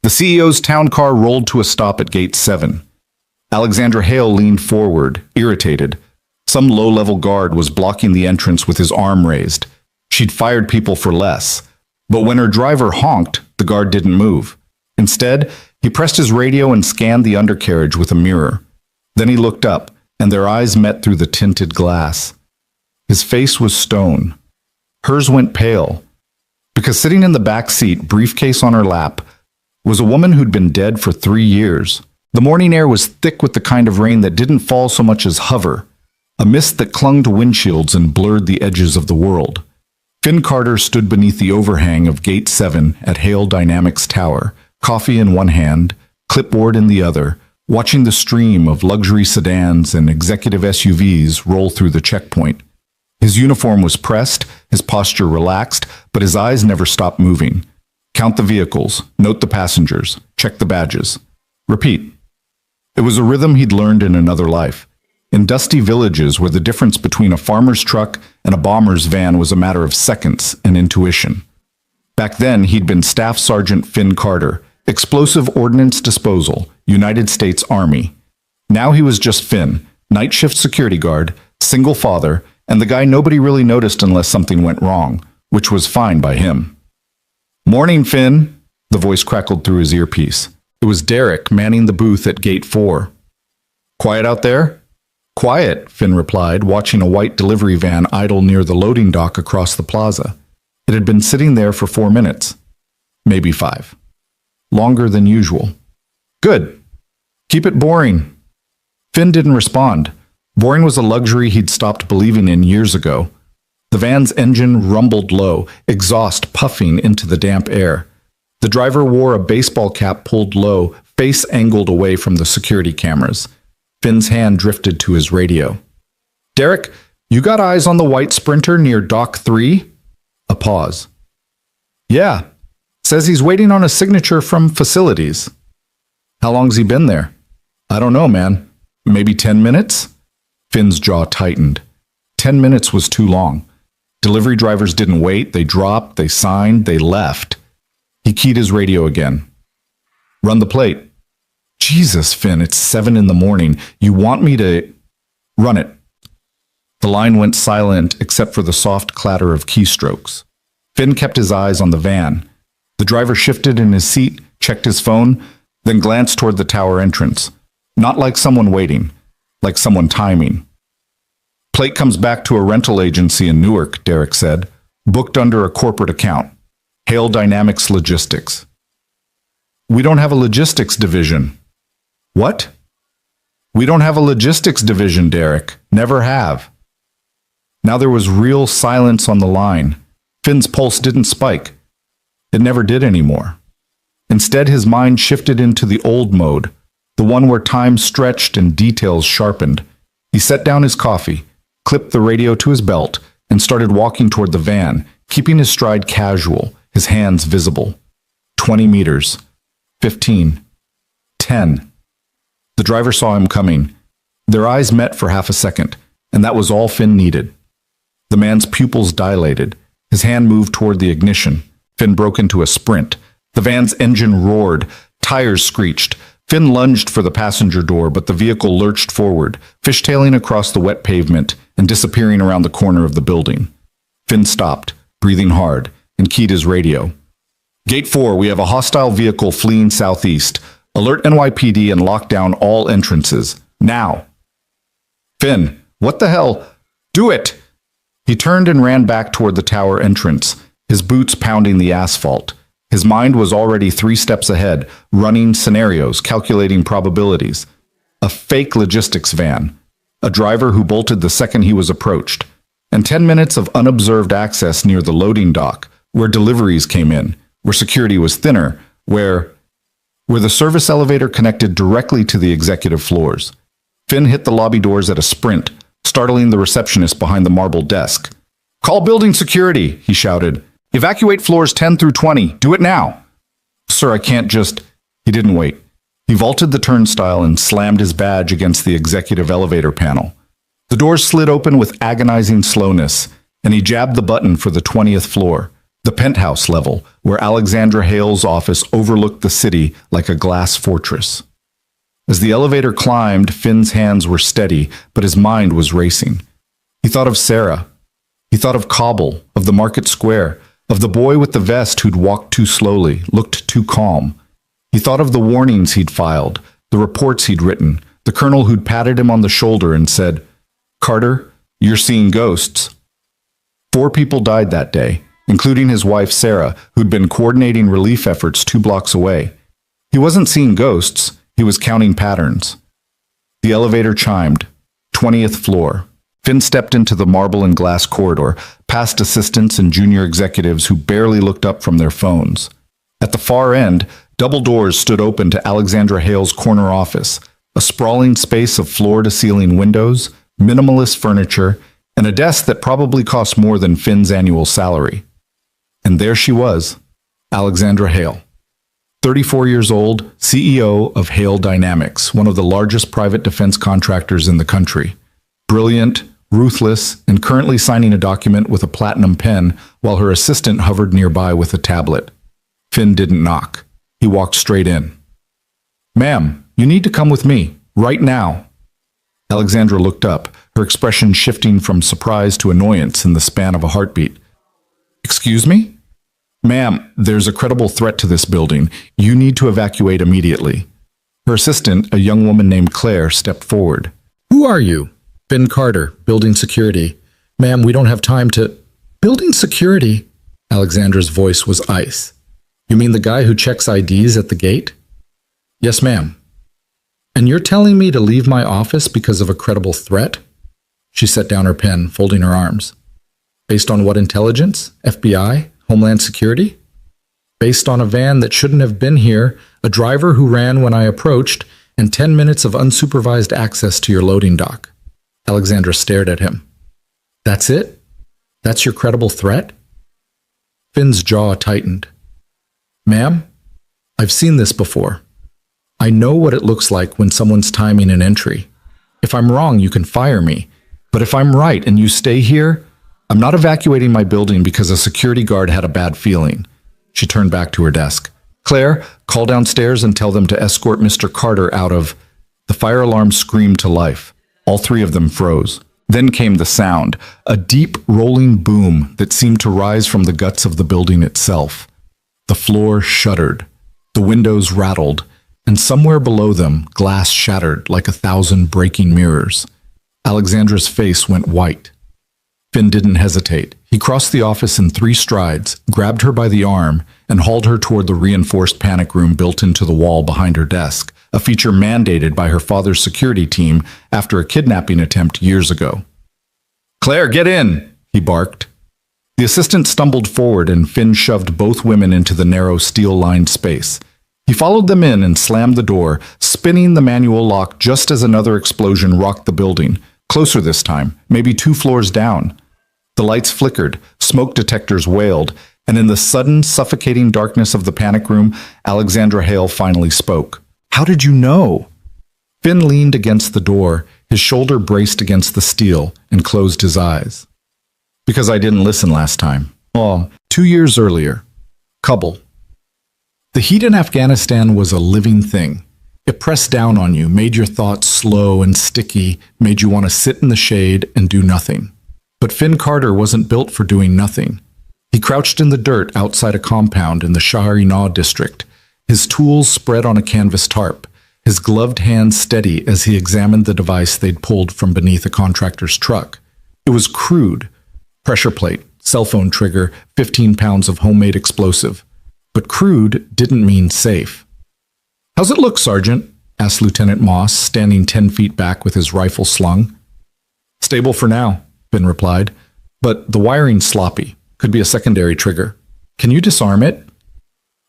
The CEO's town car rolled to a stop at Gate 7. Alexandra Hale leaned forward, irritated. Some low-level guard was blocking the entrance with his arm raised. She'd fired people for less. But when her driver honked, the guard didn't move. Instead, he pressed his radio and scanned the undercarriage with a mirror. Then he looked up, and their eyes met through the tinted glass. His face was stone. Hers went pale, because sitting in the back seat, briefcase on her lap, was a woman who'd been dead for 3 years. The morning air was thick with the kind of rain that didn't fall so much as hover, a mist that clung to windshields and blurred the edges of the world. Finn Carter stood beneath the overhang of Gate 7 at Hale Dynamics Tower, coffee in one hand, clipboard in the other, watching the stream of luxury sedans and executive SUVs roll through the checkpoint. His uniform was pressed, his posture relaxed, but his eyes never stopped moving. Count the vehicles, note the passengers, check the badges. Repeat. It was a rhythm he'd learned in another life. In dusty villages where the difference between a farmer's truck and a bomber's van was a matter of seconds and intuition. Back then, he'd been Staff Sergeant Finn Carter, Explosive Ordnance Disposal, United States Army. Now he was just Finn, night shift security guard, single father, and the guy nobody really noticed unless something went wrong, which was fine by him. "Morning, Finn," the voice crackled through his earpiece. It was Derek manning the booth at Gate 4. "Quiet out there?" "Quiet," Finn replied, watching a white delivery van idle near the loading dock across the plaza. It had been sitting there for 4 minutes. Maybe 5. Longer than usual. "Good. Keep it boring." Finn didn't respond. Boring was a luxury he'd stopped believing in years ago. The van's engine rumbled low, exhaust puffing into the damp air. The driver wore a baseball cap pulled low, face angled away from the security cameras. Finn's hand drifted to his radio. "Derek, you got eyes on the white Sprinter near Dock 3? A pause. "Yeah. Says he's waiting on a signature from facilities." "How long's he been there?" "I don't know, man. Maybe 10 minutes? Finn's jaw tightened. 10 minutes was too long. Delivery drivers didn't wait. They dropped, they signed, they left. He keyed his radio again. "Run the plate." "Jesus, Finn, it's 7 in the morning. You want me to—" "Run it." The line went silent except for the soft clatter of keystrokes. Finn kept his eyes on the van. The driver shifted in his seat, checked his phone, then glanced toward the tower entrance. Not like someone waiting, like someone timing. "Plate comes back to a rental agency in Newark," Derek said. "Booked under a corporate account. Hale Dynamics Logistics." "We don't have a logistics division." "What?" "We don't have a logistics division, Derek. Never have." Now there was real silence on the line. Finn's pulse didn't spike. It never did anymore. Instead, his mind shifted into the old mode, the one where time stretched and details sharpened. He set down his coffee, clipped the radio to his belt, and started walking toward the van, keeping his stride casual, his hands visible. 20 meters. 15. 10. The driver saw him coming. Their eyes met for half a second, and that was all Finn needed. The man's pupils dilated. His hand moved toward the ignition. Finn broke into a sprint. The van's engine roared. Tires screeched. Finn lunged for the passenger door, but the vehicle lurched forward, fishtailing across the wet pavement and disappearing around the corner of the building. Finn stopped, breathing hard, and keyed his radio. "Gate 4, we have a hostile vehicle fleeing southeast. Alert NYPD and lock down all entrances. Now." "Finn, what the hell? Do it!" He turned and ran back toward the tower entrance, his boots pounding the asphalt. His mind was already 3 steps ahead, running scenarios, calculating probabilities. A fake logistics van, a driver who bolted the second he was approached, and 10 minutes of unobserved access near the loading dock, where deliveries came in, where security was thinner, where the service elevator connected directly to the executive floors. Finn hit the lobby doors at a sprint, startling the receptionist behind the marble desk. "Call building security," he shouted. "Evacuate floors 10 through 20. Do it now." "Sir, I can't just—" He didn't wait. He vaulted the turnstile and slammed his badge against the executive elevator panel. The doors slid open with agonizing slowness, and he jabbed the button for the 20th floor. the penthouse level, where Alexandra Hale's office overlooked the city like a glass fortress. As the elevator climbed, Finn's hands were steady, but his mind was racing. He thought of Sarah. He thought of Cobble, of the market square, of the boy with the vest who'd walked too slowly, looked too calm. He thought of the warnings he'd filed, the reports he'd written, the colonel who'd patted him on the shoulder and said, "Carter, you're seeing ghosts." 4 people died that day, including his wife Sarah, who'd been coordinating relief efforts 2 blocks away. He wasn't seeing ghosts, he was counting patterns. The elevator chimed. 20th floor. Finn stepped into the marble and glass corridor, past assistants and junior executives who barely looked up from their phones. At the far end, double doors stood open to Alexandra Hale's corner office, a sprawling space of floor-to-ceiling windows, minimalist furniture, and a desk that probably cost more than Finn's annual salary. And there she was, Alexandra Hale. 34 years old, CEO of Hale Dynamics, one of the largest private defense contractors in the country. Brilliant, ruthless, and currently signing a document with a platinum pen while her assistant hovered nearby with a tablet. Finn didn't knock. He walked straight in. "Ma'am, you need to come with me, right now." Alexandra looked up, her expression shifting from surprise to annoyance in the span of a heartbeat. "Excuse me?" "Ma'am, there's a credible threat to this building. You need to evacuate immediately." Her assistant, a young woman named Claire, stepped forward. "Who are you?" "Finn Carter, building security." "Ma'am, we don't have time to—" "Building security?" Alexandra's voice was ice. "You mean the guy who checks IDs at the gate?" "Yes, ma'am." "And you're telling me to leave my office because of a credible threat?" She set down her pen, folding her arms. "Based on what intelligence? FBI? Homeland Security?" "Based on a van that shouldn't have been here, a driver who ran when I approached, and 10 minutes of unsupervised access to your loading dock." Alexandra stared at him. "That's it? That's your credible threat?" Finn's jaw tightened. "Ma'am, I've seen this before. I know what it looks like when someone's timing an entry. If I'm wrong, you can fire me. But if I'm right and you stay here, I'm not evacuating my building because a security guard had a bad feeling." She turned back to her desk. "Claire, call downstairs and tell them to escort Mr. Carter out of—" The fire alarm screamed to life. All 3 of them froze. Then came the sound, a deep, rolling boom that seemed to rise from the guts of the building itself. The floor shuddered. The windows rattled, and somewhere below them, glass shattered like 1,000 breaking mirrors. Alexandra's face went white. Finn didn't hesitate. He crossed the office in 3 strides, grabbed her by the arm, and hauled her toward the reinforced panic room built into the wall behind her desk, a feature mandated by her father's security team after a kidnapping attempt years ago. "Claire, get in!" he barked. The assistant stumbled forward and Finn shoved both women into the narrow steel-lined space. He followed them in and slammed the door, spinning the manual lock just as another explosion rocked the building, closer this time, maybe 2 floors down. The lights flickered, smoke detectors wailed, and in the sudden, suffocating darkness of the panic room, Alexandra Hale finally spoke. "How did you know?" Finn leaned against the door, his shoulder braced against the steel, and closed his eyes. "Because I didn't listen last time. 2 years earlier. Kabul." The heat in Afghanistan was a living thing. It pressed down on you, made your thoughts slow and sticky, made you want to sit in the shade and do nothing. But Finn Carter wasn't built for doing nothing. He crouched in the dirt outside a compound in the Shahri-Naw district, his tools spread on a canvas tarp, his gloved hands steady as he examined the device they'd pulled from beneath a contractor's truck. It was crude. Pressure plate, cell phone trigger, 15 pounds of homemade explosive. But crude didn't mean safe. "How's it look, Sergeant?" asked Lieutenant Moss, standing 10 feet back with his rifle slung. "Stable for now," Finn replied. "But the wiring's sloppy. Could be a secondary trigger. Can you disarm it?"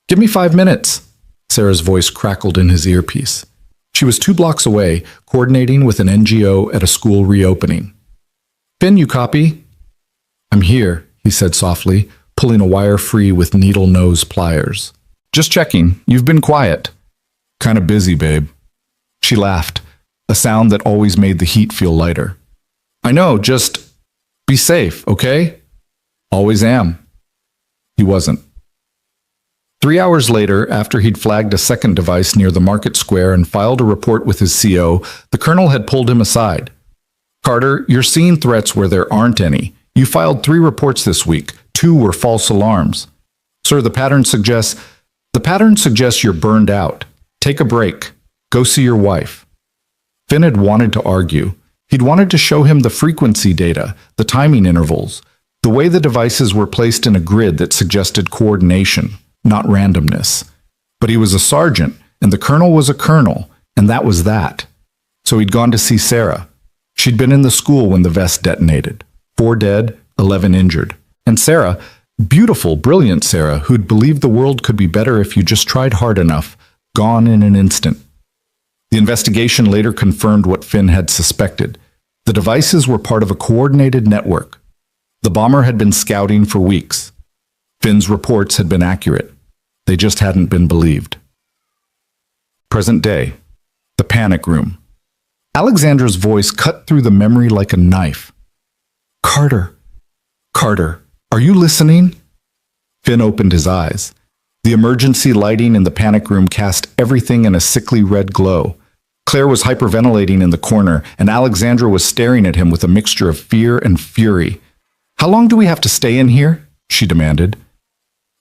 "Give me 5 minutes." Sarah's voice crackled in his earpiece. She was 2 blocks away, coordinating with an NGO at a school reopening. "Finn, you copy?" "I'm here," he said softly, pulling a wire free with needle-nose pliers. "Just checking. You've been quiet." "Kinda busy, babe." She laughed, a sound that always made the heat feel lighter. "I know, just be safe, okay?" "Always am." He wasn't. 3 hours later, after he'd flagged a second device near the market square and filed a report with his CO, the colonel had pulled him aside. Carter, you're seeing threats where there aren't any. You filed 3 reports this week. 2 were false alarms. Sir, the pattern suggests you're burned out. Take a break. Go see your wife. Finn had wanted to argue. He'd wanted to show him the frequency data, the timing intervals, the way the devices were placed in a grid that suggested coordination, not randomness. But he was a sergeant, and the colonel was a colonel, and that was that. So he'd gone to see Sarah. She'd been in the school when the vest detonated. 4 dead, 11 injured. And Sarah, beautiful, brilliant Sarah, who'd believed the world could be better if you just tried hard enough, gone in an instant. The investigation later confirmed what Finn had suspected. The devices were part of a coordinated network. The bomber had been scouting for weeks. Finn's reports had been accurate. They just hadn't been believed. Present day. The panic room. Alexandra's voice cut through the memory like a knife. Carter. Carter, are you listening? Finn opened his eyes. The emergency lighting in the panic room cast everything in a sickly red glow. Claire was hyperventilating in the corner, and Alexandra was staring at him with a mixture of fear and fury. How long do we have to stay in here? She demanded.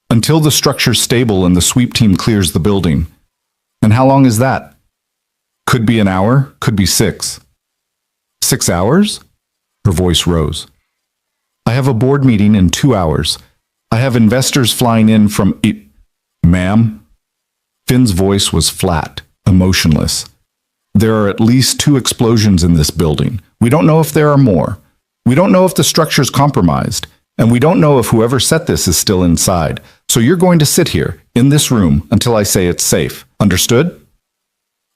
Until the structure's stable and the sweep team clears the building. And how long is that? Could be an hour, could be 6. 6 hours? Her voice rose. I have a board meeting in 2 hours. I have investors flying in from Ma'am? Finn's voice was flat, emotionless. There are at least 2 explosions in this building. We don't know if there are more. We don't know if the structure's compromised, and we don't know if whoever set this is still inside. So you're going to sit here, in this room, until I say it's safe. Understood?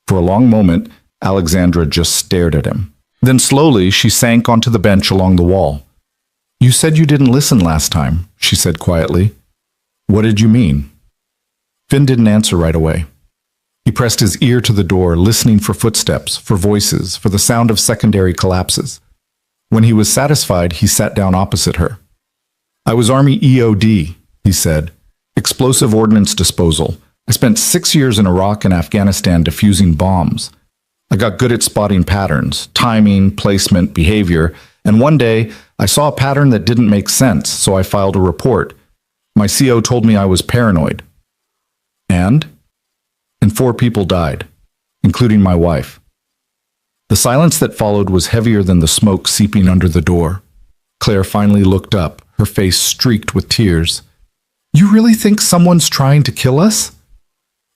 For a long moment, Alexandra just stared at him. Then slowly, she sank onto the bench along the wall. You said you didn't listen last time, she said quietly. What did you mean? Finn didn't answer right away. He pressed his ear to the door, listening for footsteps, for voices, for the sound of secondary collapses. When he was satisfied, he sat down opposite her. I was Army EOD, he said. Explosive Ordnance Disposal. I spent 6 years in Iraq and Afghanistan defusing bombs. I got good at spotting patterns, timing, placement, behavior, and one day I saw a pattern that didn't make sense, so I filed a report. My CO told me I was paranoid. And 4 people died, including my wife. The silence that followed was heavier than the smoke seeping under the door. Claire finally looked up, her face streaked with tears. You really think someone's trying to kill us?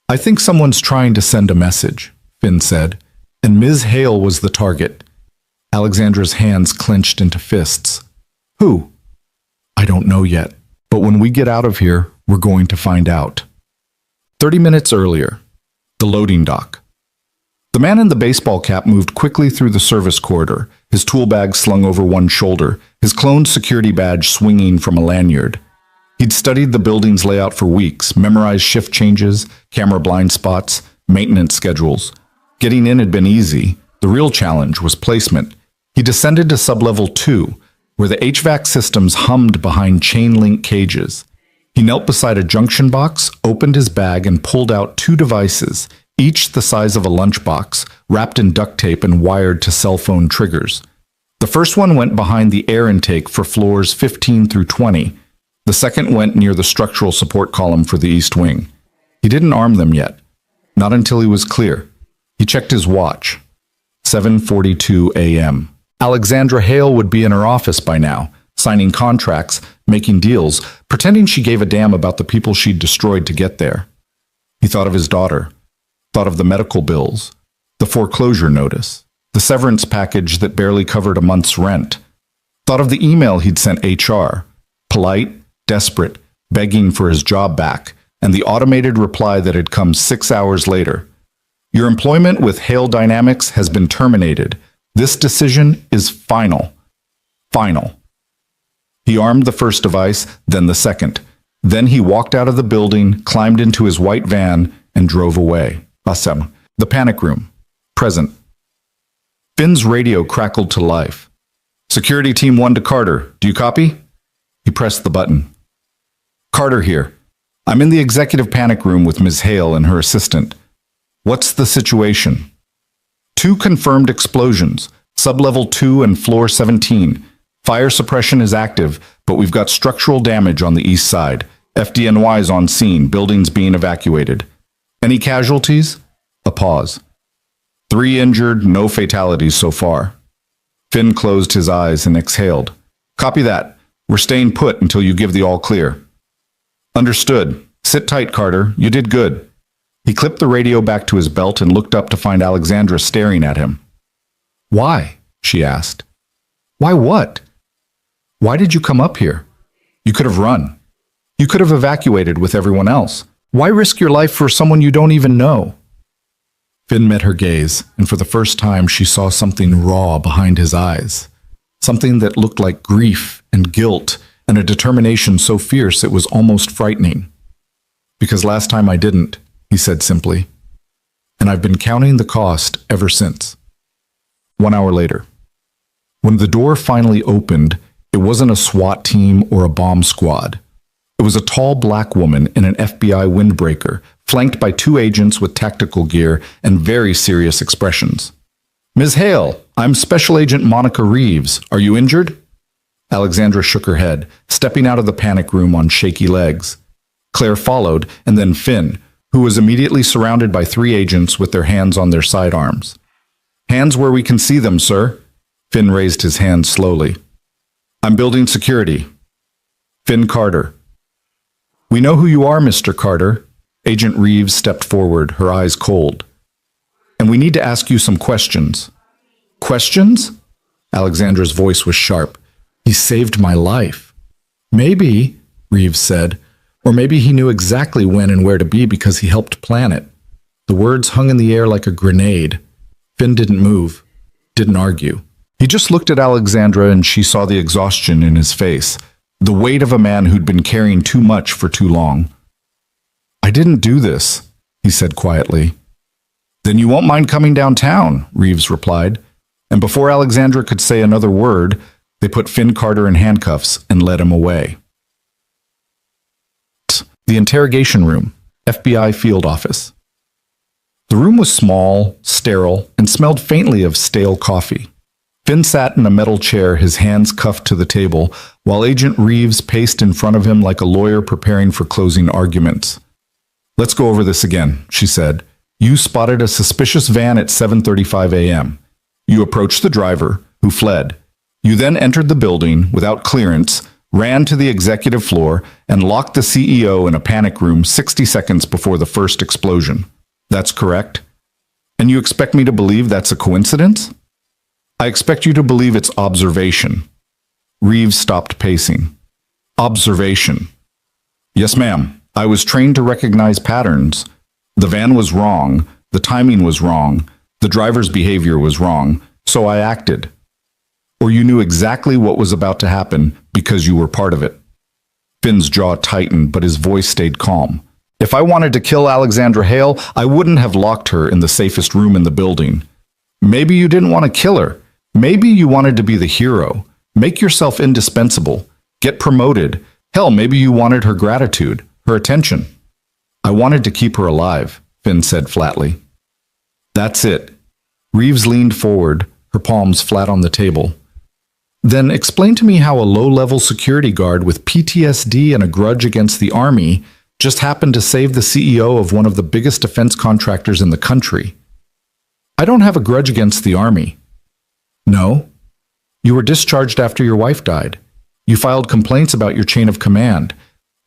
I think someone's trying to send a message, Finn said, and Ms. Hale was the target. Alexandra's hands clenched into fists. Who? I don't know yet, but when we get out of here, we're going to find out. 30 minutes earlier, the loading dock. The man in the baseball cap moved quickly through the service corridor, his tool bag slung over one shoulder, his cloned security badge swinging from a lanyard. He'd studied the building's layout for weeks, memorized shift changes, camera blind spots, maintenance schedules. Getting in had been easy. The real challenge was placement. He descended to sublevel 2, where the HVAC systems hummed behind chain-link cages. He knelt beside a junction box, opened his bag, and pulled out 2 devices, each the size of a lunchbox, wrapped in duct tape and wired to cell phone triggers. The first one went behind the air intake for floors 15 through 20. The second went near the structural support column for the east wing. He didn't arm them yet. Not until he was clear. He checked his watch. 7:42 a.m. Alexandra Hale would be in her office by now, signing contracts, making deals, pretending she gave a damn about the people she'd destroyed to get there. He thought of his daughter, thought of the medical bills, the foreclosure notice, the severance package that barely covered a month's rent, thought of the email he'd sent HR, polite, desperate, begging for his job back, and the automated reply that had come 6 hours later. Your employment with Hale Dynamics has been terminated. This decision is final. Final. He armed the first device, then the second. Then he walked out of the building, climbed into his white van, and drove away. Awesome. The panic room. Present. Finn's radio crackled to life. Security Team 1 to Carter. Do you copy? He pressed the button. Carter here. I'm in the executive panic room with Ms. Hale and her assistant. What's the situation? 2 confirmed explosions, sublevel 2 and floor 17. Fire suppression is active, but we've got structural damage on the east side. FDNY's on scene, buildings being evacuated. Any casualties? A pause. 3 injured, no fatalities so far. Finn closed his eyes and exhaled. Copy that. We're staying put until you give the all clear. Understood. Sit tight, Carter. You did good. He clipped the radio back to his belt and looked up to find Alexandra staring at him. Why? She asked. Why what? Why did you come up here? You could have run. You could have evacuated with everyone else. Why risk your life for someone you don't even know? Finn met her gaze, and for the first time she saw something raw behind his eyes. Something that looked like grief and guilt and a determination so fierce it was almost frightening. Because last time I didn't, he said simply. And I've been counting the cost ever since. 1 hour later. When the door finally opened, it wasn't a SWAT team or a bomb squad. It was a tall black woman in an FBI windbreaker, flanked by 2 agents with tactical gear and very serious expressions. Ms. Hale, I'm Special Agent Monica Reeves. Are you injured? Alexandra shook her head, stepping out of the panic room on shaky legs. Claire followed, and then Finn, who was immediately surrounded by 3 agents with their hands on their sidearms. Hands where we can see them, sir. Finn raised his hand slowly. I'm building security. Finn Carter. We know who you are, Mr. Carter. Agent Reeves stepped forward, her eyes cold. And we need to ask you some questions. Questions? Alexandra's voice was sharp. He saved my life. Maybe, Reeves said, or maybe he knew exactly when and where to be because he helped plan it. The words hung in the air like a grenade. Finn didn't move, didn't argue. He just looked at Alexandra and she saw the exhaustion in his face, the weight of a man who'd been carrying too much for too long. I didn't do this, he said quietly. Then you won't mind coming downtown, Reeves replied. And before Alexandra could say another word, they put Finn Carter in handcuffs and led him away. The interrogation room, FBI field office. The room was small, sterile, and smelled faintly of stale coffee. Finn sat in a metal chair, his hands cuffed to the table, while Agent Reeves paced in front of him like a lawyer preparing for closing arguments. Let's go over this again, she said. You spotted a suspicious van at 7:35 a.m. You approached the driver, who fled. You then entered the building without clearance, ran to the executive floor, and locked the CEO in a panic room 60 seconds before the first explosion. That's correct? And you expect me to believe that's a coincidence? I expect you to believe it's observation. Reeves stopped pacing. Observation. Yes, ma'am. I was trained to recognize patterns. The van was wrong, the timing was wrong, the driver's behavior was wrong, so I acted. Or you knew exactly what was about to happen because you were part of it. Finn's jaw tightened, but his voice stayed calm. If I wanted to kill Alexandra Hale, I wouldn't have locked her in the safest room in the building. Maybe you didn't want to kill her. Maybe you wanted to be the hero. Make yourself indispensable. Get promoted. Hell, maybe you wanted her gratitude, her attention. I wanted to keep her alive, Finn said flatly. That's it. Reeves leaned forward, her palms flat on the table. Then explain to me how a low-level security guard with PTSD and a grudge against the Army just happened to save the CEO of one of the biggest defense contractors in the country. I don't have a grudge against the Army. No. You were discharged after your wife died. You filed complaints about your chain of command.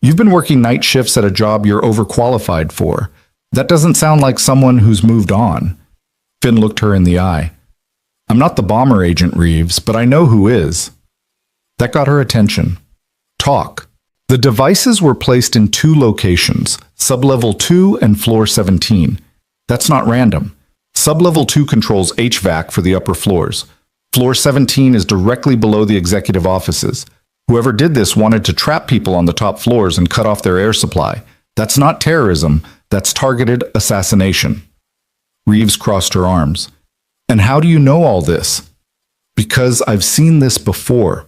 You've been working night shifts at a job you're overqualified for. That doesn't sound like someone who's moved on. Finn looked her in the eye. I'm not the bomber, Agent Reeves, but I know who is. That got her attention. Talk. The devices were placed in 2 locations, sublevel 2 and floor 17. That's not random. Sublevel 2 controls HVAC for the upper floors. Floor 17 is directly below the executive offices. Whoever did this wanted to trap people on the top floors and cut off their air supply. That's not terrorism, that's targeted assassination. Reeves crossed her arms. And how do you know all this? Because I've seen this before.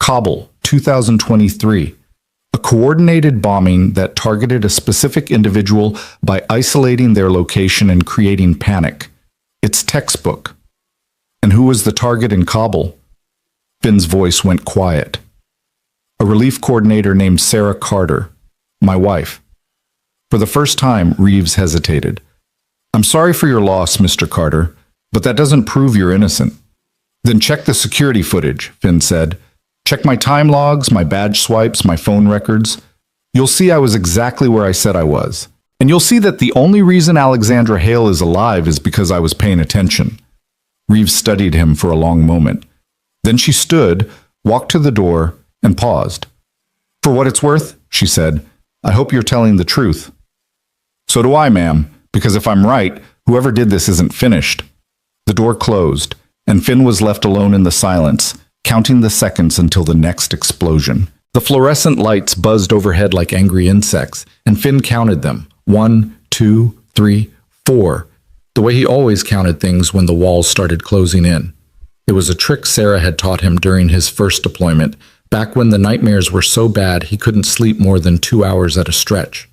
Kabul, 2023. A coordinated bombing that targeted a specific individual by isolating their location and creating panic. It's textbook. And who was the target in Kabul? Finn's voice went quiet. A relief coordinator named Sarah Carter, my wife. For the first time, Reeves hesitated. I'm sorry for your loss, Mr. Carter, but that doesn't prove you're innocent. Then check the security footage, Finn said. Check my time logs, my badge swipes, my phone records. You'll see I was exactly where I said I was. And you'll see that the only reason Alexandra Hale is alive is because I was paying attention. Reeves studied him for a long moment. Then she stood, walked to the door, and paused. For what it's worth, she said, I hope you're telling the truth. So do I, ma'am, because if I'm right, whoever did this isn't finished. The door closed, and Finn was left alone in the silence, counting the seconds until the next explosion. The fluorescent lights buzzed overhead like angry insects, and Finn counted them. 1, 2, 3, 4. The way he always counted things when the walls started closing in. It was a trick Sarah had taught him during his first deployment, back when the nightmares were so bad he couldn't sleep more than 2 hours at a stretch.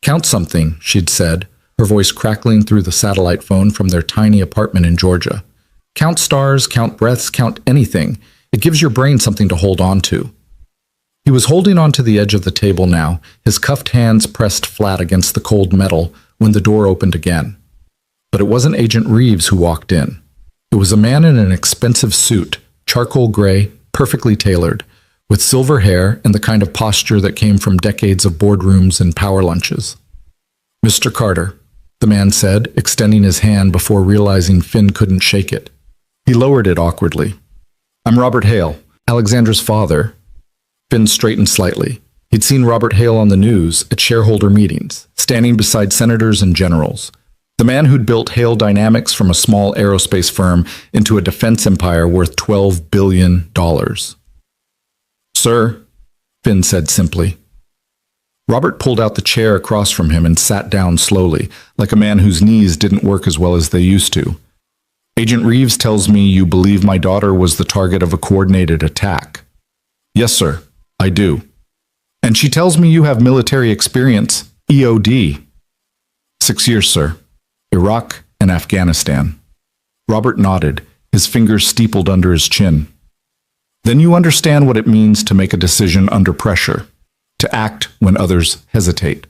Count something, she'd said, her voice crackling through the satellite phone from their tiny apartment in Georgia. Count stars, count breaths, count anything. It gives your brain something to hold on to. He was holding on to the edge of the table now, his cuffed hands pressed flat against the cold metal, when the door opened again. But it wasn't Agent Reeves who walked in. It was a man in an expensive suit, charcoal gray, perfectly tailored, with silver hair and the kind of posture that came from decades of boardrooms and power lunches. Mr. Carter, the man said, extending his hand before realizing Finn couldn't shake it. He lowered it awkwardly. I'm Robert Hale, Alexandra's father. Finn straightened slightly. He'd seen Robert Hale on the news at shareholder meetings, standing beside senators and generals. The man who'd built Hale Dynamics from a small aerospace firm into a defense empire worth $12 billion. Sir, Finn said simply. Robert pulled out the chair across from him and sat down slowly, like a man whose knees didn't work as well as they used to. Agent Reeves tells me you believe my daughter was the target of a coordinated attack. Yes, sir, I do. And she tells me you have military experience, EOD. 6 years, sir. Iraq and Afghanistan. Robert nodded, his fingers steepled under his chin. Then you understand what it means to make a decision under pressure, to act when others hesitate.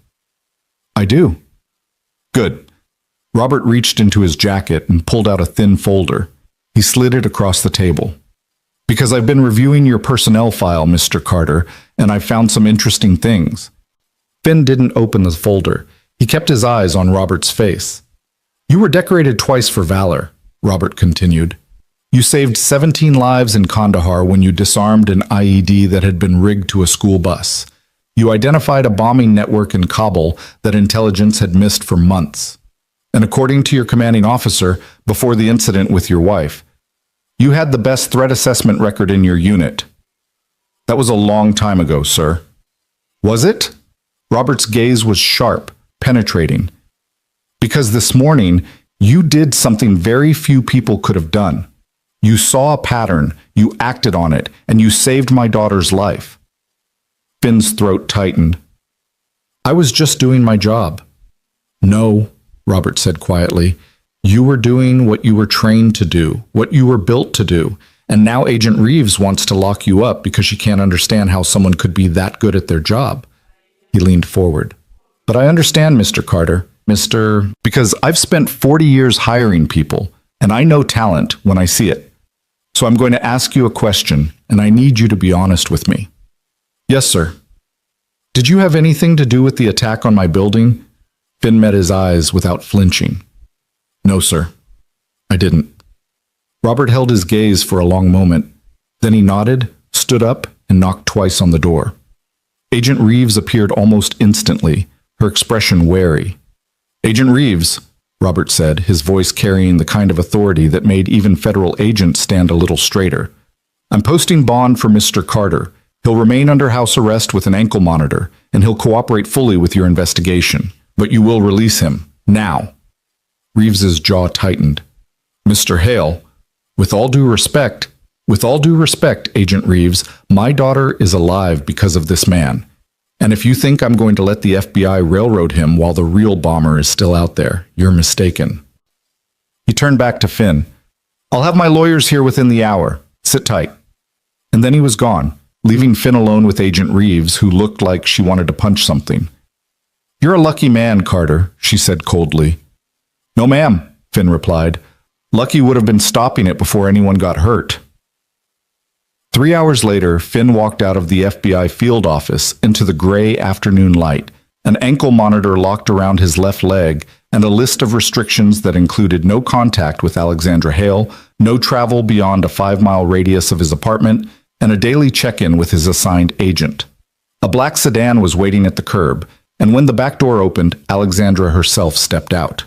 I do. Good. Robert reached into his jacket and pulled out a thin folder. He slid it across the table. Because I've been reviewing your personnel file, Mr. Carter, and I've found some interesting things. Finn didn't open the folder. He kept his eyes on Robert's face. You were decorated twice for valor, Robert continued. You saved 17 lives in Kandahar when you disarmed an IED that had been rigged to a school bus. You identified a bombing network in Kabul that intelligence had missed for months. And according to your commanding officer, before the incident with your wife, you had the best threat assessment record in your unit. That was a long time ago, sir. Was it? Robert's gaze was sharp, penetrating. Because this morning, you did something very few people could have done. You saw a pattern, you acted on it, and you saved my daughter's life. Finn's throat tightened. I was just doing my job. No, Robert said quietly. You were doing what you were trained to do, what you were built to do, and now Agent Reeves wants to lock you up because she can't understand how someone could be that good at their job. He leaned forward. But I understand, Mr. Carter. Because I've spent 40 years hiring people, and I know talent when I see it. So I'm going to ask you a question, and I need you to be honest with me. Yes, sir. Did you have anything to do with the attack on my building? Finn met his eyes without flinching. No, sir. I didn't. Robert held his gaze for a long moment. Then he nodded, stood up, and knocked twice on the door. Agent Reeves appeared almost instantly, her expression wary. Agent Reeves, Robert said, his voice carrying the kind of authority that made even federal agents stand a little straighter. I'm posting bond for Mr. Carter. He'll remain under house arrest with an ankle monitor, and he'll cooperate fully with your investigation. But you will release him, now. Reeves's jaw tightened. Mr. Hale, with all due respect, Agent Reeves, my daughter is alive because of this man. And if you think I'm going to let the FBI railroad him while the real bomber is still out there, you're mistaken. He turned back to Finn. I'll have my lawyers here within the hour. Sit tight. And then he was gone, leaving Finn alone with Agent Reeves, who looked like she wanted to punch something. You're a lucky man, Carter, she said coldly. No, ma'am, Finn replied. Lucky would have been stopping it before anyone got hurt. 3 hours later, Finn walked out of the FBI field office into the gray afternoon light, an ankle monitor locked around his left leg, and a list of restrictions that included no contact with Alexandra Hale, no travel beyond a 5-mile radius of his apartment, and a daily check-in with his assigned agent. A black sedan was waiting at the curb, and when the back door opened, Alexandra herself stepped out.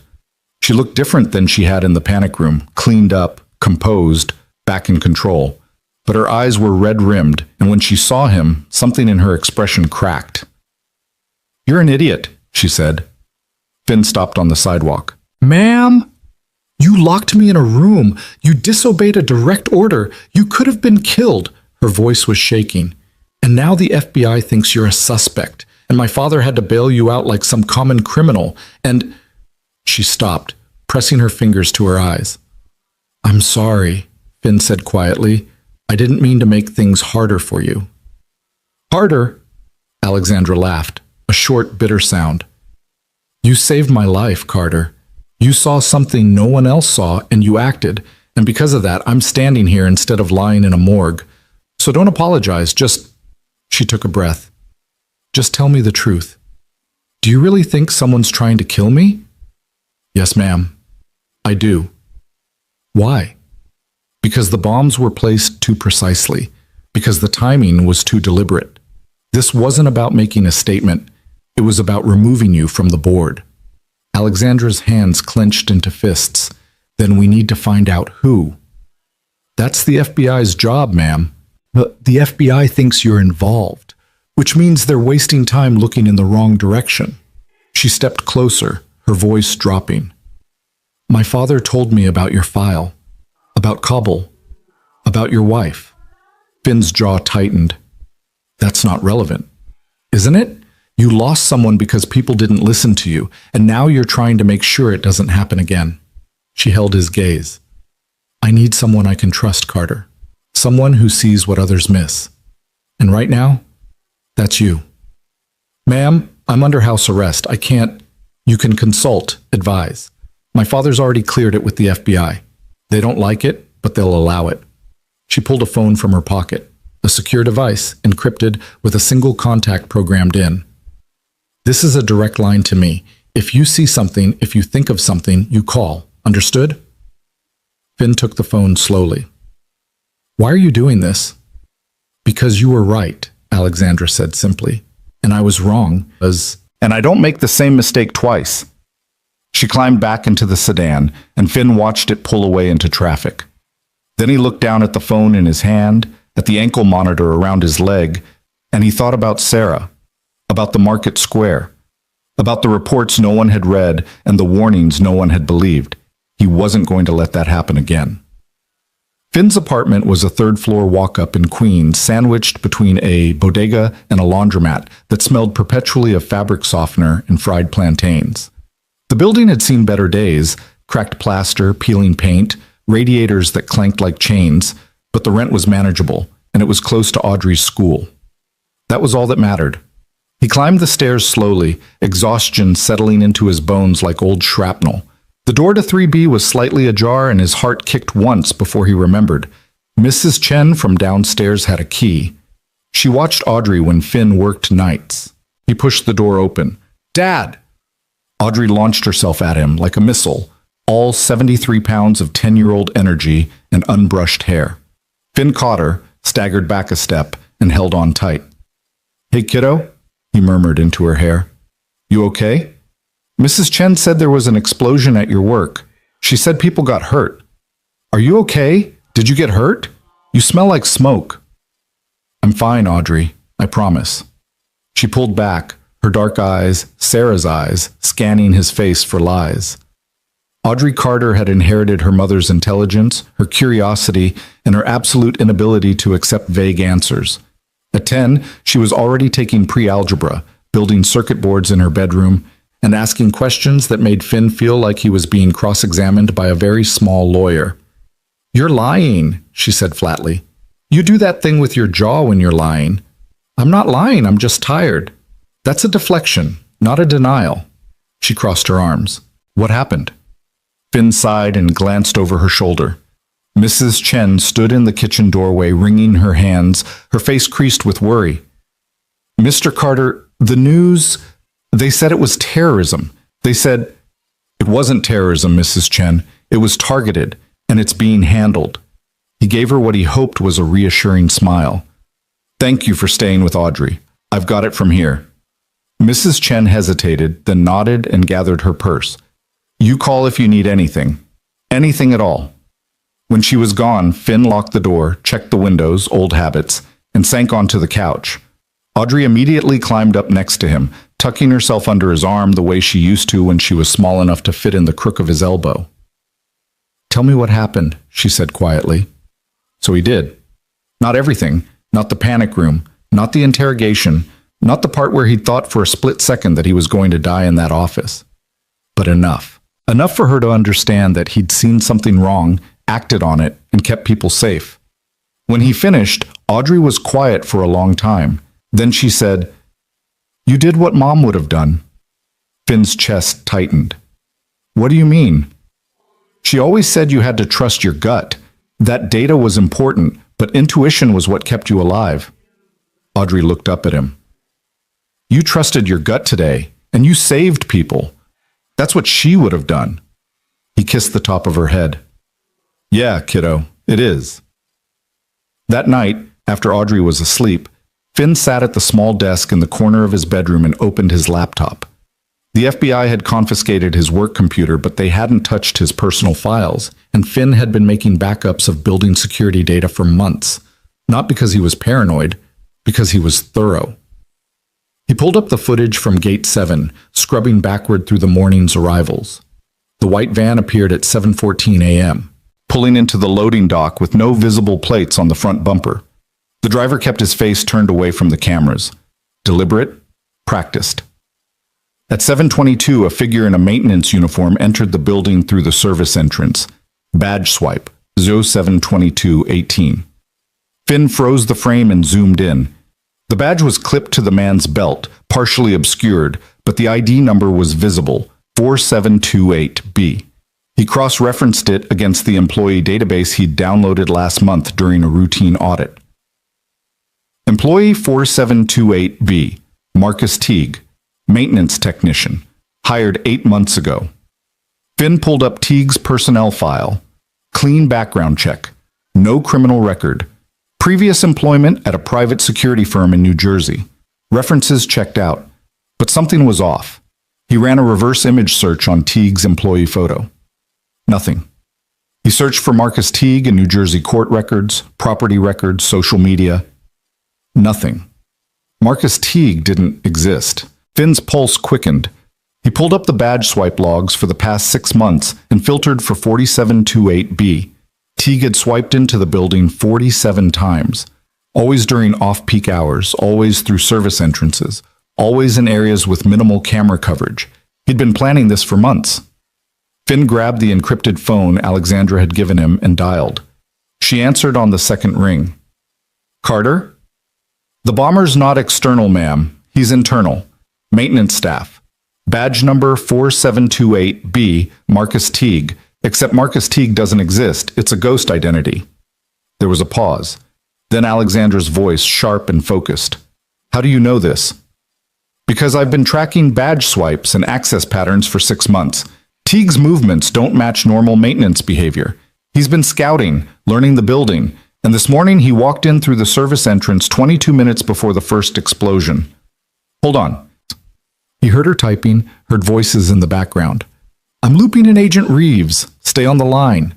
She looked different than she had in the panic room, cleaned up, composed, back in control. But her eyes were red-rimmed, and when she saw him, something in her expression cracked. You're an idiot, she said. Finn stopped on the sidewalk. Ma'am? You locked me in a room. You disobeyed a direct order. You could have been killed. Her voice was shaking. And now the FBI thinks you're a suspect, and my father had to bail you out like some common criminal, and... She stopped, pressing her fingers to her eyes. I'm sorry, Finn said quietly. I didn't mean to make things harder for you. Harder? Alexandra laughed, a short, bitter sound. You saved my life, Carter. You saw something no one else saw, and you acted, and because of that, I'm standing here instead of lying in a morgue. So don't apologize, just... She took a breath. Just tell me the truth. Do you really think someone's trying to kill me? Yes, ma'am. I do. Why? Because the bombs were placed too precisely. Because the timing was too deliberate. This wasn't about making a statement. It was about removing you from the board. Alexandra's hands clenched into fists. Then we need to find out who. That's the FBI's job, ma'am. But the FBI thinks you're involved, which means they're wasting time looking in the wrong direction. She stepped closer, her voice dropping. My father told me about your file, about Kabul, about your wife. Finn's jaw tightened. That's not relevant, isn't it? You lost someone because people didn't listen to you, and now you're trying to make sure it doesn't happen again. She held his gaze. I need someone I can trust, Carter. Someone who sees what others miss. And right now, that's you. Ma'am, I'm under house arrest. I can't... You can consult, advise. My father's already cleared it with the FBI. They don't like it, but they'll allow it. She pulled a phone from her pocket, a secure device, encrypted with a single contact programmed in. This is a direct line to me. If you see something, if you think of something, you call. Understood? Finn took the phone slowly. Why are you doing this? Because you were right, Alexandra said simply. And I was wrong, And I don't make the same mistake twice. She climbed back into the sedan, and Finn watched it pull away into traffic. Then he looked down at the phone in his hand, at the ankle monitor around his leg, and he thought about Sarah, about the market square, about the reports no one had read and the warnings no one had believed. He wasn't going to let that happen again. Finn's apartment was a third-floor walk-up in Queens, sandwiched between a bodega and a laundromat that smelled perpetually of fabric softener and fried plantains. The building had seen better days, cracked plaster, peeling paint, radiators that clanked like chains, but the rent was manageable, and it was close to Audrey's school. That was all that mattered. He climbed the stairs slowly, exhaustion settling into his bones like old shrapnel. The door to 3B was slightly ajar, and his heart kicked once before he remembered. Mrs. Chen from downstairs had a key. She watched Audrey when Finn worked nights. He pushed the door open. Dad! Audrey launched herself at him like a missile, all 73 pounds of 10-year-old energy and unbrushed hair. Finn caught her, staggered back a step, and held on tight. Hey, kiddo, he murmured into her hair. You okay? Mrs. Chen said there was an explosion at your work. She said people got hurt. Are you okay? Did you get hurt? You smell like smoke. I'm fine, Audrey. I promise. She pulled back, her dark eyes, Sarah's eyes, scanning his face for lies. Audrey Carter had inherited her mother's intelligence, her curiosity, and her absolute inability to accept vague answers. At 10, she was already taking pre-algebra, building circuit boards in her bedroom, and asking questions that made Finn feel like he was being cross-examined by a very small lawyer. "You're lying," she said flatly. "You do that thing with your jaw when you're lying." "I'm not lying, I'm just tired." "That's a deflection, not a denial." She crossed her arms. "What happened?" Finn sighed and glanced over her shoulder. Mrs. Chen stood in the kitchen doorway, wringing her hands, her face creased with worry. "Mr. Carter, the news, they said it was terrorism. They said—" "It wasn't terrorism, Mrs. Chen. It was targeted, and it's being handled." He gave her what he hoped was a reassuring smile. "Thank you for staying with Audrey. I've got it from here." Mrs. Chen hesitated, then nodded and gathered her purse. "You call if you need anything. Anything at all." When she was gone, Finn locked the door, checked the windows, old habits, and sank onto the couch. Audrey immediately climbed up next to him, tucking herself under his arm the way she used to when she was small enough to fit in the crook of his elbow. "Tell me what happened," she said quietly. So he did. Not everything, not the panic room, not the interrogation, not the part where he'd thought for a split second that he was going to die in that office. But enough. Enough for her to understand that he'd seen something wrong, acted on it, and kept people safe. When he finished, Audrey was quiet for a long time. Then she said, "You did what Mom would have done." Finn's chest tightened. "What do you mean?" "She always said you had to trust your gut. That data was important, but intuition was what kept you alive." Audrey looked up at him. "You trusted your gut today, and you saved people. That's what she would have done." He kissed the top of her head. "Yeah, kiddo, it is." That night, after Audrey was asleep, Finn sat at the small desk in the corner of his bedroom and opened his laptop. The FBI had confiscated his work computer, but they hadn't touched his personal files, and Finn had been making backups of building security data for months, not because he was paranoid, because he was thorough. He pulled up the footage from Gate 7, scrubbing backward through the morning's arrivals. The white van appeared at 7:14 a.m., pulling into the loading dock with no visible plates on the front bumper. The driver kept his face turned away from the cameras. Deliberate, practiced. At 7:22, a figure in a maintenance uniform entered the building through the service entrance. Badge swipe, 072218. Finn froze the frame and zoomed in. The badge was clipped to the man's belt, partially obscured, but the ID number was visible, 4728B. He cross-referenced it against the employee database he'd downloaded last month during a routine audit. Employee 4728B, Marcus Teague, maintenance technician, hired 8 months ago. Finn pulled up Teague's personnel file. Clean background check. No criminal record. Previous employment at a private security firm in New Jersey. References checked out. But something was off. He ran a reverse image search on Teague's employee photo. Nothing. He searched for Marcus Teague in New Jersey court records, property records, social media. Nothing. Marcus Teague didn't exist. Finn's pulse quickened. He pulled up the badge swipe logs for the past 6 months and filtered for 4728B. Teague had swiped into the building 47 times. Always during off-peak hours, always through service entrances, always in areas with minimal camera coverage. He'd been planning this for months. Finn grabbed the encrypted phone Alexandra had given him and dialed. She answered on the second ring. "Carter?" "The bomber's not external, ma'am. He's internal. Maintenance staff. Badge number 4728B, Marcus Teague. Except Marcus Teague doesn't exist. It's a ghost identity." There was a pause. Then Alexandra's voice, sharp and focused. "How do you know this?" "Because I've been tracking badge swipes and access patterns for 6 months. Teague's movements don't match normal maintenance behavior. He's been scouting, learning the building, and this morning he walked in through the service entrance 22 minutes before the first explosion." "Hold on." He heard her typing, heard voices in the background. "I'm looping in Agent Reeves. Stay on the line."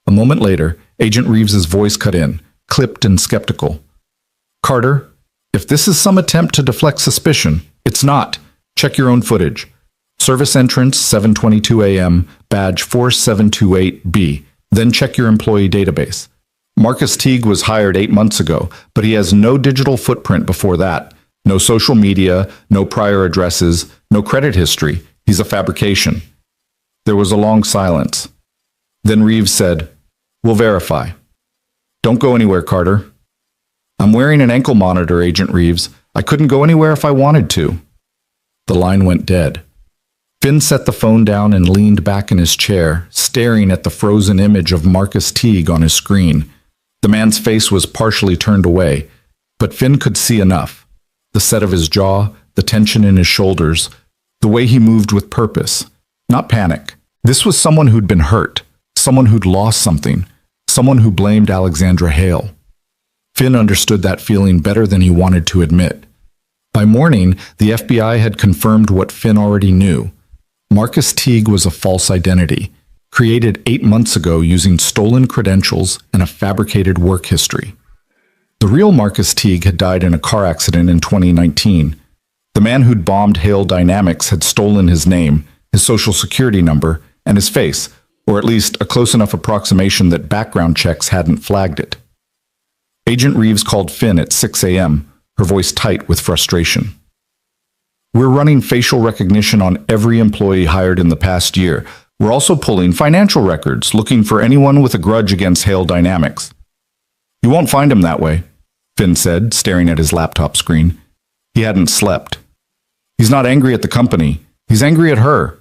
A moment later, Agent Reeves's voice cut in, clipped and skeptical. "Carter, if this is some attempt to deflect suspicion, it's not. Check your own footage. Service entrance, 7:22 a.m., badge 4728B. Then check your employee database. Marcus Teague was hired 8 months ago, but he has no digital footprint before that. No social media, no prior addresses, no credit history. He's a fabrication. There was a long silence. Then Reeves said, "We'll verify." "Don't go anywhere, Carter." "I'm wearing an ankle monitor, Agent Reeves. I couldn't go anywhere if I wanted to." The line went dead. Finn set the phone down and leaned back in his chair, staring at the frozen image of Marcus Teague on his screen. The man's face was partially turned away, but Finn could see enough. The set of his jaw, the tension in his shoulders, the way he moved with purpose, not panic. This was someone who'd been hurt, someone who'd lost something, someone who blamed Alexandra Hale. Finn understood that feeling better than he wanted to admit. By morning, the FBI had confirmed what Finn already knew. Marcus Teague was a false identity, created 8 months ago using stolen credentials and a fabricated work history. The real Marcus Teague had died in a car accident in 2019. The man who'd bombed Hale Dynamics had stolen his name, his social security number, and his face, or at least a close enough approximation that background checks hadn't flagged it. Agent Reeves called Finn at 6 a.m., her voice tight with frustration. "We're running facial recognition on every employee hired in the past year. We're also pulling financial records, looking for anyone with a grudge against Hale Dynamics." "You won't find him that way," Finn said, staring at his laptop screen. He hadn't slept. "He's not angry at the company. He's angry at her."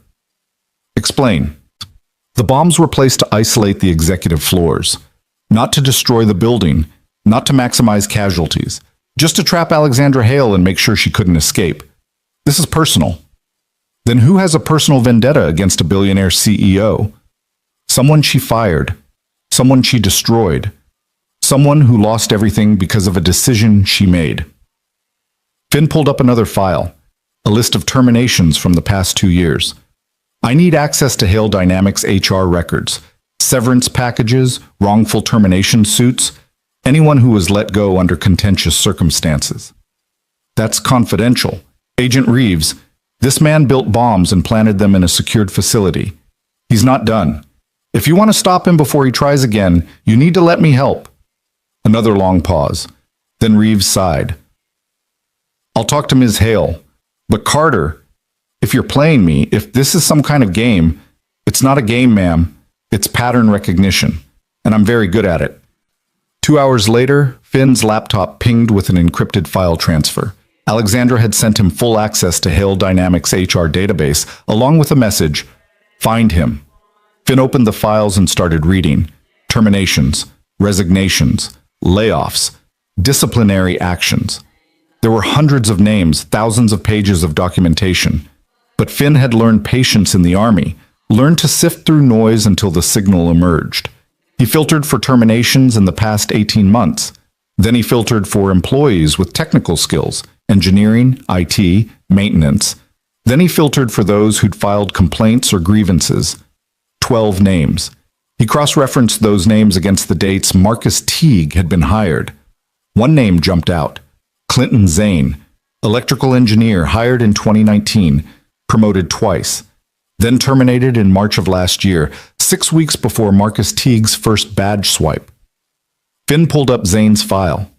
"Explain." "The bombs were placed to isolate the executive floors, not to destroy the building, not to maximize casualties, just to trap Alexandra Hale and make sure she couldn't escape. This is personal." "Then who has a personal vendetta against a billionaire CEO?" "Someone she fired, someone she destroyed, someone who lost everything because of a decision she made." Finn pulled up another file, a list of terminations from the past 2 years. "I need access to Hale Dynamics HR records, severance packages, wrongful termination suits, anyone who was let go under contentious circumstances." "That's confidential. Agent Reeves, this man built bombs and planted them in a secured facility. He's not done. If you want to stop him before he tries again, you need to let me help." Another long pause. Then Reeves sighed. "I'll talk to Ms. Hale. But Carter, if you're playing me, if this is some kind of game, it's not a game, ma'am. It's pattern recognition, and I'm very good at it." 2 hours later, Finn's laptop pinged with an encrypted file transfer. Alexandra had sent him full access to Hale Dynamics' HR database, along with a message, "Find him." Finn opened the files and started reading. Terminations, resignations, layoffs, disciplinary actions. There were hundreds of names, thousands of pages of documentation. But Finn had learned patience in the army, learned to sift through noise until the signal emerged. He filtered for terminations in the past 18 months. Then he filtered for employees with technical skills, engineering, IT, maintenance. Then he filtered for those who'd filed complaints or grievances. 12 names. He cross-referenced those names against the dates Marcus Teague had been hired. One name jumped out. Clinton Zane, electrical engineer hired in 2019, promoted twice. Then terminated in March of last year, 6 weeks before Marcus Teague's first badge swipe. Finn pulled up Zane's file.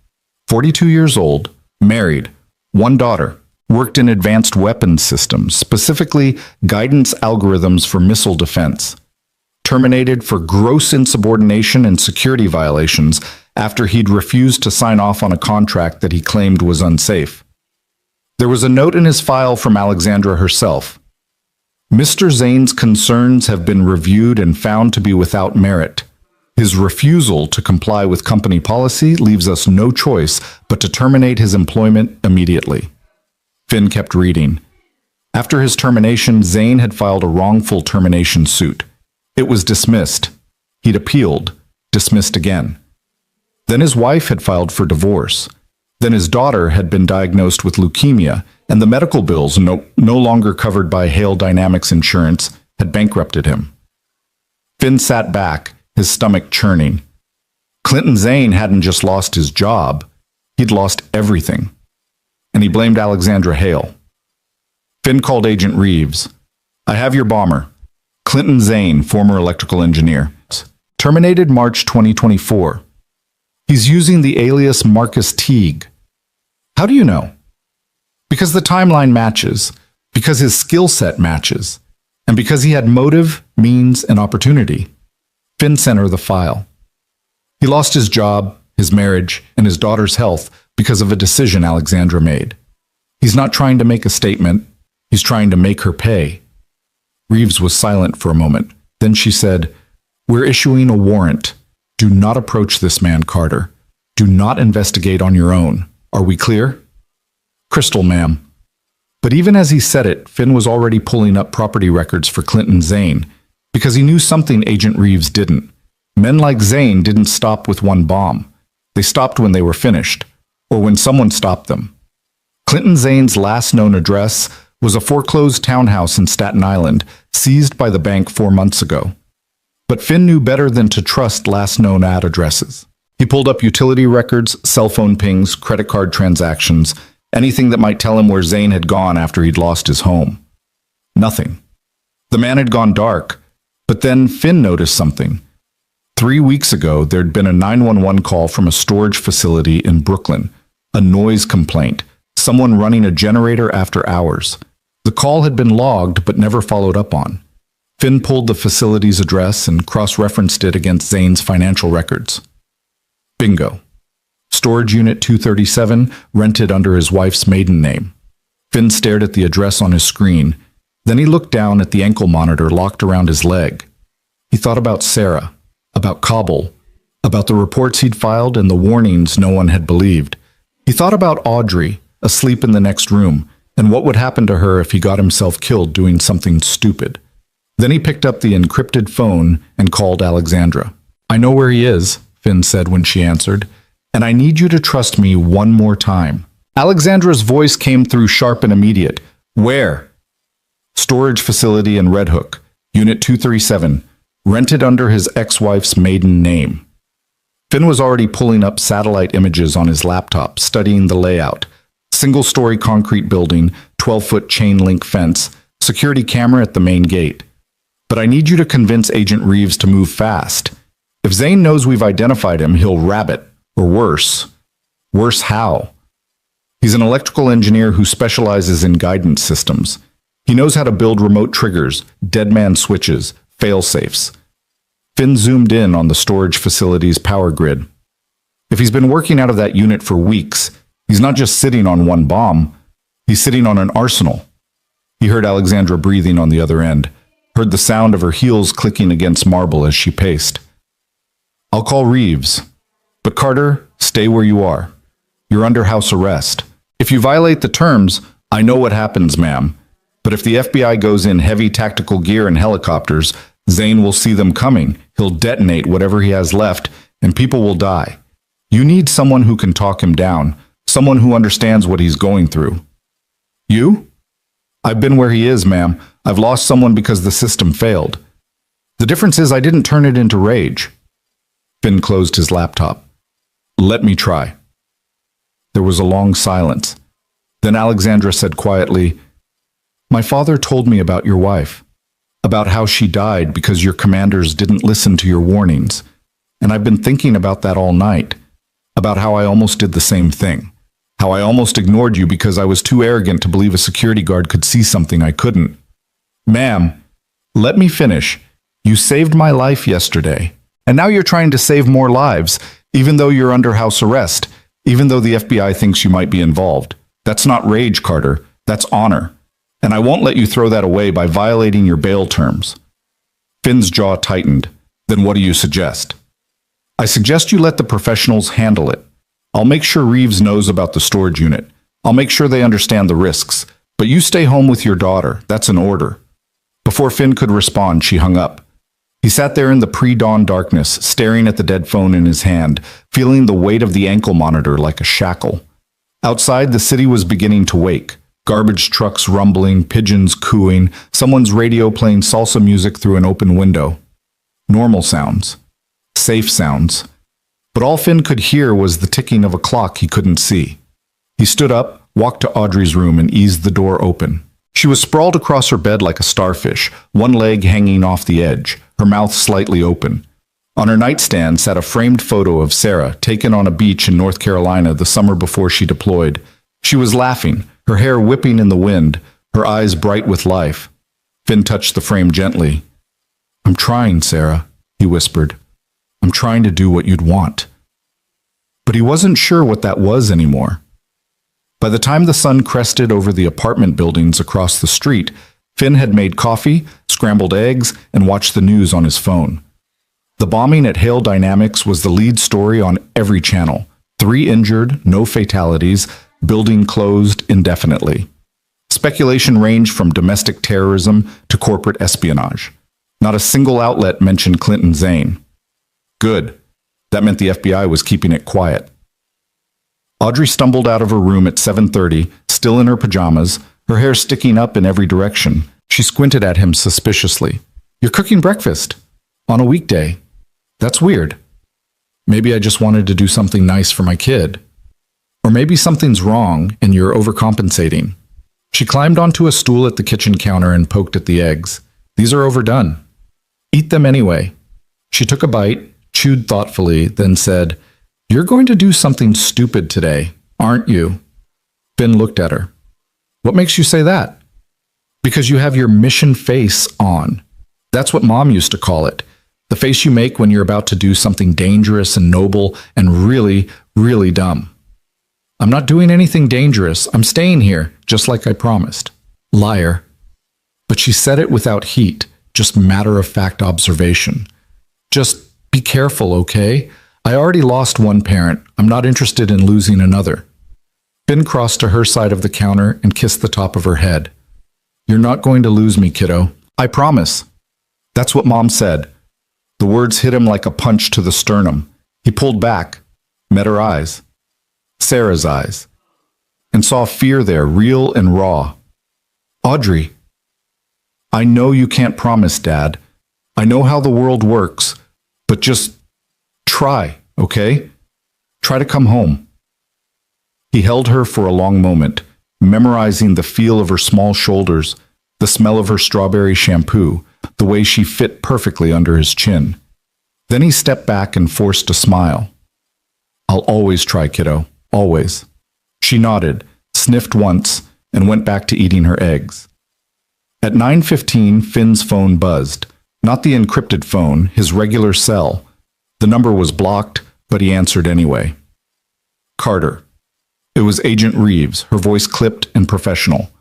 42 years old, married, 1 daughter, worked in advanced weapons systems, specifically guidance algorithms for missile defense. Terminated for gross insubordination and security violations after he'd refused to sign off on a contract that he claimed was unsafe. There was a note in his file from Alexandra herself. "Mr. Zane's concerns have been reviewed and found to be without merit. His refusal to comply with company policy leaves us no choice but to terminate his employment immediately." Finn kept reading. After his termination, Zane had filed a wrongful termination suit. It was dismissed. He'd appealed, dismissed again. Then his wife had filed for divorce. Then his daughter had been diagnosed with leukemia, and the medical bills, no longer covered by Hale Dynamics insurance, had bankrupted him. Finn sat back, his stomach churning. Clinton Zane hadn't just lost his job, he'd lost everything. And he blamed Alexandra Hale. Finn called Agent Reeves. "I have your bomber. Clinton Zane, former electrical engineer. Terminated March 2024. He's using the alias Marcus Teague. How do you know? Because the timeline matches, because his skill set matches, and because he had motive, means, and opportunity. Finn sent her the file. He lost his job, his marriage, and his daughter's health because of a decision Alexandra made. He's not trying to make a statement, he's trying to make her pay. Reeves was silent for a moment. Then she said, "We're issuing a warrant. Do not approach this man, Carter. Do not investigate on your own. Are we clear?" "Crystal, ma'am." But even as he said it, Finn was already pulling up property records for Clinton Zane, because he knew something Agent Reeves didn't. Men like Zane didn't stop with one bomb. They stopped when they were finished, or when someone stopped them. Clinton Zane's last known address was a foreclosed townhouse in Staten Island, seized by the bank 4 months ago. But Finn knew better than to trust last known addresses. He pulled up utility records, cell phone pings, credit card transactions, anything that might tell him where Zane had gone after he'd lost his home. Nothing. The man had gone dark, but then Finn noticed something. 3 weeks ago, there'd been a 911 call from a storage facility in Brooklyn, a noise complaint, someone running a generator after hours. The call had been logged but never followed up on. Finn pulled the facility's address and cross-referenced it against Zane's financial records. Bingo. Storage Unit 237, rented under his wife's maiden name. Finn stared at the address on his screen. Then he looked down at the ankle monitor locked around his leg. He thought about Sarah, about Kabul, about the reports he'd filed and the warnings no one had believed. He thought about Audrey, asleep in the next room, and what would happen to her if he got himself killed doing something stupid. Then he picked up the encrypted phone and called Alexandra. "I know where he is," Finn said when she answered, "and I need you to trust me one more time." Alexandra's voice came through sharp and immediate. "Where?" "Storage facility in Red Hook, Unit 237, rented under his ex-wife's maiden name." Finn was already pulling up satellite images on his laptop, studying the layout. Single-story concrete building, 12-foot chain-link fence, security camera at the main gate. "But I need you to convince Agent Reeves to move fast. If Zane knows we've identified him, he'll rabbit, or worse. Worse how? He's an electrical engineer who specializes in guidance systems. He knows how to build remote triggers, deadman switches, fail-safes." Finn zoomed in on the storage facility's power grid. If he's been working out of that unit for weeks, he's not just sitting on one bomb, he's sitting on an arsenal. He heard Alexandra breathing on the other end, heard the sound of her heels clicking against marble as she paced. "I'll call Reeves. But Carter, stay where you are. You're under house arrest. If you violate the terms, I know what happens, ma'am. But if the FBI goes in heavy tactical gear and helicopters, Zane will see them coming. He'll detonate whatever he has left, and people will die. You need someone who can talk him down, someone who understands what he's going through." "You?" "I've been where he is, ma'am. I've lost someone because the system failed. The difference is I didn't turn it into rage." Finn closed his laptop. "Let me try." There was a long silence. Then Alexandra said quietly, "My father told me about your wife, about how she died because your commanders didn't listen to your warnings. And I've been thinking about that all night, about how I almost did the same thing, how I almost ignored you because I was too arrogant to believe a security guard could see something I couldn't. Ma'am, let me finish. You saved my life yesterday, and now you're trying to save more lives, even though you're under house arrest, even though the FBI thinks you might be involved. That's not rage, Carter. That's honor. And I won't let you throw that away by violating your bail terms." Finn's jaw tightened. "Then what do you suggest?" "I suggest you let the professionals handle it. I'll make sure Reeves knows about the storage unit. I'll make sure they understand the risks. But you stay home with your daughter. That's an order." Before Finn could respond, she hung up. He sat there in the pre-dawn darkness, staring at the dead phone in his hand, feeling the weight of the ankle monitor like a shackle. Outside, the city was beginning to wake. Garbage trucks rumbling, pigeons cooing, someone's radio playing salsa music through an open window. Normal sounds. Safe sounds. But all Finn could hear was the ticking of a clock he couldn't see. He stood up, walked to Audrey's room, and eased the door open. She was sprawled across her bed like a starfish, one leg hanging off the edge, her mouth slightly open. On her nightstand sat a framed photo of Sarah, taken on a beach in North Carolina the summer before she deployed. She was laughing, her hair whipping in the wind, her eyes bright with life. Finn touched the frame gently. "I'm trying, Sarah," he whispered. "I'm trying to do what you'd want." But he wasn't sure what that was anymore. By the time the sun crested over the apartment buildings across the street, Finn had made coffee, scrambled eggs, and watched the news on his phone. The bombing at Hale Dynamics was the lead story on every channel. 3 injured, no fatalities, building closed indefinitely. Speculation ranged from domestic terrorism to corporate espionage. Not a single outlet mentioned Clinton Zane. Good. That meant the FBI was keeping it quiet. Audrey stumbled out of her room at 7:30, still in her pajamas, her hair sticking up in every direction. She squinted at him suspiciously. "You're cooking breakfast? On a weekday? That's weird. Maybe I just wanted to do something nice for my kid. Or maybe something's wrong and you're overcompensating." She climbed onto a stool at the kitchen counter and poked at the eggs. "These are overdone. Eat them anyway." She took a bite, chewed thoughtfully, then said, "You're going to do something stupid today, aren't you?" Finn looked at her. "What makes you say that?" "Because you have your mission face on. That's what Mom used to call it. The face you make when you're about to do something dangerous and noble and really, really dumb." "I'm not doing anything dangerous. I'm staying here, just like I promised." Liar. But she said it without heat, just matter-of-fact observation. "Just be careful, okay? I already lost one parent. I'm not interested in losing another." Finn crossed to her side of the counter and kissed the top of her head. "You're not going to lose me, kiddo. I promise." That's what Mom said. The words hit him like a punch to the sternum. He pulled back, met her eyes, Sarah's eyes, and saw fear there, real and raw. "Audrey, I know you can't promise, Dad. I know how the world works, but just try, okay? Try to come home." He held her for a long moment, memorizing the feel of her small shoulders, the smell of her strawberry shampoo, the way she fit perfectly under his chin. Then he stepped back and forced a smile. "I'll always try, kiddo, always." She nodded, sniffed once, and went back to eating her eggs. At 9:15, Finn's phone buzzed. Not the encrypted phone, his regular cell. The number was blocked, but he answered anyway. Carter. It was Agent Reeves, her voice clipped and professional.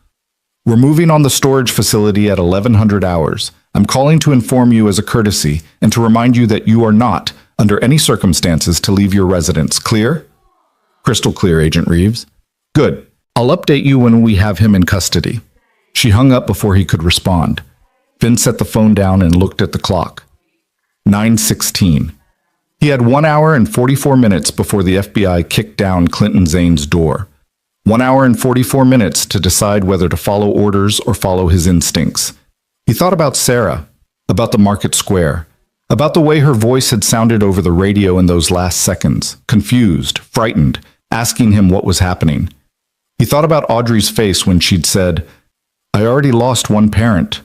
"We're moving on the storage facility at 1100 hours. I'm calling to inform you as a courtesy and to remind you that you are not, under any circumstances, to leave your residence. Clear?" "Crystal clear, Agent Reeves." "Good. I'll update you when we have him in custody." She hung up before he could respond. Finn set the phone down and looked at the clock. 9:16. He had 1 hour and 44 minutes before the FBI kicked down Clinton Zane's door. 1 hour and 44 minutes to decide whether to follow orders or follow his instincts. He thought about Sarah, about the market square, about the way her voice had sounded over the radio in those last seconds, confused, frightened, asking him what was happening. He thought about Audrey's face when she'd said, "I already lost one parent."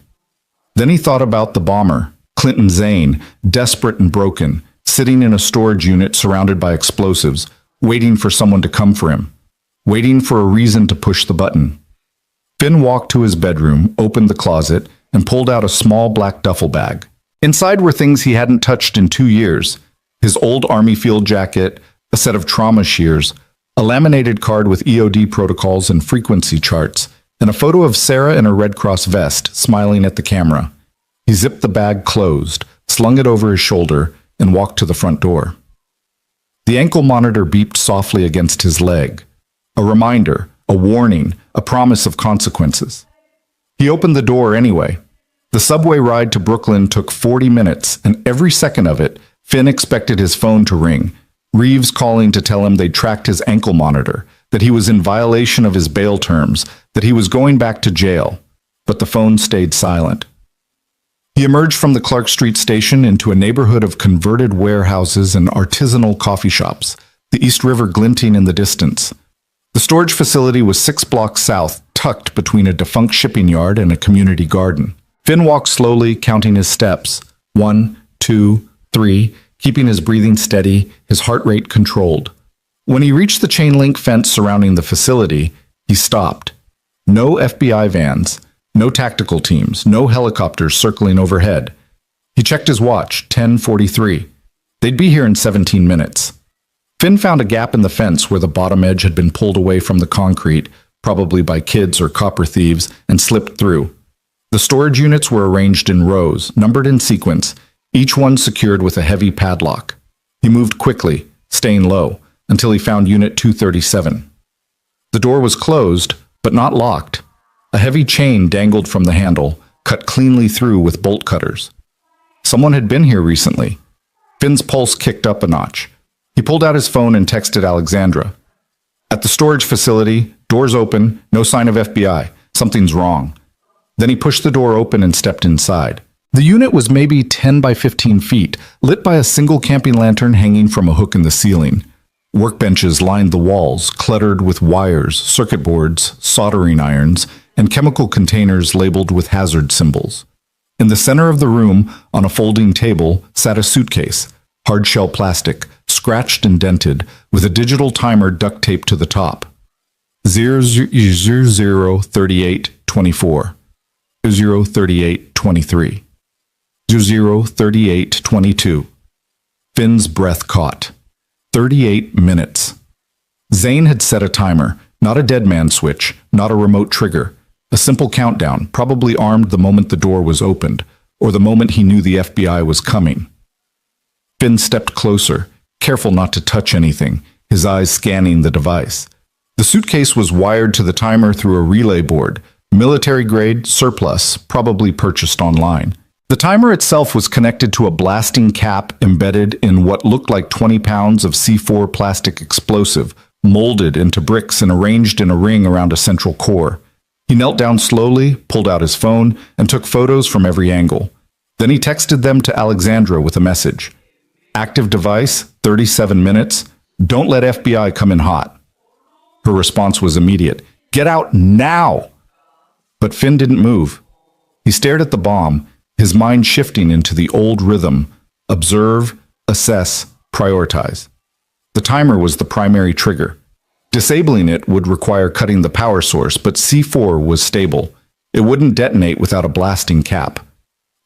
Then he thought about the bomber, Clinton Zane, desperate and broken, sitting in a storage unit surrounded by explosives, waiting for someone to come for him, waiting for a reason to push the button. Finn walked to his bedroom, opened the closet, and pulled out a small black duffel bag. Inside were things he hadn't touched in 2 years: his old Army field jacket, a set of trauma shears, a laminated card with EOD protocols and frequency charts, and a photo of Sarah in a Red Cross vest, smiling at the camera. He zipped the bag closed, slung it over his shoulder, and walked to the front door. The ankle monitor beeped softly against his leg. A reminder, a warning, a promise of consequences. He opened the door anyway. The subway ride to Brooklyn took 40 minutes, and every second of it, Finn expected his phone to ring, Reeves calling to tell him they'd tracked his ankle monitor, that he was in violation of his bail terms, that he was going back to jail. But the phone stayed silent. He emerged from the Clark Street station into a neighborhood of converted warehouses and artisanal coffee shops, the East River glinting in the distance. The storage facility was 6 blocks south, tucked between a defunct shipping yard and a community garden. Finn walked slowly, counting his steps. 1, 2, 3. keeping his breathing steady, his heart rate controlled. When he reached the chain link fence surrounding the facility, he stopped. No FBI vans, no tactical teams, no helicopters circling overhead. He checked his watch, 10:43. They'd be here in 17 minutes. Finn found a gap in the fence where the bottom edge had been pulled away from the concrete, probably by kids or copper thieves, and slipped through. The storage units were arranged in rows, numbered in sequence, each one secured with a heavy padlock. He moved quickly, staying low, until he found Unit 237. The door was closed, but not locked. A heavy chain dangled from the handle, cut cleanly through with bolt cutters. Someone had been here recently. Finn's pulse kicked up a notch. He pulled out his phone and texted Alexandra. At the storage facility, doors open, no sign of FBI. Something's wrong. Then he pushed the door open and stepped inside. The unit was maybe 10 by 15 feet, lit by a single camping lantern hanging from a hook in the ceiling. Workbenches lined the walls, cluttered with wires, circuit boards, soldering irons, and chemical containers labeled with hazard symbols. In the center of the room, on a folding table, sat a suitcase, hard-shell plastic, scratched and dented, with a digital timer duct taped to the top. 003824, 003823, 003822. Finn's breath caught. 38 minutes. Zane had set a timer, not a dead man switch, not a remote trigger. A simple countdown, probably armed the moment the door was opened, or the moment he knew the FBI was coming. Finn stepped closer, careful not to touch anything, his eyes scanning the device. The suitcase was wired to the timer through a relay board, military-grade, surplus, probably purchased online. The timer itself was connected to a blasting cap embedded in what looked like 20 pounds of C4 plastic explosive, molded into bricks and arranged in a ring around a central core. He knelt down slowly, pulled out his phone, and took photos from every angle. Then he texted them to Alexandra with a message. Active device, 37 minutes. Don't let FBI come in hot. Her response was immediate. Get out now! But Finn didn't move. He stared at the bomb, his mind shifting into the old rhythm. Observe, assess, prioritize. The timer was the primary trigger. Disabling it would require cutting the power source, but C4 was stable. It wouldn't detonate without a blasting cap.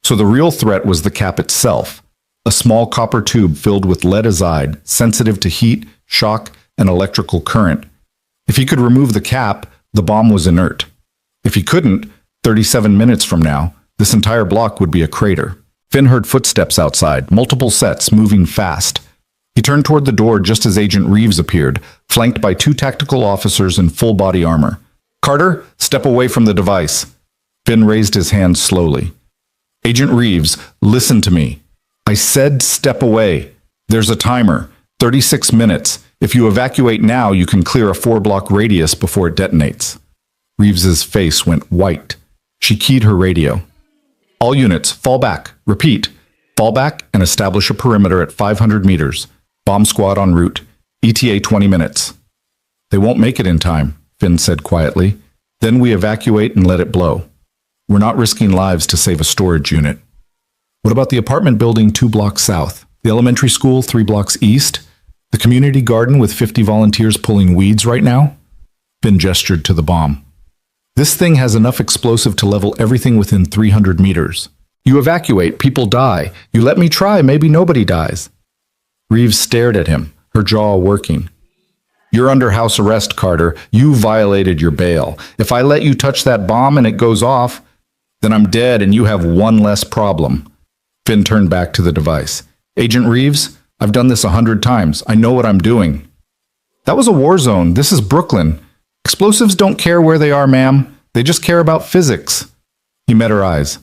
So the real threat was the cap itself, a small copper tube filled with lead azide, sensitive to heat, shock, and electrical current. If he could remove the cap, the bomb was inert. If he couldn't, 37 minutes from now, this entire block would be a crater. Finn heard footsteps outside, multiple sets, moving fast. He turned toward the door just as Agent Reeves appeared, flanked by 2 tactical officers in full-body armor. Carter, step away from the device. Finn raised his hand slowly. Agent Reeves, listen to me. I said step away. There's a timer. 36 minutes. If you evacuate now, you can clear a 4-block radius before it detonates. Reeves's face went white. She keyed her radio. All units, fall back. Repeat. Fall back and establish a perimeter at 500 meters. Bomb squad en route. ETA 20 minutes. They won't make it in time, Finn said quietly. Then we evacuate and let it blow. We're not risking lives to save a storage unit. What about the apartment building 2 blocks south? The elementary school 3 blocks east? The community garden with 50 volunteers pulling weeds right now? Finn gestured to the bomb. This thing has enough explosive to level everything within 300 meters. You evacuate, people die. You let me try, maybe nobody dies. Reeves stared at him, her jaw working. You're under house arrest, Carter. You violated your bail. If I let you touch that bomb and it goes off, then I'm dead and you have one less problem. Finn turned back to the device. Agent Reeves, I've done this 100 times. I know what I'm doing. That was a war zone. This is Brooklyn. Explosives don't care where they are, ma'am. They just care about physics. He met her eyes.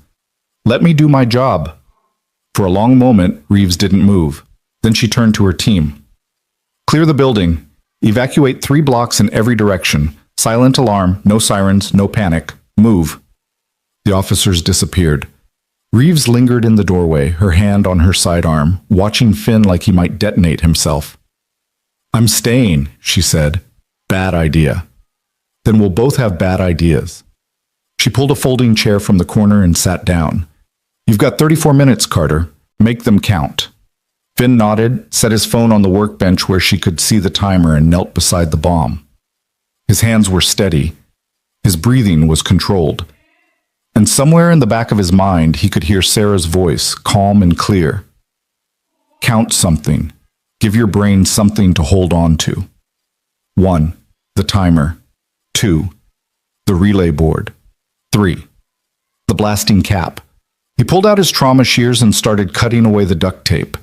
Let me do my job. For a long moment, Reeves didn't move. Then she turned to her team. Clear the building. Evacuate 3 blocks in every direction. Silent alarm, no sirens, no panic. Move. The officers disappeared. Reeves lingered in the doorway, her hand on her sidearm, watching Finn like he might detonate himself. I'm staying, she said. Bad idea. Then we'll both have bad ideas. She pulled a folding chair from the corner and sat down. You've got 34 minutes, Carter. Make them count. Finn nodded, set his phone on the workbench where she could see the timer, and knelt beside the bomb. His hands were steady. His breathing was controlled. And somewhere in the back of his mind, he could hear Sarah's voice, calm and clear. Count something. Give your brain something to hold on to. 1. The timer. 2. The relay board. 3. The blasting cap. He pulled out his trauma shears and started cutting away the duct tape.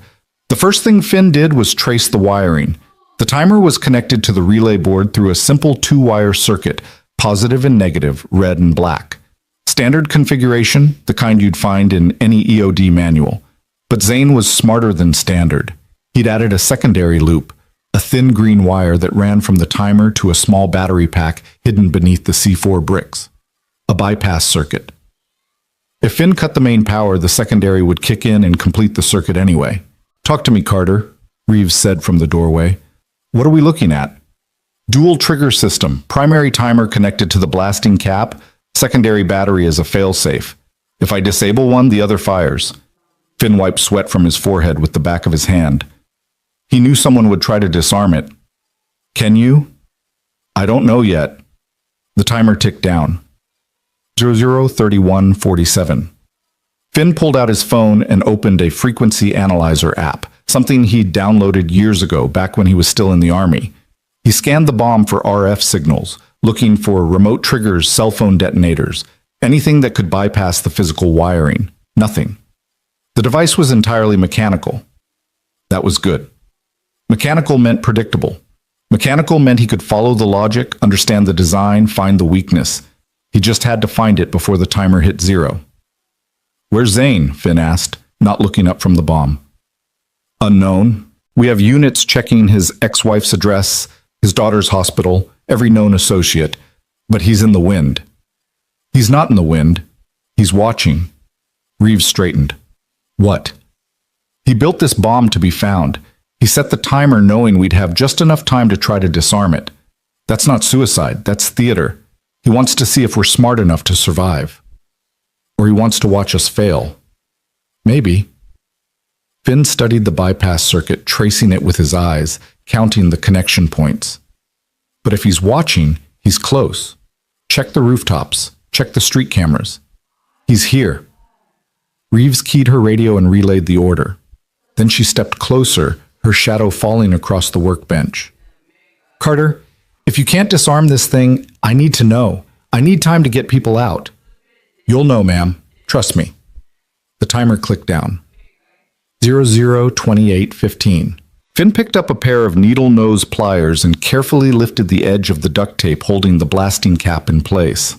The first thing Finn did was trace the wiring. The timer was connected to the relay board through a simple 2-wire circuit, positive and negative, red and black. Standard configuration, the kind you'd find in any EOD manual. But Zane was smarter than standard. He'd added a secondary loop, a thin green wire that ran from the timer to a small battery pack hidden beneath the C4 bricks. A bypass circuit. If Finn cut the main power, the secondary would kick in and complete the circuit anyway. "Talk to me, Carter," Reeves said from the doorway. "What are we looking at?" "Dual trigger system, primary timer connected to the blasting cap, secondary battery as a failsafe. If I disable one, the other fires." Finn wiped sweat from his forehead with the back of his hand. He knew someone would try to disarm it. "Can you?" "I don't know yet." The timer ticked down. 003147. Finn pulled out his phone and opened a frequency analyzer app, something he'd downloaded years ago, back when he was still in the Army. He scanned the bomb for RF signals, looking for remote triggers, cell phone detonators, anything that could bypass the physical wiring. Nothing. The device was entirely mechanical. That was good. Mechanical meant predictable. Mechanical meant he could follow the logic, understand the design, find the weakness. He just had to find it before the timer hit 0. "Where's Zane?" Finn asked, not looking up from the bomb. "Unknown. We have units checking his ex-wife's address, his daughter's hospital, every known associate, but he's in the wind." "He's not in the wind. He's watching." Reeves straightened. "What?" "He built this bomb to be found. He set the timer knowing we'd have just enough time to try to disarm it. That's not suicide, that's theater. He wants to see if we're smart enough to survive. Or he wants to watch us fail. Maybe." Finn studied the bypass circuit, tracing it with his eyes, counting the connection points. But if he's watching, he's close. Check the rooftops. Check the street cameras. He's here. Reeves keyed her radio and relayed the order. Then she stepped closer, her shadow falling across the workbench. "Carter, if you can't disarm this thing, I need to know. I need time to get people out." "You'll know, ma'am. Trust me." The timer clicked down. 002815. Finn picked up a pair of needle-nose pliers and carefully lifted the edge of the duct tape holding the blasting cap in place.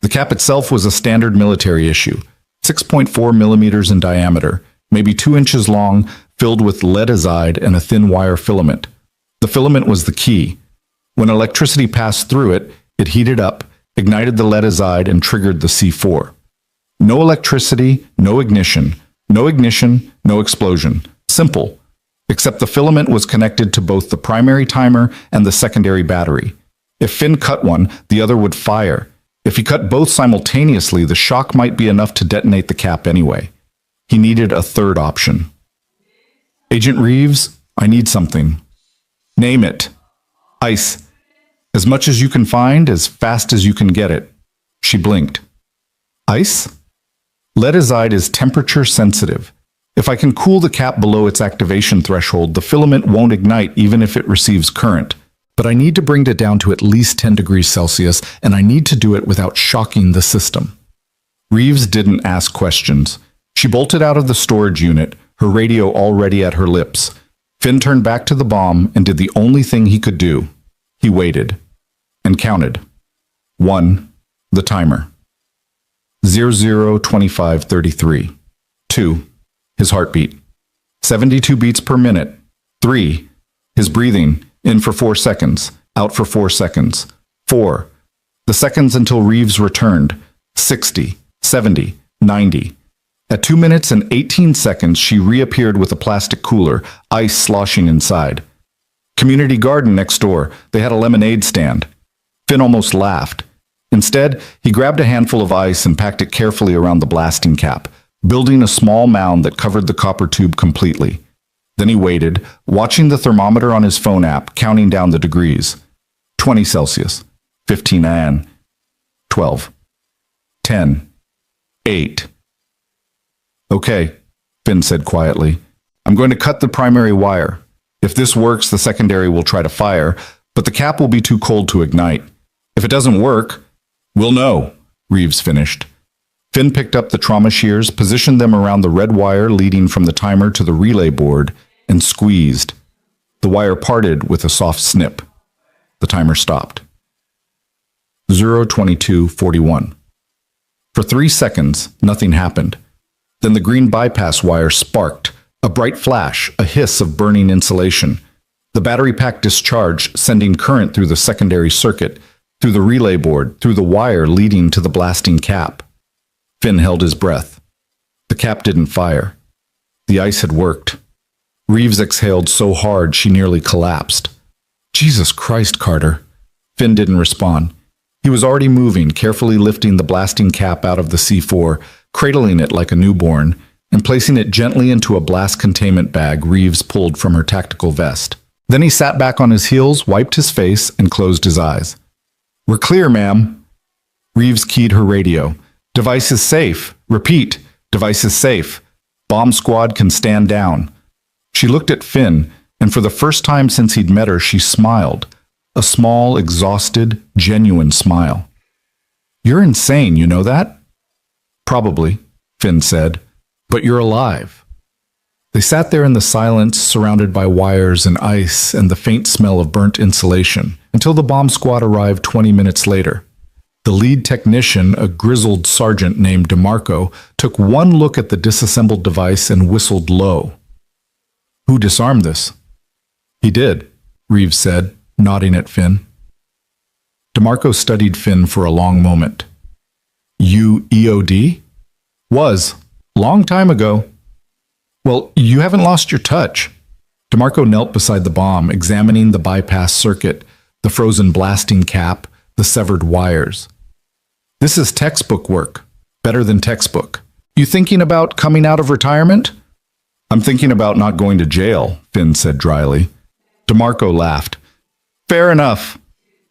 The cap itself was a standard military issue, 6.4 millimeters in diameter, maybe 2 inches long, filled with lead-azide and a thin wire filament. The filament was the key. When electricity passed through it, it heated up, ignited the lead-azide, and triggered the C4. No electricity, no ignition. No ignition, no explosion. Simple. Except the filament was connected to both the primary timer and the secondary battery. If Finn cut one, the other would fire. If he cut both simultaneously, the shock might be enough to detonate the cap anyway. He needed a third option. "Agent Reeves, I need something." "Name it." "Ice. As much as you can find, as fast as you can get it." She blinked. "Ice?" "Lead-azide is temperature sensitive. If I can cool the cap below its activation threshold, the filament won't ignite even if it receives current. But I need to bring it down to at least 10 degrees Celsius, and I need to do it without shocking the system." Reeves didn't ask questions. She bolted out of the storage unit, her radio already at her lips. Finn turned back to the bomb and did the only thing he could do. He waited and counted. 1. The timer. 002533. 2. His heartbeat. 72 beats per minute. 3. His breathing, in for 4 seconds, out for 4 seconds. 4. The seconds until Reeves returned. 60, 70, 90. At 2 minutes and 18 seconds, she reappeared with a plastic cooler, ice sloshing inside. Community garden next door. They had a lemonade stand. Finn almost laughed. Instead, he grabbed a handful of ice and packed it carefully around the blasting cap, building a small mound that covered the copper tube completely. Then he waited, watching the thermometer on his phone app, counting down the degrees. 20 Celsius, 15 An, 12, 10, 8. Okay, Finn said quietly. I'm going to cut the primary wire. If this works, the secondary will try to fire, but the cap will be too cold to ignite. If it doesn't work, we'll know, Reeves finished. Finn picked up the trauma shears, positioned them around the red wire leading from the timer to the relay board, and squeezed. The wire parted with a soft snip. The timer stopped. 0:22:41. For 3 seconds, nothing happened. Then the green bypass wire sparked, a bright flash, a hiss of burning insulation. The battery pack discharged, sending current through the secondary circuit, through the relay board, through the wire leading to the blasting cap. Finn held his breath. The cap didn't fire. The ice had worked. Reeves exhaled so hard she nearly collapsed. Jesus Christ, Carter. Finn didn't respond. He was already moving, carefully lifting the blasting cap out of the C4, cradling it like a newborn, and placing it gently into a blast containment bag Reeves pulled from her tactical vest. Then he sat back on his heels, wiped his face, and closed his eyes. We're clear, ma'am. Reeves keyed her radio. Device is safe. Repeat. Device is safe. Bomb squad can stand down. She looked at Finn, and for the first time since he'd met her, she smiled. A small, exhausted, genuine smile. You're insane, you know that? Probably, Finn said, but you're alive. They sat there in the silence, surrounded by wires and ice and the faint smell of burnt insulation, until the bomb squad arrived 20 minutes later. The lead technician, a grizzled sergeant named DeMarco, took one look at the disassembled device and whistled low. Who disarmed this? He did, Reeves said, nodding at Finn. DeMarco studied Finn for a long moment. You EOD? Was. Long time ago. Well, you haven't lost your touch. DeMarco knelt beside the bomb, examining the bypass circuit, the frozen blasting cap, the severed wires. This is textbook work. Better than textbook. You thinking about coming out of retirement? I'm thinking about not going to jail, Finn said dryly. DeMarco laughed. Fair enough.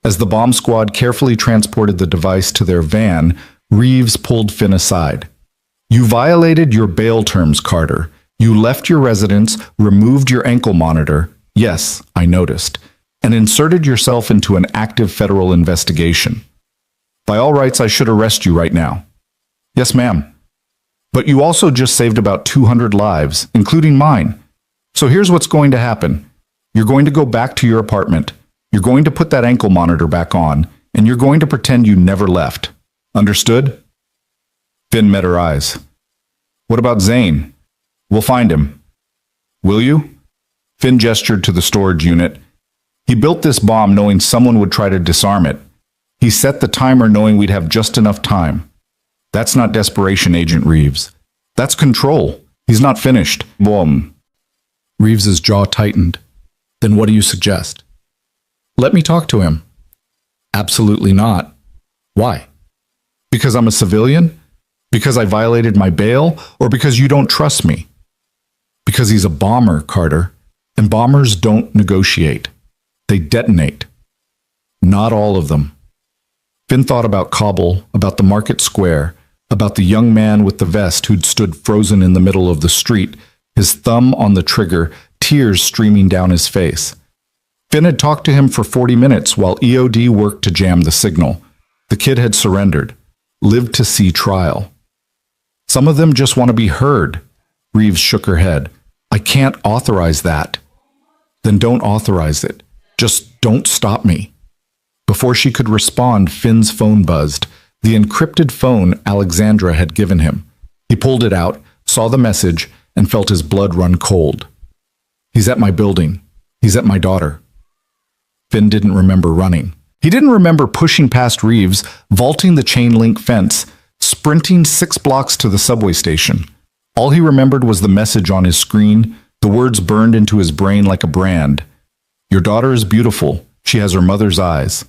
As the bomb squad carefully transported the device to their van, Reeves pulled Finn aside. You violated your bail terms, Carter. You left your residence, removed your ankle monitor, yes, I noticed, and inserted yourself into an active federal investigation. By all rights, I should arrest you right now. Yes, ma'am. But you also just saved about 200 lives, including mine. So here's what's going to happen. You're going to go back to your apartment. You're going to put that ankle monitor back on, and you're going to pretend you never left. Understood? Finn met her eyes. What about Zane? We'll find him. Will you? Finn gestured to the storage unit. He built this bomb knowing someone would try to disarm it. He set the timer knowing we'd have just enough time. That's not desperation, Agent Reeves. That's control. He's not finished. Boom. Reeves's jaw tightened. Then what do you suggest? Let me talk to him. Absolutely not. Why? Because I'm a civilian? Because I violated my bail? Or because you don't trust me? Because he's a bomber, Carter. And bombers don't negotiate. They detonate. Not all of them. Finn thought about Kabul, about the market square, about the young man with the vest who'd stood frozen in the middle of the street, his thumb on the trigger, tears streaming down his face. Finn had talked to him for 40 minutes while EOD worked to jam the signal. The kid had surrendered, lived to see trial. Some of them just want to be heard. Reeves shook her head. I can't authorize that. Then don't authorize it. Just don't stop me. Before she could respond, Finn's phone buzzed. The encrypted phone Alexandra had given him. He pulled it out, saw the message, and felt his blood run cold. He's at my building. He's at my daughter. Finn didn't remember running. He didn't remember pushing past Reeves, vaulting the chain-link fence, sprinting 6 blocks to the subway station. All he remembered was the message on his screen, the words burned into his brain like a brand. Your daughter is beautiful. She has her mother's eyes.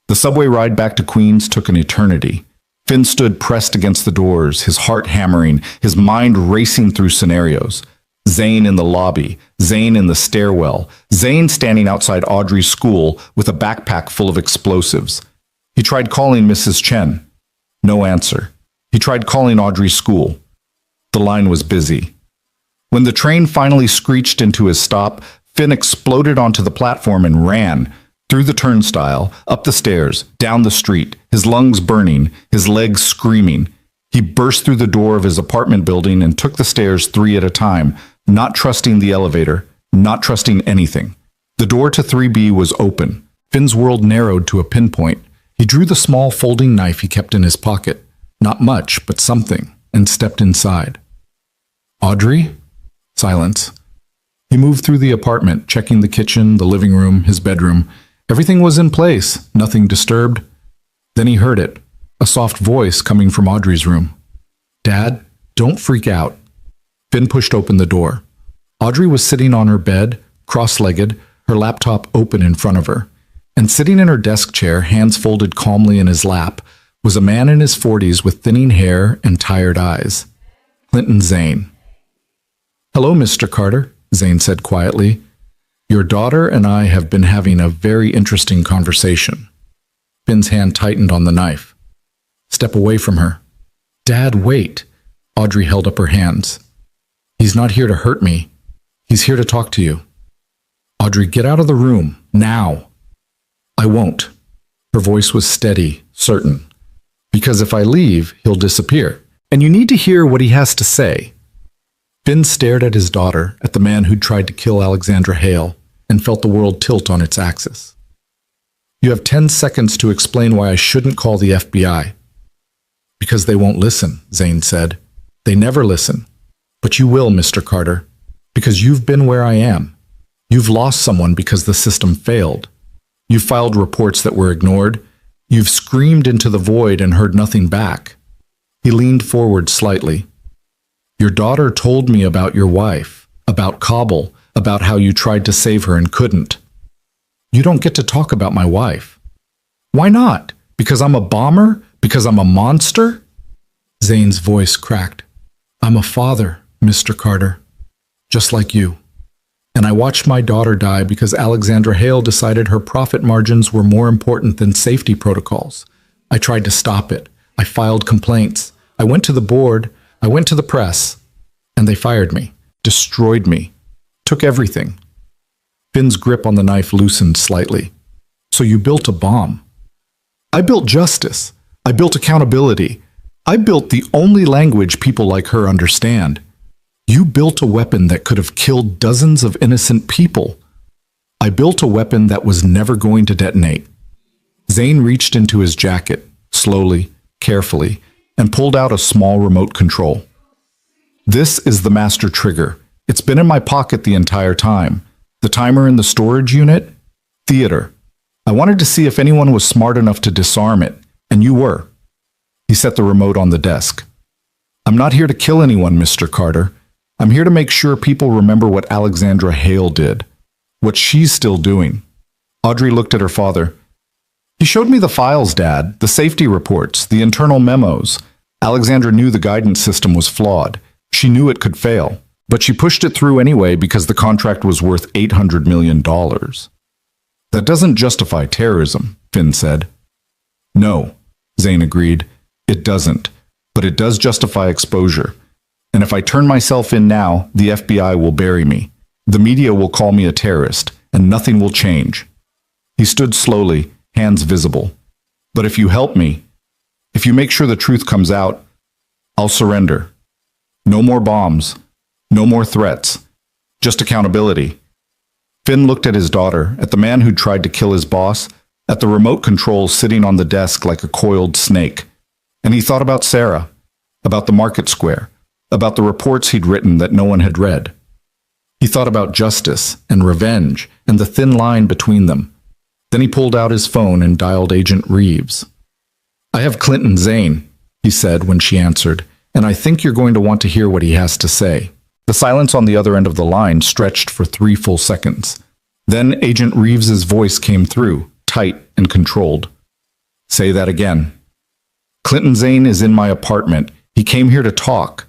The subway ride back to Queens took an eternity. Finn stood pressed against the doors, his heart hammering, his mind racing through scenarios. Zane in the lobby, Zane in the stairwell, Zane standing outside Audrey's school with a backpack full of explosives. He tried calling Mrs. Chen. No answer. He tried calling Audrey's school. The line was busy. When the train finally screeched into his stop, Finn exploded onto the platform and ran, through the turnstile, up the stairs, down the street, his lungs burning, his legs screaming. He burst through the door of his apartment building and took the stairs 3 at a time, not trusting the elevator, not trusting anything. The door to 3B was open. Finn's world narrowed to a pinpoint. He drew the small folding knife he kept in his pocket. Not much, but something, and stepped inside. Audrey? Silence. He moved through the apartment, checking the kitchen, the living room, his bedroom. Everything was in place, nothing disturbed. Then he heard it, a soft voice coming from Audrey's room. "Dad, don't freak out." Finn pushed open the door. Audrey was sitting on her bed, cross-legged, her laptop open in front of her. And sitting in her desk chair, hands folded calmly in his lap, was a man in his 40s with thinning hair and tired eyes. Clinton Zane. "Hello, Mr. Carter," Zane said quietly. "Your daughter and I have been having a very interesting conversation." Finn's hand tightened on the knife. "Step away from her." "Dad, wait." Audrey held up her hands. "He's not here to hurt me. He's here to talk to you." "Audrey, get out of the room, now." "I won't." Her voice was steady, certain. "Because if I leave, he'll disappear. And you need to hear what he has to say." Finn stared at his daughter, at the man who'd tried to kill Alexandra Hale, and felt the world tilt on its axis. "You have 10 seconds to explain why I shouldn't call the FBI." "Because they won't listen," Zane said. "They never listen. But you will, Mr. Carter. Because you've been where I am. You've lost someone because the system failed. You've filed reports that were ignored. You've screamed into the void and heard nothing back." He leaned forward slightly. "Your daughter told me about your wife, about Kabul, about how you tried to save her and couldn't. You don't get to talk about my wife." "Why not? Because I'm a bomber? Because I'm a monster?" Zane's voice cracked. "I'm a father, Mr. Carter, just like you. And I watched my daughter die because Alexandra Hale decided her profit margins were more important than safety protocols. I tried to stop it. I filed complaints. I went to the board. I went to the press. And they fired me, destroyed me, took everything." Finn's grip on the knife loosened slightly. "So you built a bomb." "I built justice. I built accountability. I built the only language people like her understand. You built a weapon that could have killed dozens of innocent people. I built a weapon that was never going to detonate." Zane reached into his jacket, slowly, carefully, and pulled out a small remote control. "This is the master trigger. It's been in my pocket the entire time. The timer in the storage unit? Theater. I wanted to see if anyone was smart enough to disarm it, and you were." He set the remote on the desk. "I'm not here to kill anyone, Mr. Carter. I'm here to make sure people remember what Alexandra Hale did, what she's still doing." Audrey looked at her father. "He showed me the files, Dad, the safety reports, the internal memos. Alexandra knew the guidance system was flawed. She knew it could fail, but she pushed it through anyway because the contract was worth $800 million. "That doesn't justify terrorism," Finn said. "No," Zane agreed. "It doesn't, but it does justify exposure. And if I turn myself in now, the FBI will bury me. The media will call me a terrorist, and nothing will change." He stood slowly, hands visible. "But if you help me, if you make sure the truth comes out, I'll surrender. No more bombs, no more threats, just accountability." Finn looked at his daughter, at the man who'd tried to kill his boss, at the remote control sitting on the desk like a coiled snake. And he thought about Sarah, about the market square, about the reports he'd written that no one had read. He thought about justice and revenge and the thin line between them. Then he pulled out his phone and dialed Agent Reeves. "I have Clinton Zane," he said when she answered, "and I think you're going to want to hear what he has to say." The silence on the other end of the line stretched for 3 full seconds. Then Agent Reeves's voice came through, tight and controlled. "Say that again." "Clinton Zane is in my apartment. He came here to talk.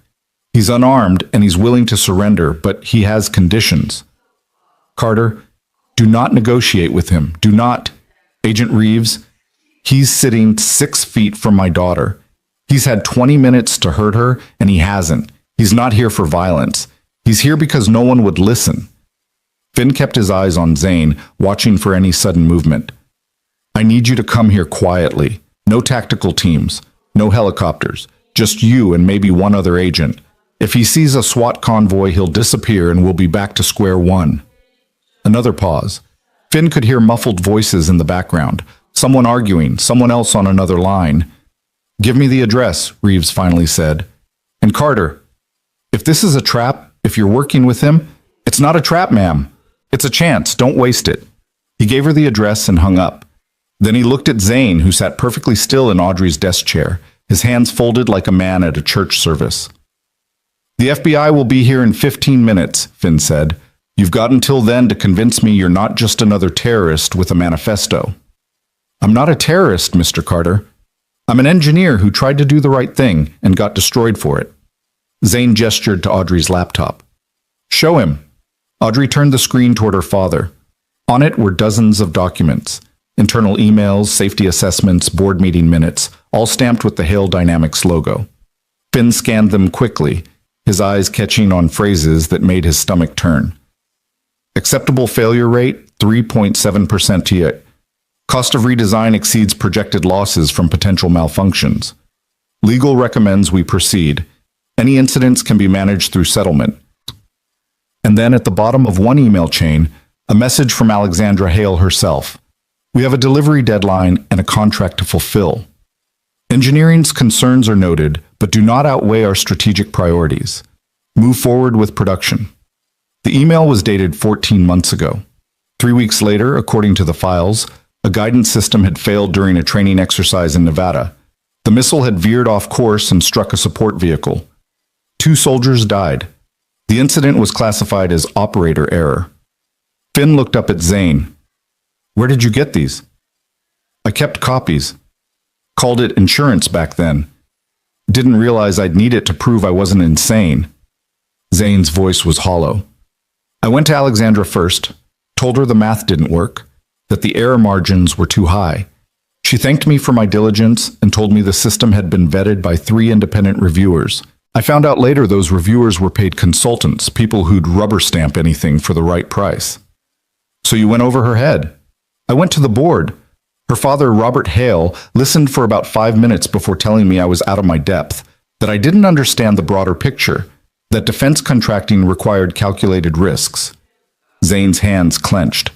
He's unarmed and he's willing to surrender, but he has conditions. Carter, do not negotiate with him. Do not. Agent Reeves, he's sitting 6 feet from my daughter. He's had 20 minutes to hurt her, and he hasn't. He's not here for violence. He's here because no one would listen. Finn kept his eyes on Zane, watching for any sudden movement. I need you to come here quietly. No tactical teams, no helicopters, just you and maybe one other agent. If he sees a SWAT convoy, he'll disappear and we'll be back to square one. Another pause. Finn could hear muffled voices in the background, someone arguing, someone else on another line. Give me the address, Reeves finally said. And Carter, if this is a trap, if you're working with him, it's not a trap, ma'am. It's a chance. Don't waste it. He gave her the address and hung up. Then he looked at Zane, who sat perfectly still in Audrey's desk chair, his hands folded like a man at a church service. The FBI will be here in 15 minutes, Finn said. You've got until then to convince me you're not just another terrorist with a manifesto. I'm not a terrorist, Mr. Carter. I'm an engineer who tried to do the right thing and got destroyed for it. Zane gestured to Audrey's laptop. Show him. Audrey turned the screen toward her father. On it were dozens of documents. Internal emails, safety assessments, board meeting minutes, all stamped with the Hale Dynamics logo. Finn scanned them quickly, his eyes catching on phrases that made his stomach turn. Acceptable failure rate, 3.7% TA. Cost of redesign exceeds projected losses from potential malfunctions. Legal recommends we proceed. Any incidents can be managed through settlement. And then at the bottom of one email chain, a message from Alexandra Hale herself. We have a delivery deadline and a contract to fulfill. Engineering's concerns are noted, but do not outweigh our strategic priorities. Move forward with production. The email was dated 14 months ago. 3 weeks later, according to the files, a guidance system had failed during a training exercise in Nevada. The missile had veered off course and struck a support vehicle. 2 soldiers died. The incident was classified as operator error. Finn looked up at Zane. Where did you get these? I kept copies. Called it insurance back then. Didn't realize I'd need it to prove I wasn't insane. Zane's voice was hollow. I went to Alexandra first, told her the math didn't work, that the error margins were too high. She thanked me for my diligence and told me the system had been vetted by 3 independent reviewers. I found out later those reviewers were paid consultants, people who'd rubber stamp anything for the right price. So you went over her head. I went to the board. Her father, Robert Hale, listened for about 5 minutes before telling me I was out of my depth, that I didn't understand the broader picture, that defense contracting required calculated risks. Zane's hands clenched.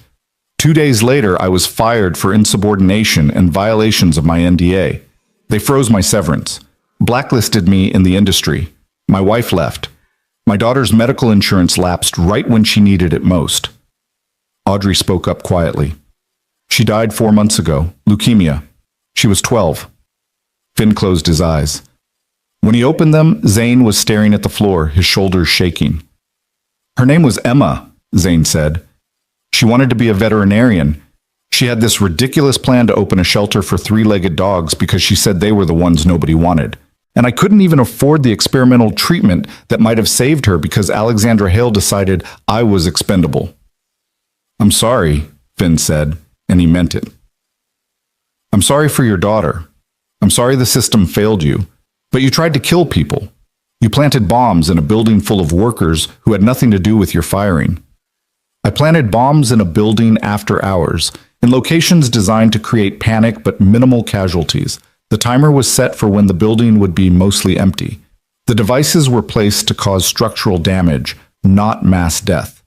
2 days later, I was fired for insubordination and violations of my NDA. They froze my severance, blacklisted me in the industry. My wife left. My daughter's medical insurance lapsed right when she needed it most. Audrey spoke up quietly. She died 4 months ago, leukemia. She was 12. Finn closed his eyes. When he opened them, Zane was staring at the floor, his shoulders shaking. Her name was Emma, Zane said. She wanted to be a veterinarian. She had this ridiculous plan to open a shelter for 3-legged dogs because she said they were the ones nobody wanted. And I couldn't even afford the experimental treatment that might have saved her because Alexandra Hale decided I was expendable. I'm sorry, Finn said, and he meant it. I'm sorry for your daughter. I'm sorry the system failed you, but you tried to kill people. You planted bombs in a building full of workers who had nothing to do with your firing. I planted bombs in a building after hours, in locations designed to create panic but minimal casualties. The timer was set for when the building would be mostly empty. The devices were placed to cause structural damage, not mass death.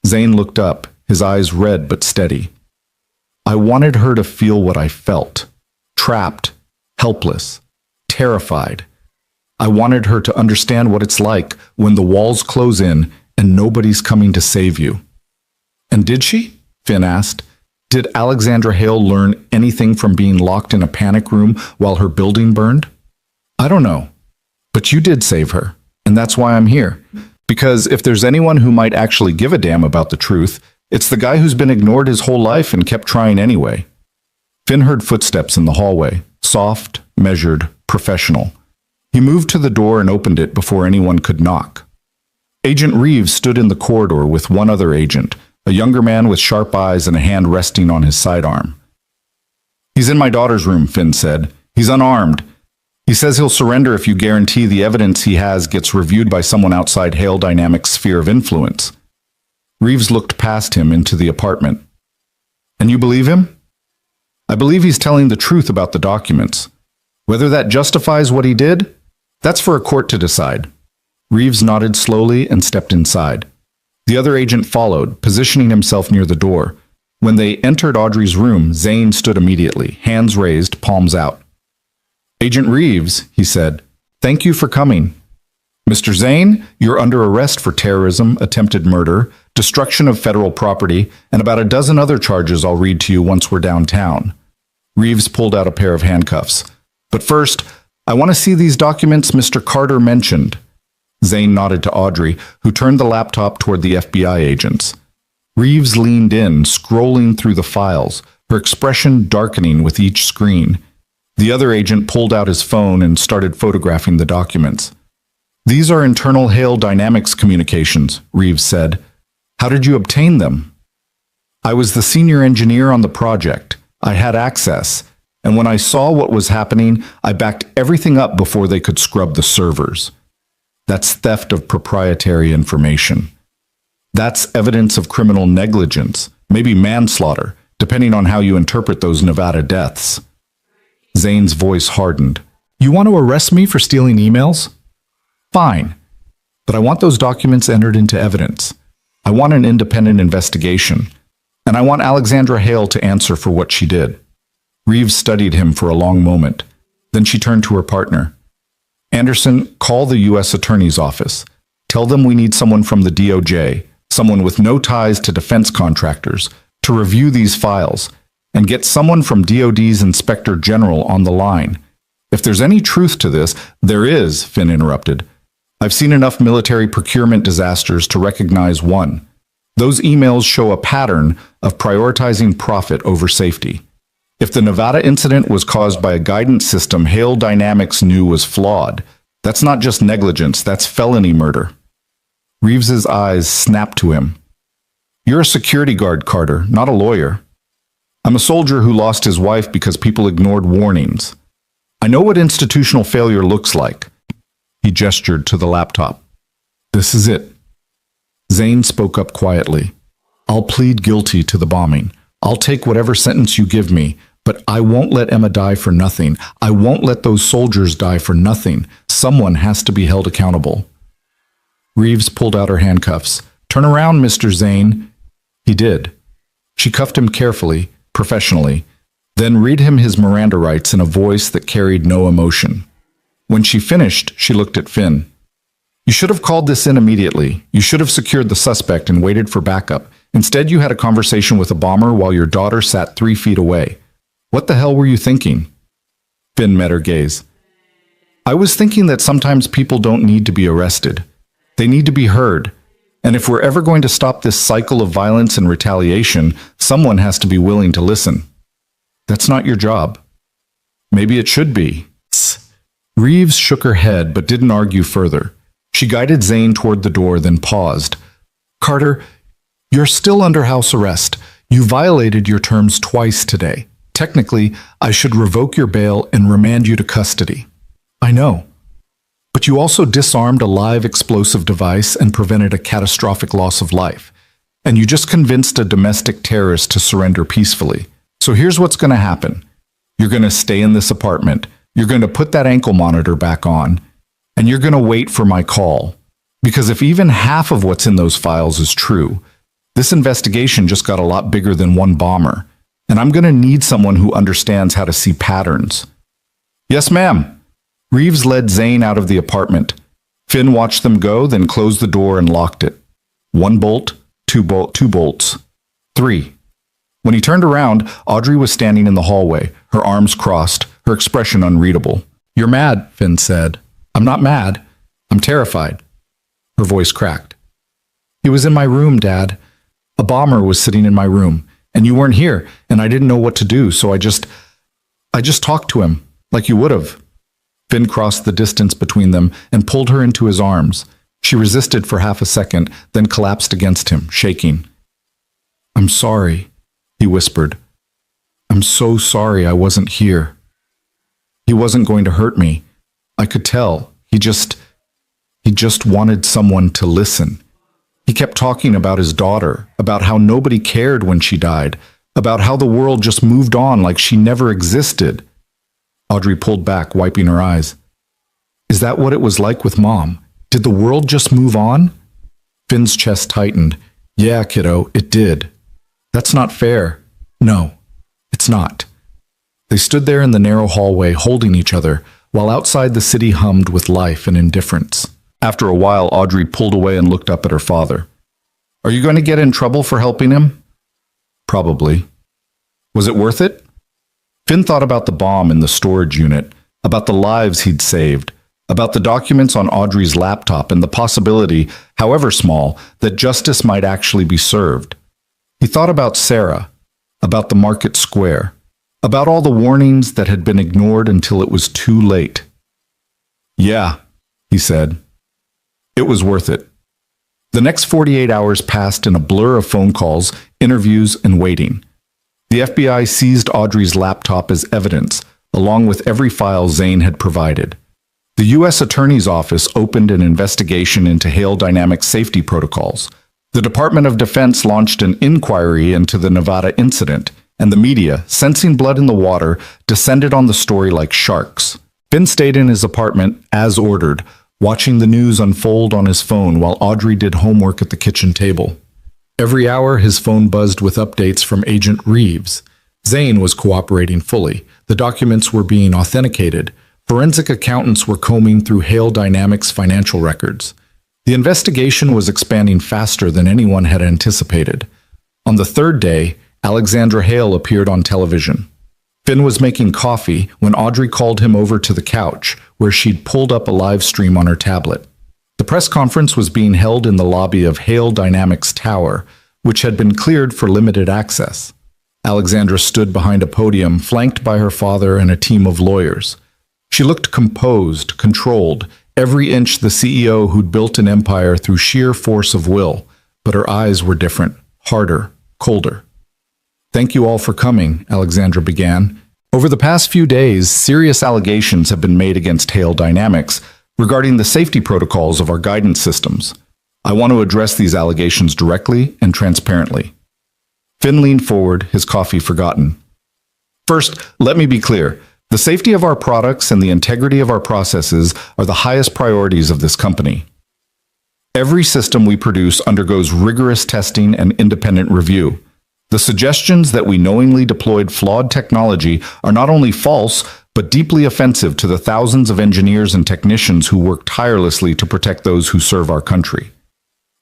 Zane looked up, his eyes red but steady. I wanted her to feel what I felt. Trapped, helpless, terrified. I wanted her to understand what it's like when the walls close in and nobody's coming to save you. And did she? Finn asked. Did Alexandra Hale learn anything from being locked in a panic room while her building burned? I don't know. But you did save her, and that's why I'm here. Because if there's anyone who might actually give a damn about the truth, it's the guy who's been ignored his whole life and kept trying anyway. Finn heard footsteps in the hallway, soft, measured, professional. He moved to the door and opened it before anyone could knock. Agent Reeves stood in the corridor with one other agent, a younger man with sharp eyes and a hand resting on his sidearm. "He's in my daughter's room," Finn said. "He's unarmed. He says he'll surrender if you guarantee the evidence he has gets reviewed by someone outside Hale Dynamics' sphere of influence." Reeves looked past him into the apartment. "And you believe him?" "I believe he's telling the truth about the documents. Whether that justifies what he did, that's for a court to decide." Reeves nodded slowly and stepped inside. The other agent followed, positioning himself near the door. When they entered Audrey's room, Zane stood immediately, hands raised, palms out. "Agent Reeves," he said, "thank you for coming. Mr. Zane, you're under arrest for terrorism, attempted murder, destruction of federal property, and about a dozen other charges I'll read to you once we're downtown." Reeves pulled out a pair of handcuffs. "But first, I want to see these documents Mr. Carter mentioned." Zane nodded to Audrey, who turned the laptop toward the FBI agents. Reeves leaned in, scrolling through the files, her expression darkening with each screen. The other agent pulled out his phone and started photographing the documents. "These are internal Hale Dynamics communications," Reeves said. "How did you obtain them?" "I was the senior engineer on the project. I had access, and when I saw what was happening, I backed everything up before they could scrub the servers. That's theft of proprietary information. That's evidence of criminal negligence, maybe manslaughter, depending on how you interpret those Nevada deaths." Zane's voice hardened. "You want to arrest me for stealing emails? Fine, but I want those documents entered into evidence. I want an independent investigation, and I want Alexandra Hale to answer for what she did." Reeves studied him for a long moment. Then she turned to her partner. "Anderson, call the U.S. Attorney's Office. Tell them we need someone from the DOJ, someone with no ties to defense contractors, to review these files, and get someone from DOD's Inspector General on the line. If there's any truth to this—" "There is," Finn interrupted. "I've seen enough military procurement disasters to recognize one. Those emails show a pattern of prioritizing profit over safety. If the Nevada incident was caused by a guidance system Hale Dynamics knew was flawed, that's not just negligence, that's felony murder." Reeves's eyes snapped to him. "You're a security guard, Carter, not a lawyer. I'm a soldier who lost his wife because people ignored warnings. I know what institutional failure looks like." He gestured to the laptop. "This is it." Zane spoke up quietly. "I'll plead guilty to the bombing. I'll take whatever sentence you give me, but I won't let Emma die for nothing. I won't let those soldiers die for nothing. Someone has to be held accountable." Reeves pulled out her handcuffs. "Turn around, Mr. Zane." He did. She cuffed him carefully, professionally, then read him his Miranda rights in a voice that carried no emotion. When she finished, she looked at Finn. "You should have called this in immediately. You should have secured the suspect and waited for backup. Instead, you had a conversation with a bomber while your daughter sat 3 feet away. What the hell were you thinking?" Finn met her gaze. "I was thinking that sometimes people don't need to be arrested. They need to be heard. And if we're ever going to stop this cycle of violence and retaliation, someone has to be willing to listen. That's not your job." "Maybe it should be." Reeves shook her head but didn't argue further. She guided Zane toward the door, then paused. "Carter, you're still under house arrest. You violated your terms twice today. Technically, I should revoke your bail and remand you to custody." "I know. But you also disarmed a live explosive device and prevented a catastrophic loss of life. And you just convinced a domestic terrorist to surrender peacefully. So here's what's going to happen. You're going to stay in this apartment. You're going to put that ankle monitor back on. And you're going to wait for my call. Because if even half of what's in those files is true, this investigation just got a lot bigger than one bomber. And I'm going to need someone who understands how to see patterns." "Yes, ma'am." Reeves led Zane out of the apartment. Finn watched them go, then closed the door and locked it. 1 bolt, 2 bolts, 3. When he turned around, Audrey was standing in the hallway, her arms crossed, her expression unreadable. "You're mad," Finn said. "I'm not mad. I'm terrified." Her voice cracked. "He was in my room, Dad. A bomber was sitting in my room, and you weren't here, and I didn't know what to do, so I just talked to him, like you would have." Finn crossed the distance between them and pulled her into his arms. She resisted for half a second, then collapsed against him, shaking. "I'm sorry," he whispered. "I'm so sorry I wasn't here. He wasn't going to hurt me. I could tell. He just wanted someone to listen. He kept talking about his daughter, about how nobody cared when she died, about how the world just moved on like she never existed." Audrey pulled back, wiping her eyes. "Is that what it was like with Mom? Did the world just move on?" Finn's chest tightened. "Yeah, kiddo, it did. That's not fair." "No, it's not." They stood there in the narrow hallway, holding each other, while outside the city hummed with life and indifference. After a while, Audrey pulled away and looked up at her father. "Are you going to get in trouble for helping him?" "Probably." "Was it worth it?" Finn thought about the bomb in the storage unit, about the lives he'd saved, about the documents on Audrey's laptop and the possibility, however small, that justice might actually be served. He thought about Sarah, about the market square, about all the warnings that had been ignored until it was too late. "Yeah," he said. It was worth it. The next 48 hours passed in a blur of phone calls, interviews, and waiting. The FBI seized Audrey's laptop as evidence, along with every file Zane had provided. The U.S. Attorney's Office opened an investigation into Hale Dynamics safety protocols. The Department of Defense launched an inquiry into the Nevada incident, and the media, sensing blood in the water, descended on the story like sharks. Finn stayed in his apartment, as ordered, watching the news unfold on his phone while Audrey did homework at the kitchen table. Every hour, his phone buzzed with updates from Agent Reeves. Zane was cooperating fully. The documents were being authenticated. Forensic accountants were combing through Hale Dynamics financial records. The investigation was expanding faster than anyone had anticipated. On the third day, Alexandra Hale appeared on television. Finn was making coffee when Audrey called him over to the couch, where she'd pulled up a live stream on her tablet. The press conference was being held in the lobby of Hale Dynamics Tower, which had been cleared for limited access. Alexandra stood behind a podium flanked by her father and a team of lawyers. She looked composed, controlled, every inch the CEO who'd built an empire through sheer force of will, but her eyes were different, harder, colder. "Thank you all for coming," Alexandra began. "Over the past few days, serious allegations have been made against Hale Dynamics regarding the safety protocols of our guidance systems. I want to address these allegations directly and transparently." Finn leaned forward, his coffee forgotten. "First, let me be clear. The safety of our products and the integrity of our processes are the highest priorities of this company. Every system we produce undergoes rigorous testing and independent review. The suggestions that we knowingly deployed flawed technology are not only false, but deeply offensive to the thousands of engineers and technicians who work tirelessly to protect those who serve our country."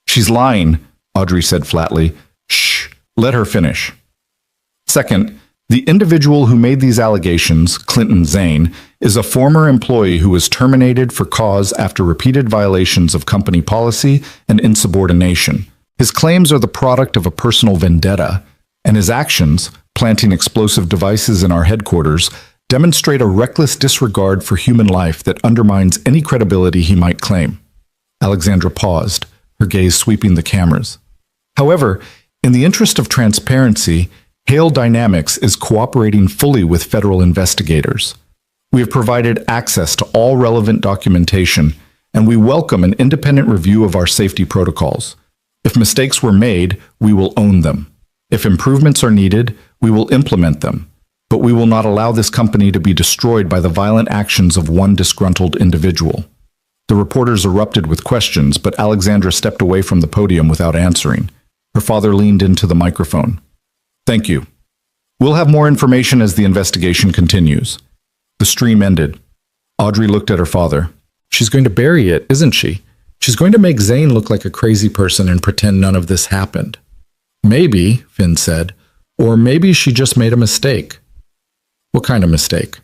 "She's lying," Audrey said flatly. "Shh, let her finish." "Second, the individual who made these allegations, Clinton Zane, is a former employee who was terminated for cause after repeated violations of company policy and insubordination. His claims are the product of a personal vendetta, and his actions, planting explosive devices in our headquarters, demonstrate a reckless disregard for human life that undermines any credibility he might claim." Alexandra paused, her gaze sweeping the cameras. "However, in the interest of transparency, Hale Dynamics is cooperating fully with federal investigators. We have provided access to all relevant documentation, and we welcome an independent review of our safety protocols. If mistakes were made, we will own them. If improvements are needed, we will implement them. But we will not allow this company to be destroyed by the violent actions of one disgruntled individual." The reporters erupted with questions, but Alexandra stepped away from the podium without answering. Her father leaned into the microphone. "Thank you. We'll have more information as the investigation continues." The stream ended. Audrey looked at her father. "She's going to bury it, isn't she? She's going to make Zane look like a crazy person and pretend none of this happened." "Maybe," Finn said. "Or maybe she just made a mistake." "What kind of mistake?"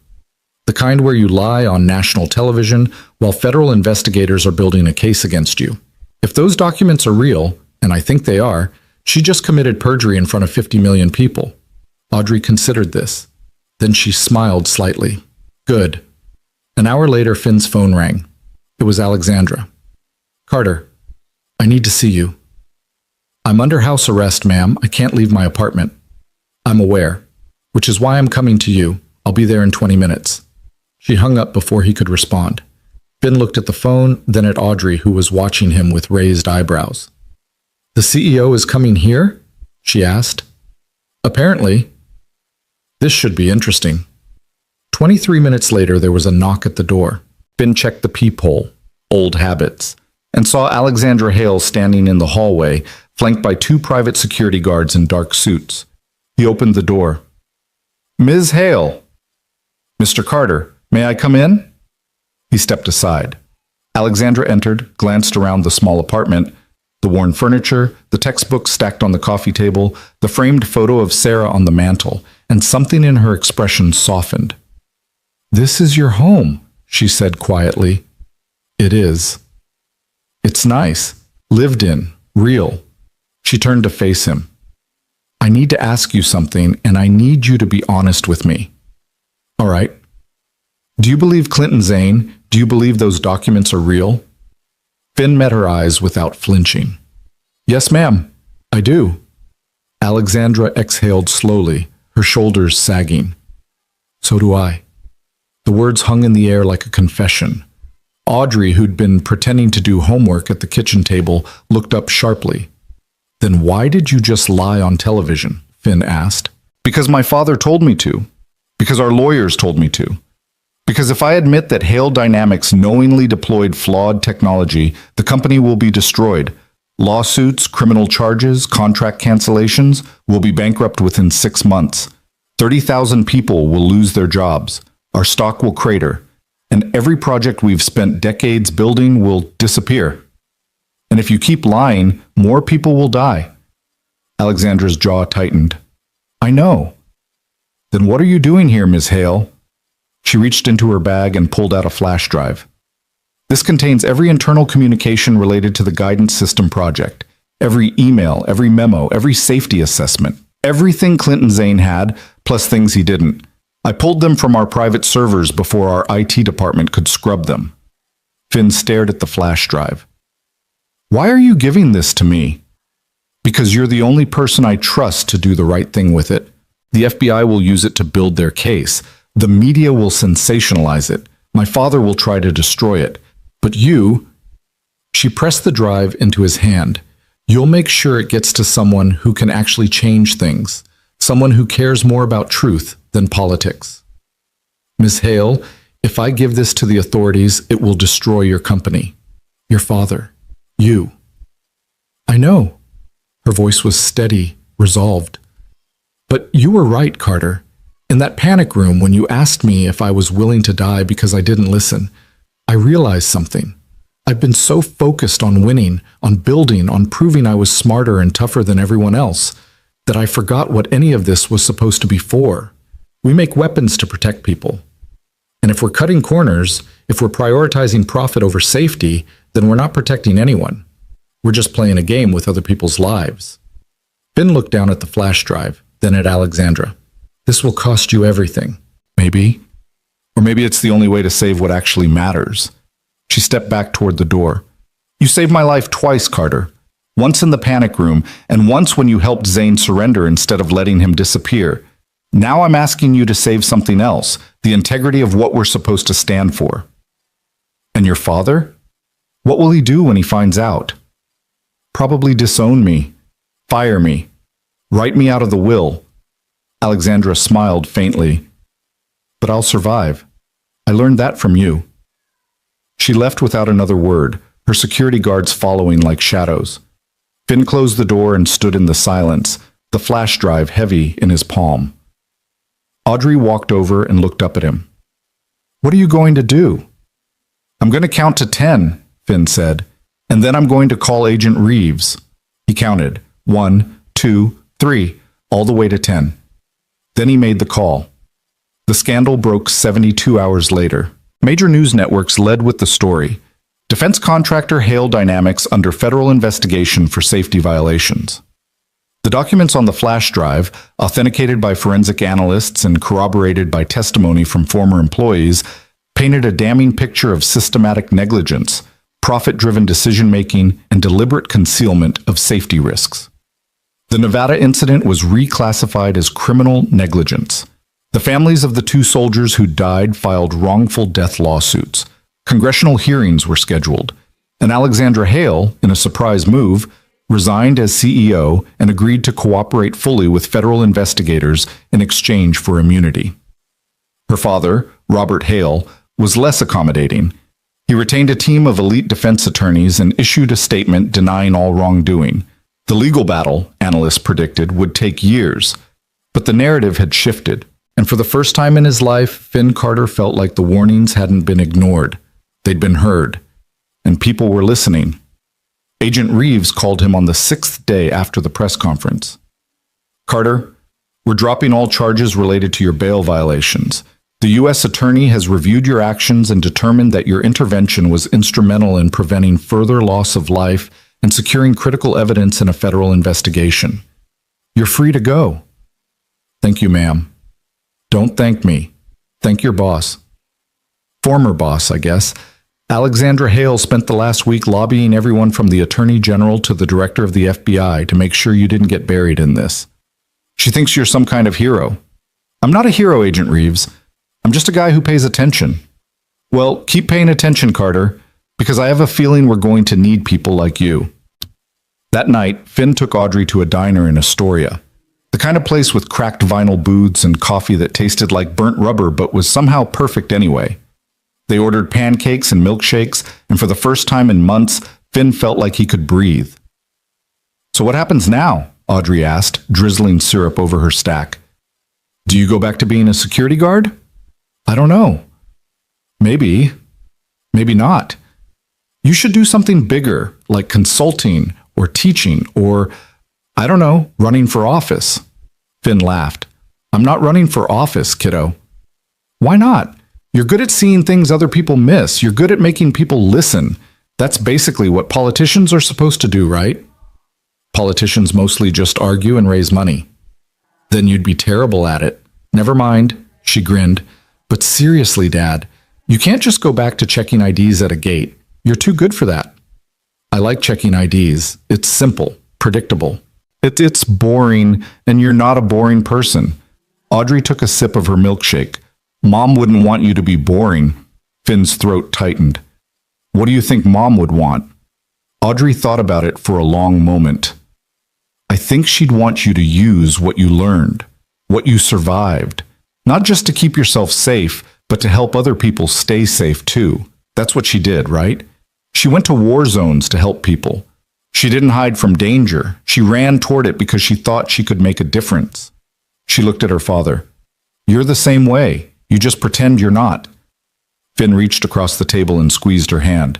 "The kind where you lie on national television while federal investigators are building a case against you. If those documents are real, and I think they are, she just committed perjury in front of 50 million people." Audrey considered this. Then she smiled slightly. "Good. An hour later, Finn's phone rang. It was Alexandra. Carter, I need to see you. I'm under house arrest, ma'am. I can't leave my apartment. I'm aware, which is why I'm coming to you. I'll be there in 20 minutes. She hung up before he could respond. Finn looked at the phone, then at Audrey, who was watching him with raised eyebrows. The CEO is coming here? She asked. Apparently. This should be interesting. 23 minutes later, there was a knock at the door. Finn checked the peephole, old habits, and saw Alexandra Hale standing in the hallway, flanked by 2 private security guards in dark suits. He opened the door. Ms. Hale. Mr. Carter, may I come in? He stepped aside. Alexandra entered, glanced around the small apartment, the worn furniture, the textbooks stacked on the coffee table, the framed photo of Sarah on the mantel, and something in her expression softened. This is your home, she said quietly. It is. It's nice, lived in, real. She turned to face him. I need to ask you something, and I need you to be honest with me. All right. Do you believe Clinton Zane? Do you believe those documents are real? Finn met her eyes without flinching. Yes, ma'am, I do. Alexandra exhaled slowly, her shoulders sagging. So do I. The words hung in the air like a confession. Audrey, who'd been pretending to do homework at the kitchen table, looked up sharply. Then why did you just lie on television? Finn asked. Because my father told me to. Because our lawyers told me to. Because if I admit that Hale Dynamics knowingly deployed flawed technology, the company will be destroyed. Lawsuits, criminal charges, contract cancellations will be bankrupt within 6 months. 30,000 people will lose their jobs. Our stock will crater. And every project we've spent decades building will disappear. And if you keep lying, more people will die. Alexandra's jaw tightened. I know. Then what are you doing here, Ms. Hale? She reached into her bag and pulled out a flash drive. This contains every internal communication related to the guidance system project, every email, every memo, every safety assessment, everything Clinton Zane had, plus things he didn't. I pulled them from our private servers before our IT department could scrub them. Finn stared at the flash drive. Why are you giving this to me? Because you're the only person I trust to do the right thing with it. The FBI will use it to build their case. The media will sensationalize it. My father will try to destroy it. But you... She pressed the drive into his hand. You'll make sure it gets to someone who can actually change things. Someone who cares more about truth than politics. Ms. Hale, if I give this to the authorities, it will destroy your company. Your father. You. I know. Her voice was steady, resolved. But you were right, Carter. In that panic room, when you asked me if I was willing to die because I didn't listen, I realized something. I've been so focused on winning, on building, on proving I was smarter and tougher than everyone else, that I forgot what any of this was supposed to be for. We make weapons to protect people. And if we're cutting corners, if we're prioritizing profit over safety, then we're not protecting anyone. We're just playing a game with other people's lives. Finn looked down at the flash drive, then at Alexandra. This will cost you everything. Maybe. Or maybe it's the only way to save what actually matters. She stepped back toward the door. You saved my life twice, Carter. Once in the panic room, and once when you helped Zane surrender instead of letting him disappear. Now I'm asking you to save something else, the integrity of what we're supposed to stand for. And your father? What will he do when he finds out? Probably disown me, fire me, write me out of the will. Alexandra smiled faintly. But I'll survive. I learned that from you. She left without another word, her security guards following like shadows. Finn closed the door and stood in the silence, the flash drive heavy in his palm. Audrey walked over and looked up at him. What are you going to do? I'm going to count to 10, Finn said, and then I'm going to call Agent Reeves. He counted 1, 2, 3, all the way to 10. Then he made the call. The scandal broke 72 hours later. Major news networks led with the story. Defense contractor Hale Dynamics under federal investigation for safety violations. The documents on the flash drive, authenticated by forensic analysts and corroborated by testimony from former employees, painted a damning picture of systematic negligence, profit-driven decision-making, and deliberate concealment of safety risks. The Nevada incident was reclassified as criminal negligence. The families of the two soldiers who died filed wrongful death lawsuits. Congressional hearings were scheduled, and Alexandra Hale, in a surprise move, resigned as CEO and agreed to cooperate fully with federal investigators in exchange for immunity. Her father, Robert Hale, was less accommodating. He retained a team of elite defense attorneys and issued a statement denying all wrongdoing. The legal battle, analysts predicted, would take years, but the narrative had shifted, and for the first time in his life, Finn Carter felt like the warnings hadn't been ignored. They'd been heard, and people were listening. Agent Reeves called him on the 6th day after the press conference. "Carter, we're dropping all charges related to your bail violations. The U.S. Attorney has reviewed your actions and determined that your intervention was instrumental in preventing further loss of life and securing critical evidence in a federal investigation. You're free to go." "Thank you, ma'am." "Don't thank me. Thank your boss." Former boss, I guess. Alexandra Hale spent the last week lobbying everyone from the Attorney General to the Director of the FBI to make sure you didn't get buried in this. She thinks you're some kind of hero. "I'm not a hero, Agent Reeves. I'm just a guy who pays attention." "Well, keep paying attention, Carter, because I have a feeling we're going to need people like you." That night, Finn took Audrey to a diner in Astoria, the kind of place with cracked vinyl booths and coffee that tasted like burnt rubber but was somehow perfect anyway. They ordered pancakes and milkshakes, and for the first time in months, Finn felt like he could breathe. "So what happens now?" Audrey asked, drizzling syrup over her stack. "Do you go back to being a security guard?" "I don't know. Maybe. Maybe not. You should do something bigger, like consulting or teaching or, I don't know, running for office." Finn laughed. "I'm not running for office, kiddo." "Why not? You're good at seeing things other people miss. You're good at making people listen. That's basically what politicians are supposed to do, right?" "Politicians mostly just argue and raise money." "Then you'd be terrible at it." "Never mind," she grinned. "But seriously, Dad, you can't just go back to checking IDs at a gate. You're too good for that." "I like checking IDs. It's simple, predictable." It's boring, and you're not a boring person." Audrey took a sip of her milkshake. "Mom wouldn't want you to be boring." Finn's throat tightened. "What do you think Mom would want?" Audrey thought about it for a long moment. "I think she'd want you to use what you learned, what you survived, not just to keep yourself safe, but to help other people stay safe too. That's what she did, right? She went to war zones to help people. She didn't hide from danger. She ran toward it because she thought she could make a difference." She looked at her father. "You're the same way. You just pretend you're not." Finn reached across the table and squeezed her hand.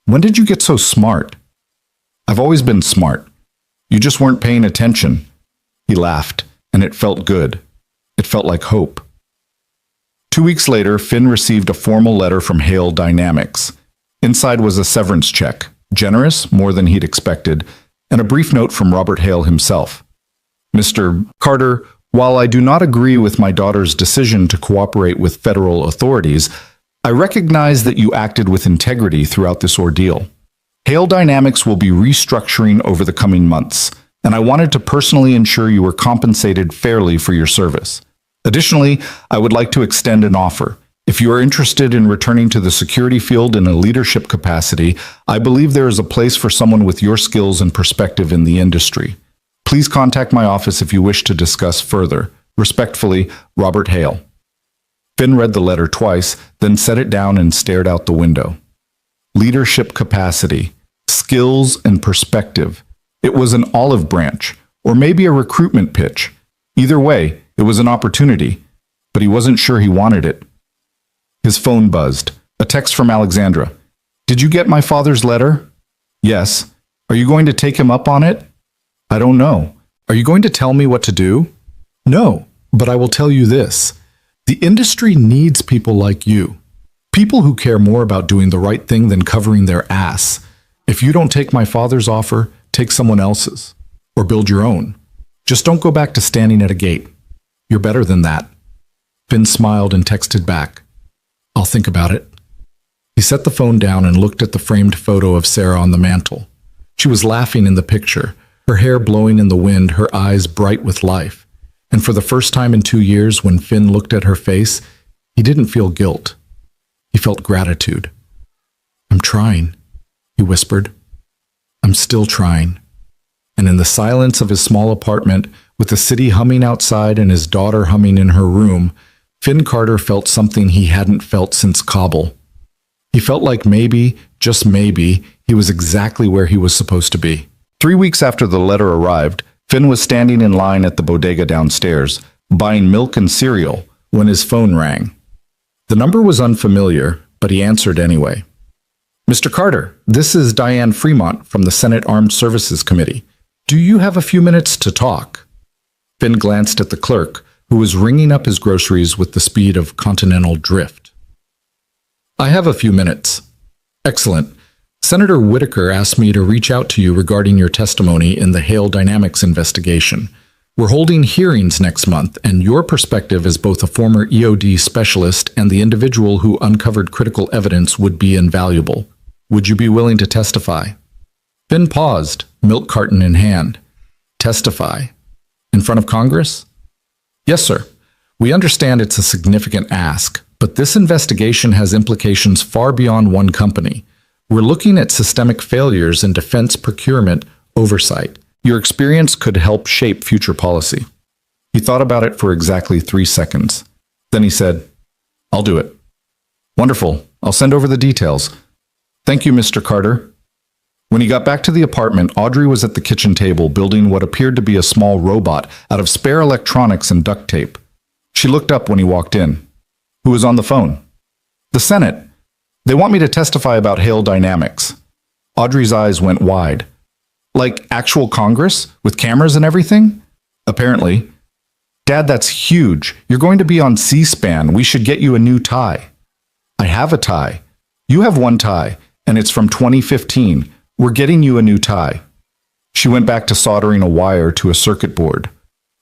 "When did you get so smart?" "I've always been smart. You just weren't paying attention." He laughed, and it felt good. It felt like hope. 2 weeks later, Finn received a formal letter from Hale Dynamics. Inside was a severance check, generous, more than he'd expected, and a brief note from Robert Hale himself. "Mr. Carter, while I do not agree with my daughter's decision to cooperate with federal authorities, I recognize that you acted with integrity throughout this ordeal. Hale Dynamics will be restructuring over the coming months, and I wanted to personally ensure you were compensated fairly for your service. Additionally, I would like to extend an offer. If you are interested in returning to the security field in a leadership capacity, I believe there is a place for someone with your skills and perspective in the industry. Please contact my office if you wish to discuss further. Respectfully, Robert Hale." Finn read the letter twice, then set it down and stared out the window. Leadership capacity, skills and perspective. It was an olive branch, or maybe a recruitment pitch. Either way, it was an opportunity, but he wasn't sure he wanted it. His phone buzzed. A text from Alexandra. "Did you get my father's letter?" "Yes. Are you going to take him up on it?" "I don't know. Are you going to tell me what to do?" "No, but I will tell you this. The industry needs people like you. People who care more about doing the right thing than covering their ass. If you don't take my father's offer, take someone else's. Or build your own. Just don't go back to standing at a gate. You're better than that." Finn smiled and texted back. I'll think about it. He set the phone down and looked at the framed photo of Sarah on the mantel. She was laughing in the picture, her hair blowing in the wind, her eyes bright with life. And for the first time in 2 years, when Finn looked at her face, he didn't feel guilt. He felt gratitude. "I'm trying," he whispered. "I'm still trying." And in the silence of his small apartment, with the city humming outside and his daughter humming in her room, Finn Carter felt something he hadn't felt since Kabul. He felt like maybe, just maybe, he was exactly where he was supposed to be. 3 weeks after the letter arrived, Finn was standing in line at the bodega downstairs, buying milk and cereal, when his phone rang. The number was unfamiliar, but he answered anyway. "Mr. Carter, this is Diane Fremont from the Senate Armed Services Committee. Do you have a few minutes to talk?" Finn glanced at the clerk, who was ringing up his groceries with the speed of continental drift. "I have a few minutes." "Excellent. Senator Whitaker asked me to reach out to you regarding your testimony in the Hale Dynamics investigation. We're holding hearings next month, and your perspective as both a former EOD specialist and the individual who uncovered critical evidence would be invaluable. Would you be willing to testify?" Finn paused, milk carton in hand. "Testify? In front of Congress?" "Yes, sir. We understand it's a significant ask, but this investigation has implications far beyond one company. We're looking at systemic failures in defense procurement oversight. Your experience could help shape future policy." He thought about it for exactly 3 seconds. Then he said, "I'll do it." "Wonderful. I'll send over the details. Thank you, Mr. Carter." When he got back to the apartment, Audrey was at the kitchen table building what appeared to be a small robot out of spare electronics and duct tape. She looked up when he walked in. "Who was on the phone?" "The Senate. They want me to testify about Hale Dynamics." Audrey's eyes went wide. "Like actual Congress? With cameras and everything?" "Apparently." "Dad, that's huge. You're going to be on C-SPAN. We should get you a new tie." "I have a tie. You have one tie, and it's from 2015. We're getting you a new tie." She went back to soldering a wire to a circuit board.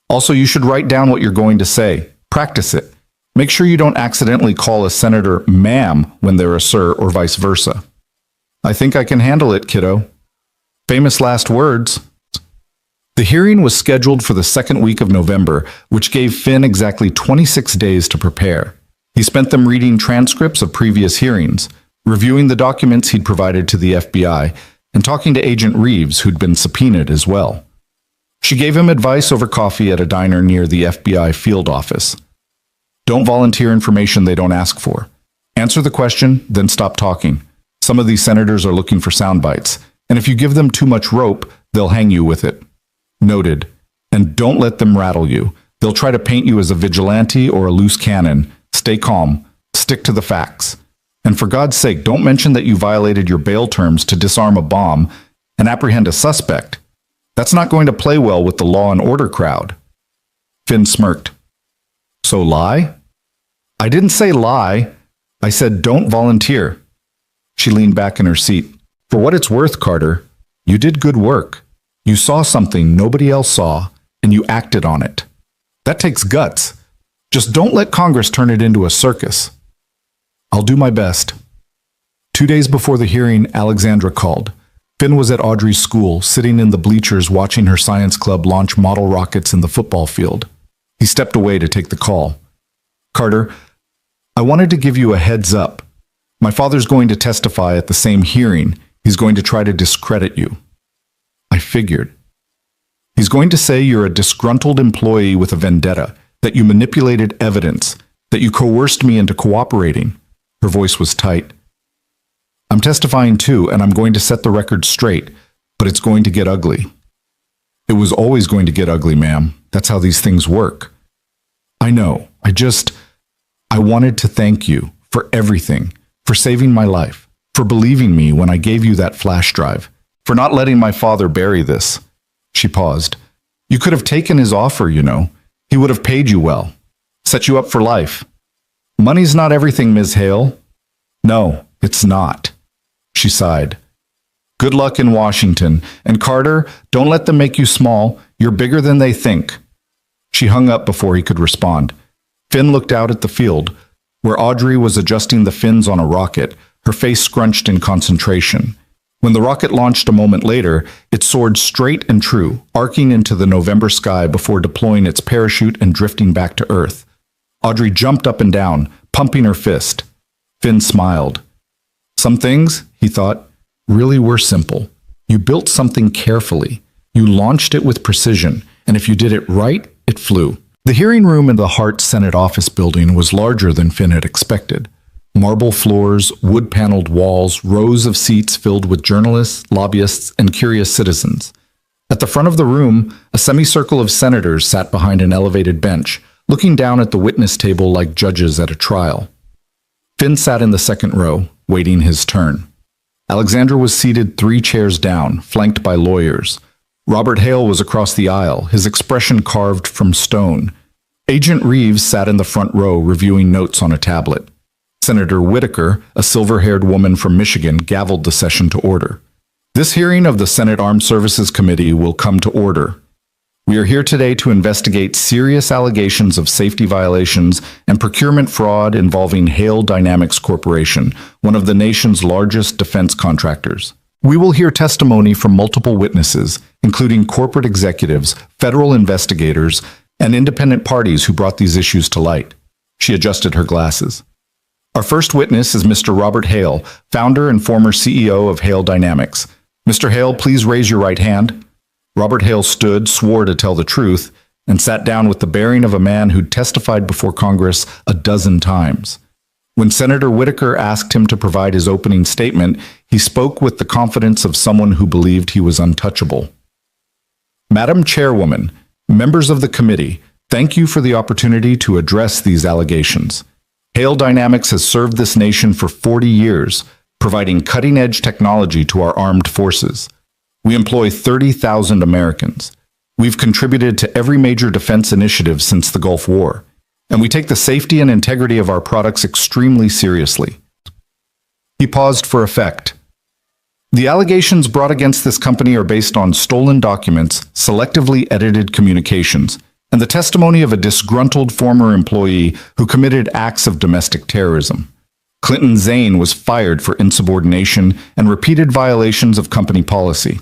"Also, you should write down what you're going to say. Practice it. Make sure you don't accidentally call a senator ma'am when they're a sir or vice versa." "I think I can handle it, kiddo." Famous last words. The hearing was scheduled for the second week of November, which gave Finn exactly 26 days to prepare. He spent them reading transcripts of previous hearings, reviewing the documents he'd provided to the FBI, and talking to Agent Reeves, who'd been subpoenaed as well. She gave him advice over coffee at a diner near the FBI field office. Don't volunteer information they don't ask for. Answer the question, then stop talking. Some of these senators are looking for sound bites, and if you give them too much rope, they'll hang you with it. Noted. And don't let them rattle you. They'll try to paint you as a vigilante or a loose cannon. Stay calm. Stick to the facts. And for God's sake, don't mention that you violated your bail terms to disarm a bomb and apprehend a suspect. That's not going to play well with the law and order crowd. Finn smirked. So lie? I didn't say lie. I said don't volunteer. She leaned back in her seat. For what it's worth, Carter, you did good work. You saw something nobody else saw, and you acted on it. That takes guts. Just don't let Congress turn it into a circus. I'll do my best. 2 days before the hearing, Alexandra called. Finn was at Audrey's school, sitting in the bleachers watching her science club launch model rockets in the football field. He stepped away to take the call. Carter, I wanted to give you a heads up. My father's going to testify at the same hearing. He's going to try to discredit you. I figured. He's going to say you're a disgruntled employee with a vendetta, that you manipulated evidence, that you coerced me into cooperating. Her voice was tight. I'm testifying too, and I'm going to set the record straight, but it's going to get ugly. It was always going to get ugly, ma'am. That's how these things work. I know. I wanted to thank you for everything, for saving my life, for believing me when I gave you that flash drive, for not letting my father bury this. She paused. You could have taken his offer, you know. He would have paid you well, set you up for life. Money's not everything, Ms. Hale. No, it's not. She sighed. Good luck in Washington. And Carter, don't let them make you small. You're bigger than they think. She hung up before he could respond. Finn looked out at the field. where Audrey was adjusting the fins on a rocket, her face scrunched in concentration. When the rocket launched a moment later, it soared straight and true, arcing into the November sky before deploying its parachute and drifting back to Earth. Audrey jumped up and down, pumping her fist. Finn smiled. Some things, he thought, really were simple. You built something carefully. You launched it with precision, and if you did it right, it flew. The hearing room in the Hart Senate office building was larger than Finn had expected. Marble floors, wood-paneled walls, rows of seats filled with journalists, lobbyists, and curious citizens. At the front of the room, a semicircle of senators sat behind an elevated bench, looking down at the witness table like judges at a trial. Finn sat in the second row, waiting his turn. Alexandra was seated 3 chairs down, flanked by lawyers. Robert Hale was across the aisle, his expression carved from stone. Agent Reeves sat in the front row, reviewing notes on a tablet. Senator Whitaker, a silver-haired woman from Michigan, gavelled the session to order. This hearing of the Senate Armed Services Committee will come to order. We are here today to investigate serious allegations of safety violations and procurement fraud involving Hale Dynamics Corporation, one of the nation's largest defense contractors. We will hear testimony from multiple witnesses, including corporate executives, federal investigators, and independent parties who brought these issues to light. She adjusted her glasses. Our first witness is Mr. Robert Hale, founder and former CEO of Hale Dynamics. Mr. Hale, please raise your right hand. Robert Hale stood, swore to tell the truth, and sat down with the bearing of a man who'd testified before Congress a dozen times. When Senator Whitaker asked him to provide his opening statement, he spoke with the confidence of someone who believed he was untouchable. Madam Chairwoman, members of the committee, thank you for the opportunity to address these allegations. Hale Dynamics has served this nation for 40 years, providing cutting-edge technology to our armed forces. We employ 30,000 Americans. We've contributed to every major defense initiative since the Gulf War, and we take the safety and integrity of our products extremely seriously. He paused for effect. The allegations brought against this company are based on stolen documents, selectively edited communications, and the testimony of a disgruntled former employee who committed acts of domestic terrorism. Clinton Zane was fired for insubordination and repeated violations of company policy.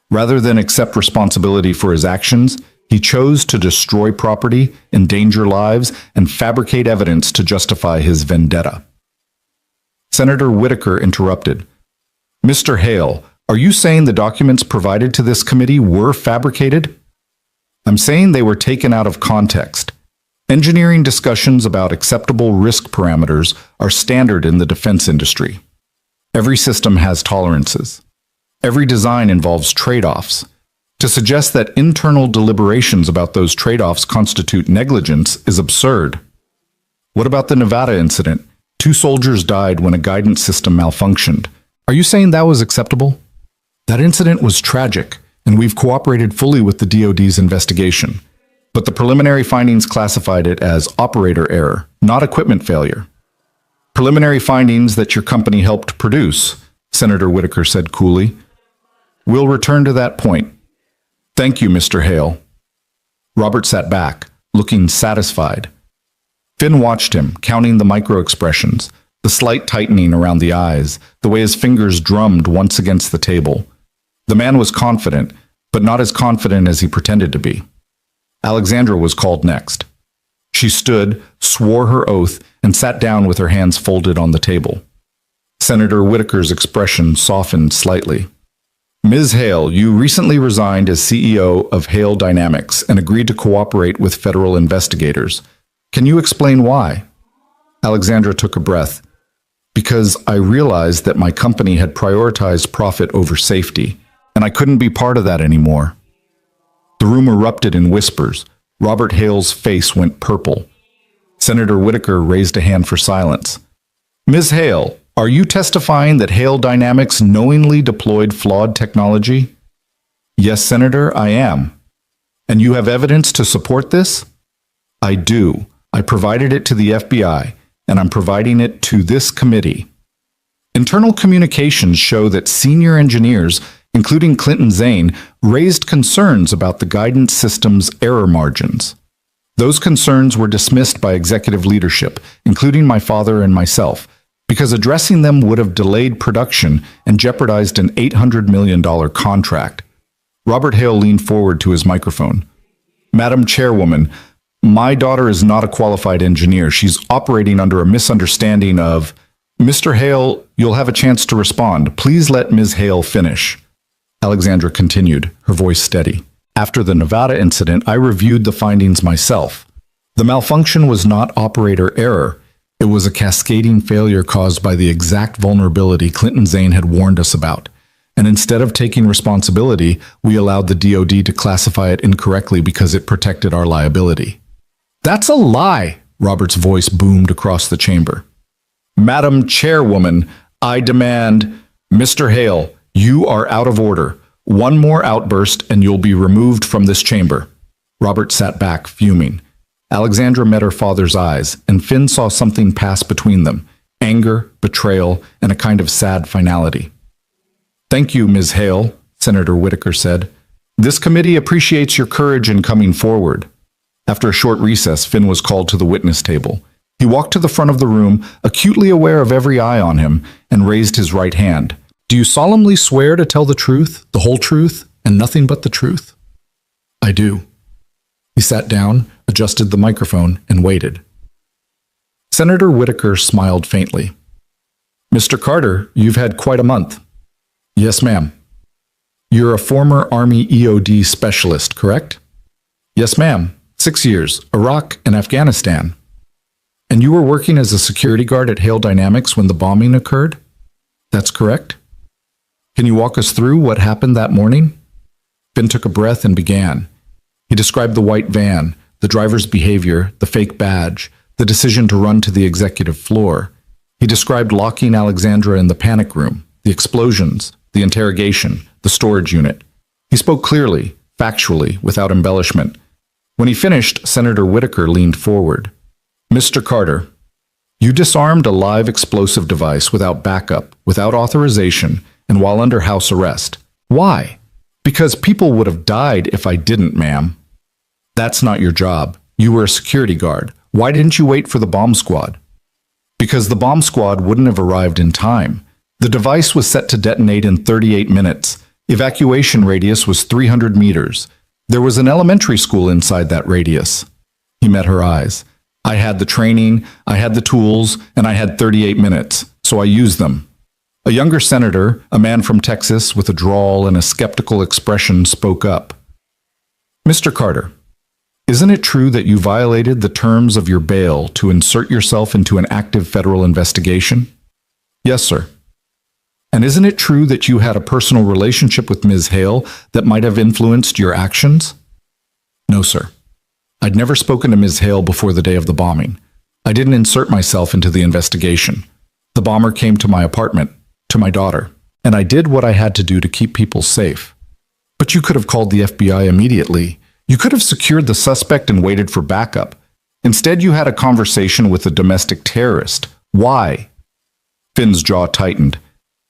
Rather than accept responsibility for his actions, he chose to destroy property, endanger lives, and fabricate evidence to justify his vendetta. Senator Whitaker interrupted. Mr. Hale, are you saying the documents provided to this committee were fabricated? I'm saying they were taken out of context. Engineering discussions about acceptable risk parameters are standard in the defense industry. Every system has tolerances. Every design involves trade-offs. To suggest that internal deliberations about those trade-offs constitute negligence is absurd. What about the Nevada incident? 2 soldiers died when a guidance system malfunctioned. Are you saying that was acceptable? That incident was tragic, and we've cooperated fully with the DoD's investigation. But the preliminary findings classified it as operator error, not equipment failure. Preliminary findings that your company helped produce, Senator Whitaker said coolly. We'll return to that point. Thank you, Mr. Hale. Robert sat back, looking satisfied. Finn watched him, counting the micro-expressions, the slight tightening around the eyes, the way his fingers drummed once against the table. The man was confident, but not as confident as he pretended to be. Alexandra was called next. She stood, swore her oath, and sat down with her hands folded on the table. Senator Whitaker's expression softened slightly. Ms. Hale, you recently resigned as CEO of Hale Dynamics and agreed to cooperate with federal investigators. Can you explain why? Alexandra took a breath. Because I realized that my company had prioritized profit over safety, and I couldn't be part of that anymore. The room erupted in whispers. Robert Hale's face went purple. Senator Whitaker raised a hand for silence. Ms. Hale, are you testifying that Hale Dynamics knowingly deployed flawed technology? Yes, Senator, I am. And you have evidence to support this? I do. I provided it to the FBI, and I'm providing it to this committee. Internal communications show that senior engineers, including Clinton Zane, raised concerns about the guidance system's error margins. Those concerns were dismissed by executive leadership, including my father and myself, because addressing them would have delayed production and jeopardized an $800 million contract. Robert Hale leaned forward to his microphone. Madam Chairwoman, my daughter is not a qualified engineer. She's operating under a misunderstanding of... Mr. Hale, you'll have a chance to respond. Please let Ms. Hale finish. Alexandra continued, her voice steady. After the Nevada incident, I reviewed the findings myself. The malfunction was not operator error. It was a cascading failure caused by the exact vulnerability Clinton Zane had warned us about. And instead of taking responsibility, we allowed the DoD to classify it incorrectly because it protected our liability. That's a lie, Robert's voice boomed across the chamber. Madam Chairwoman, I demand... Mr. Hale, you are out of order. One more outburst and you'll be removed from this chamber. Robert sat back, fuming. Alexandra met her father's eyes, and Finn saw something pass between them, anger, betrayal, and a kind of sad finality. Thank you, Ms. Hale, Senator Whitaker said. This committee appreciates your courage in coming forward. After a short recess, Finn was called to the witness table. He walked to the front of the room, acutely aware of every eye on him, and raised his right hand. Do you solemnly swear to tell the truth, the whole truth, and nothing but the truth? I do. He sat down, adjusted the microphone, and waited. Senator Whitaker smiled faintly. Mr. Carter, you've had quite a month. Yes, ma'am. You're a former Army EOD specialist, correct? Yes, ma'am. 6 years, Iraq and Afghanistan. And you were working as a security guard at Hale Dynamics when the bombing occurred? That's correct. Can you walk us through what happened that morning? Finn took a breath and began. He described the white van, the driver's behavior, the fake badge, the decision to run to the executive floor. He described locking Alexandra in the panic room, the explosions, the interrogation, the storage unit. He spoke clearly, factually, without embellishment. When he finished, Senator Whitaker leaned forward. Mr. Carter, you disarmed a live explosive device without backup, without authorization, and while under house arrest. Why? Because people would have died if I didn't, ma'am. That's not your job. You were a security guard. Why didn't you wait for the bomb squad? Because the bomb squad wouldn't have arrived in time. The device was set to detonate in 38 minutes. Evacuation radius was 300 meters. There was an elementary school inside that radius. He met her eyes. I had the training, I had the tools, and I had 38 minutes, so I used them. A younger senator, a man from Texas with a drawl and a skeptical expression, spoke up. Mr. Carter, isn't it true that you violated the terms of your bail to insert yourself into an active federal investigation? Yes, sir. And isn't it true that you had a personal relationship with Ms. Hale that might have influenced your actions? No, sir. I'd never spoken to Ms. Hale before the day of the bombing. I didn't insert myself into the investigation. The bomber came to my apartment, to my daughter, and I did what I had to do to keep people safe. But you could have called the FBI immediately. You could have secured the suspect and waited for backup. Instead, you had a conversation with a domestic terrorist. Why? Finn's jaw tightened.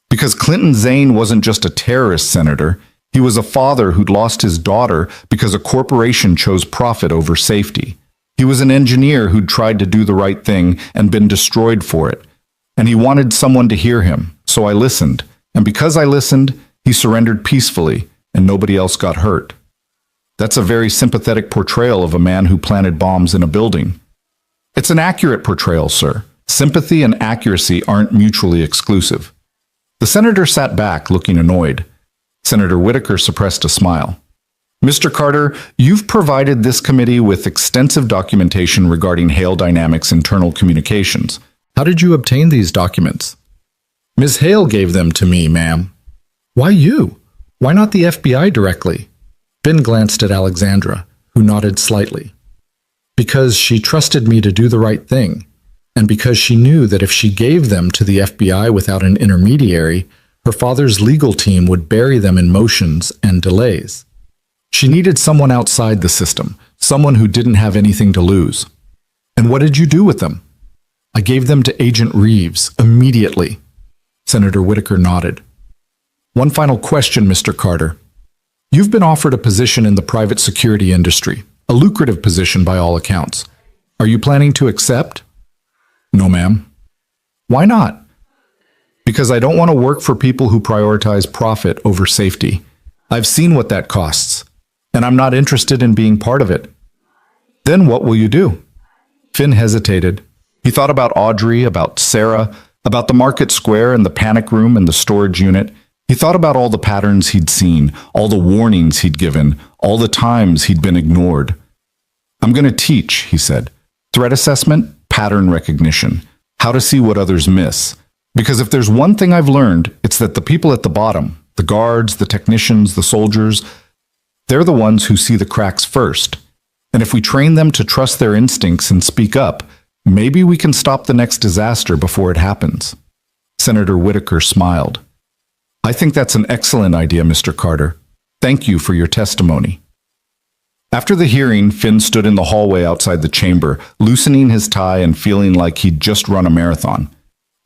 Because Clinton Zane wasn't just a terrorist, Senator. He was a father who'd lost his daughter because a corporation chose profit over safety. He was an engineer who'd tried to do the right thing and been destroyed for it. And he wanted someone to hear him, so I listened. And because I listened, he surrendered peacefully, and nobody else got hurt. That's a very sympathetic portrayal of a man who planted bombs in a building. It's an accurate portrayal, sir. Sympathy and accuracy aren't mutually exclusive. The senator sat back, looking annoyed. Senator Whitaker suppressed a smile. Mr. Carter, you've provided this committee with extensive documentation regarding Hale Dynamics' internal communications. How did you obtain these documents? Ms. Hale gave them to me, ma'am. Why you? Why not the FBI directly? Finn glanced at Alexandra, who nodded slightly. Because she trusted me to do the right thing, and because she knew that if she gave them to the FBI without an intermediary, her father's legal team would bury them in motions and delays. She needed someone outside the system, someone who didn't have anything to lose. And what did you do with them? I gave them to Agent Reeves immediately. Senator Whitaker nodded. One final question, Mr. Carter. You've been offered a position in the private security industry, A lucrative position by all accounts. Are you planning to accept? No, ma'am. Why not? Because I don't want to work for people who prioritize profit over safety. I've seen what that costs, and I'm not interested in being part of it. Then what will you do? Finn hesitated. He thought about Audrey, about Sarah, about the market square and the panic room and the storage unit. He thought about all the patterns he'd seen, all the warnings he'd given, all the times he'd been ignored. I'm going to teach, he said. Threat assessment, pattern recognition, how to see what others miss. Because if there's one thing I've learned, it's that the people at the bottom, the guards, the technicians, the soldiers, they're the ones who see the cracks first. And if we train them to trust their instincts and speak up, maybe we can stop the next disaster before it happens. Senator Whitaker smiled. I think that's an excellent idea, Mr. Carter. Thank you for your testimony. After the hearing, Finn stood in the hallway outside the chamber, loosening his tie and feeling like he'd just run a marathon.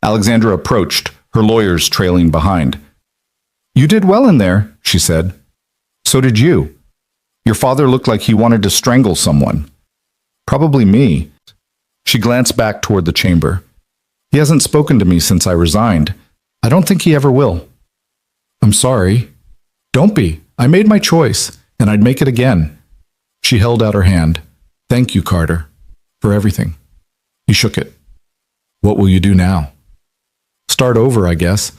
Alexandra approached, her lawyers trailing behind. You did well in there, she said. So did you. Your father looked like he wanted to strangle someone. Probably me. She glanced back toward the chamber. He hasn't spoken to me since I resigned. I don't think he ever will. I'm sorry. Don't be. I made my choice, and I'd make it again. She held out her hand. Thank you, Carter, for everything. He shook it. What will you do now? Start over, I guess.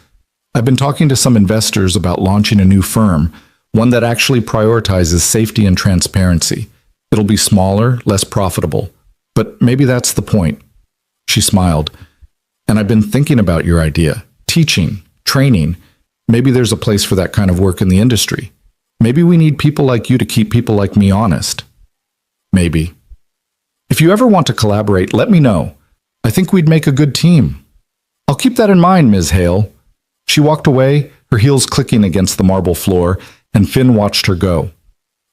I've been talking to some investors about launching a new firm, one that actually prioritizes safety and transparency. It'll be smaller, less profitable, but maybe that's the point. She smiled. And I've been thinking about your idea. Teaching, training. Maybe there's a place for that kind of work in the industry. Maybe we need people like you to keep people like me honest. Maybe. If you ever want to collaborate, let me know. I think we'd make a good team. I'll keep that in mind, Ms. Hale. She walked away, her heels clicking against the marble floor, and Finn watched her go.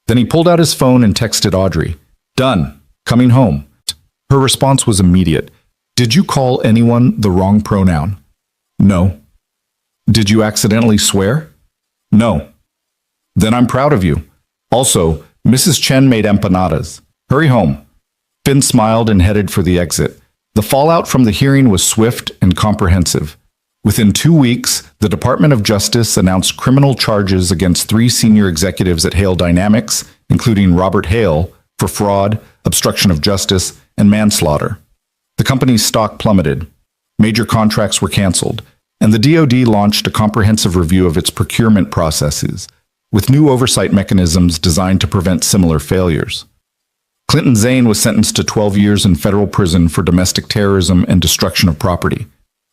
Then he pulled out his phone and texted Audrey. Done. Coming home. Her response was immediate. Did you call anyone the wrong pronoun? No. Did you accidentally swear? No. Then I'm proud of you. Also, Mrs. Chen made empanadas. Hurry home. Finn smiled and headed for the exit. The fallout from the hearing was swift and comprehensive. Within 2 weeks, the Department of Justice announced criminal charges against 3 senior executives at Hale Dynamics, including Robert Hale, for fraud, obstruction of justice, and manslaughter. The company's stock plummeted. Major contracts were canceled, and the DoD launched a comprehensive review of its procurement processes, with new oversight mechanisms designed to prevent similar failures. Clinton Zane was sentenced to 12 years in federal prison for domestic terrorism and destruction of property.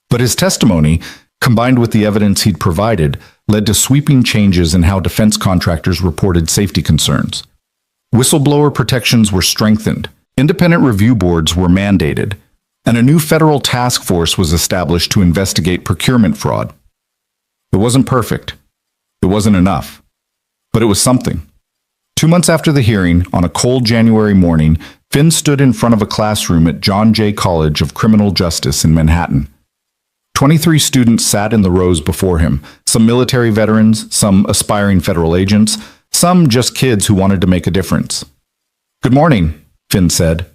But his testimony, combined with the evidence he'd provided, led to sweeping changes in how defense contractors reported safety concerns. Whistleblower protections were strengthened, independent review boards were mandated, and a new federal task force was established to investigate procurement fraud. It wasn't perfect. It wasn't enough. But it was something. 2 months after the hearing, on a cold January morning, Finn stood in front of a classroom at John Jay College of Criminal Justice in Manhattan. 23 students sat in the rows before him, some military veterans, some aspiring federal agents, some just kids who wanted to make a difference. Good morning, Finn said.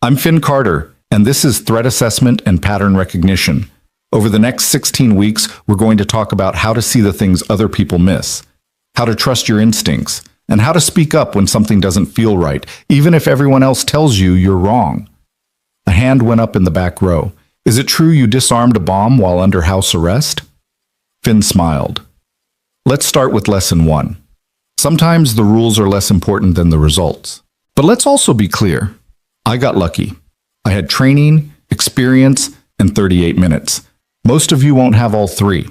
I'm Finn Carter, and this is Threat Assessment and Pattern Recognition. Over the next 16 weeks, we're going to talk about how to see the things other people miss, how to trust your instincts, and how to speak up when something doesn't feel right, even if everyone else tells you you're wrong. A hand went up in the back row. Is it true you disarmed a bomb while under house arrest? Finn smiled. Let's start with lesson 1. Sometimes the rules are less important than the results. But let's also be clear. I got lucky. I had training, experience, and 38 minutes. Most of you won't have all 3.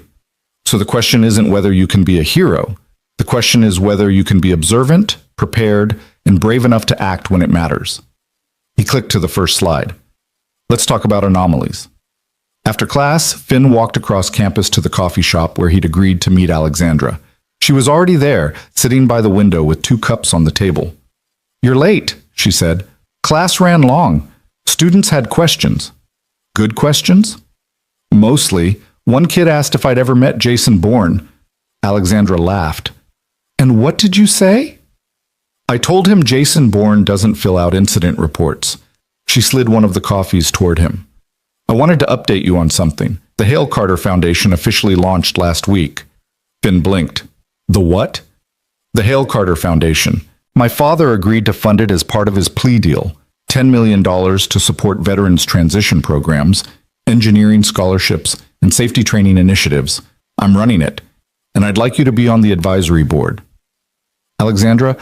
So the question isn't whether you can be a hero. The question is whether you can be observant, prepared, and brave enough to act when it matters. He clicked to the first slide. Let's talk about anomalies. After class, Finn walked across campus to the coffee shop where he'd agreed to meet Alexandra. She was already there, sitting by the window with 2 cups on the table. You're late, she said. Class ran long. Students had questions. Good questions? Mostly. One kid asked if I'd ever met Jason Bourne. Alexandra laughed. And what did you say? I told him Jason Bourne doesn't fill out incident reports. She slid one of the coffees toward him. I wanted to update you on something. The Hale Carter Foundation officially launched last week. Finn blinked. The what? The Hale Carter Foundation. My father agreed to fund it as part of his plea deal. $10 million to support veterans transition programs, engineering scholarships, and safety training initiatives. I'm running it, and I'd like you to be on the advisory board. Alexandra,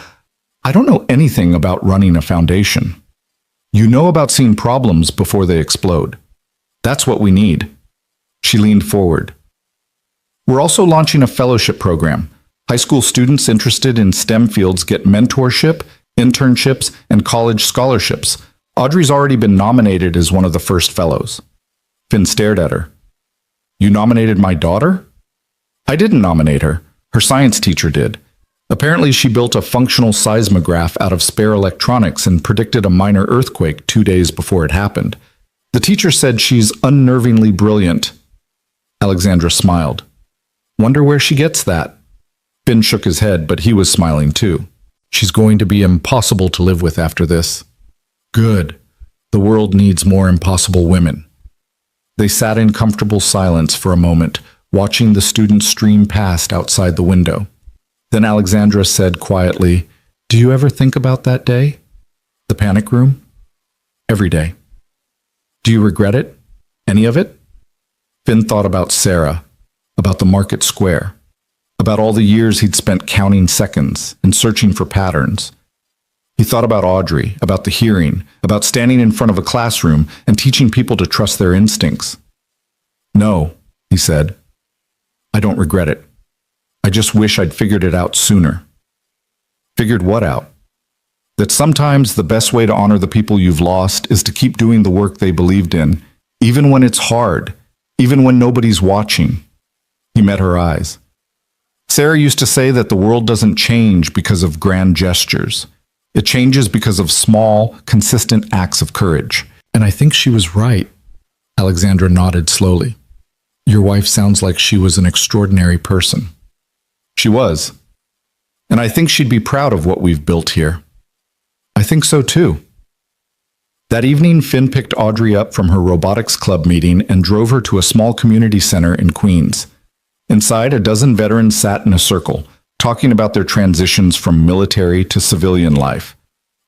I don't know anything about running a foundation. You know about seeing problems before they explode. That's what we need. She leaned forward. We're also launching a fellowship program. High school students interested in STEM fields get mentorship, internships, and college scholarships. Audrey's already been nominated as one of the first fellows. Finn stared at her. You nominated my daughter? I didn't nominate her. Her science teacher did. Apparently, she built a functional seismograph out of spare electronics and predicted a minor earthquake 2 days before it happened. The teacher said she's unnervingly brilliant. Alexandra smiled. Wonder where she gets that? Finn shook his head, but he was smiling too. She's going to be impossible to live with after this. Good. The world needs more impossible women. They sat in comfortable silence for a moment, watching the students stream past outside the window. Then Alexandra said quietly, Do you ever think about that day? The panic room? Every day. Do you regret it? Any of it? Finn thought about Sarah, about the market square, about all the years he'd spent counting seconds and searching for patterns. He thought about Audrey, about the hearing, about standing in front of a classroom and teaching people to trust their instincts. No, he said. I don't regret it. I just wish I'd figured it out sooner. Figured what out? That sometimes the best way to honor the people you've lost is to keep doing the work they believed in, even when it's hard, even when nobody's watching. He met her eyes. Sarah used to say that the world doesn't change because of grand gestures. It changes because of small, consistent acts of courage. And I think she was right. Alexandra nodded slowly. Your wife sounds like she was an extraordinary person. She was. And I think she'd be proud of what we've built here. I think so too. That evening, Finn picked Audrey up from her robotics club meeting and drove her to a small community center in Queens. Inside, a dozen veterans sat in a circle, talking about their transitions from military to civilian life.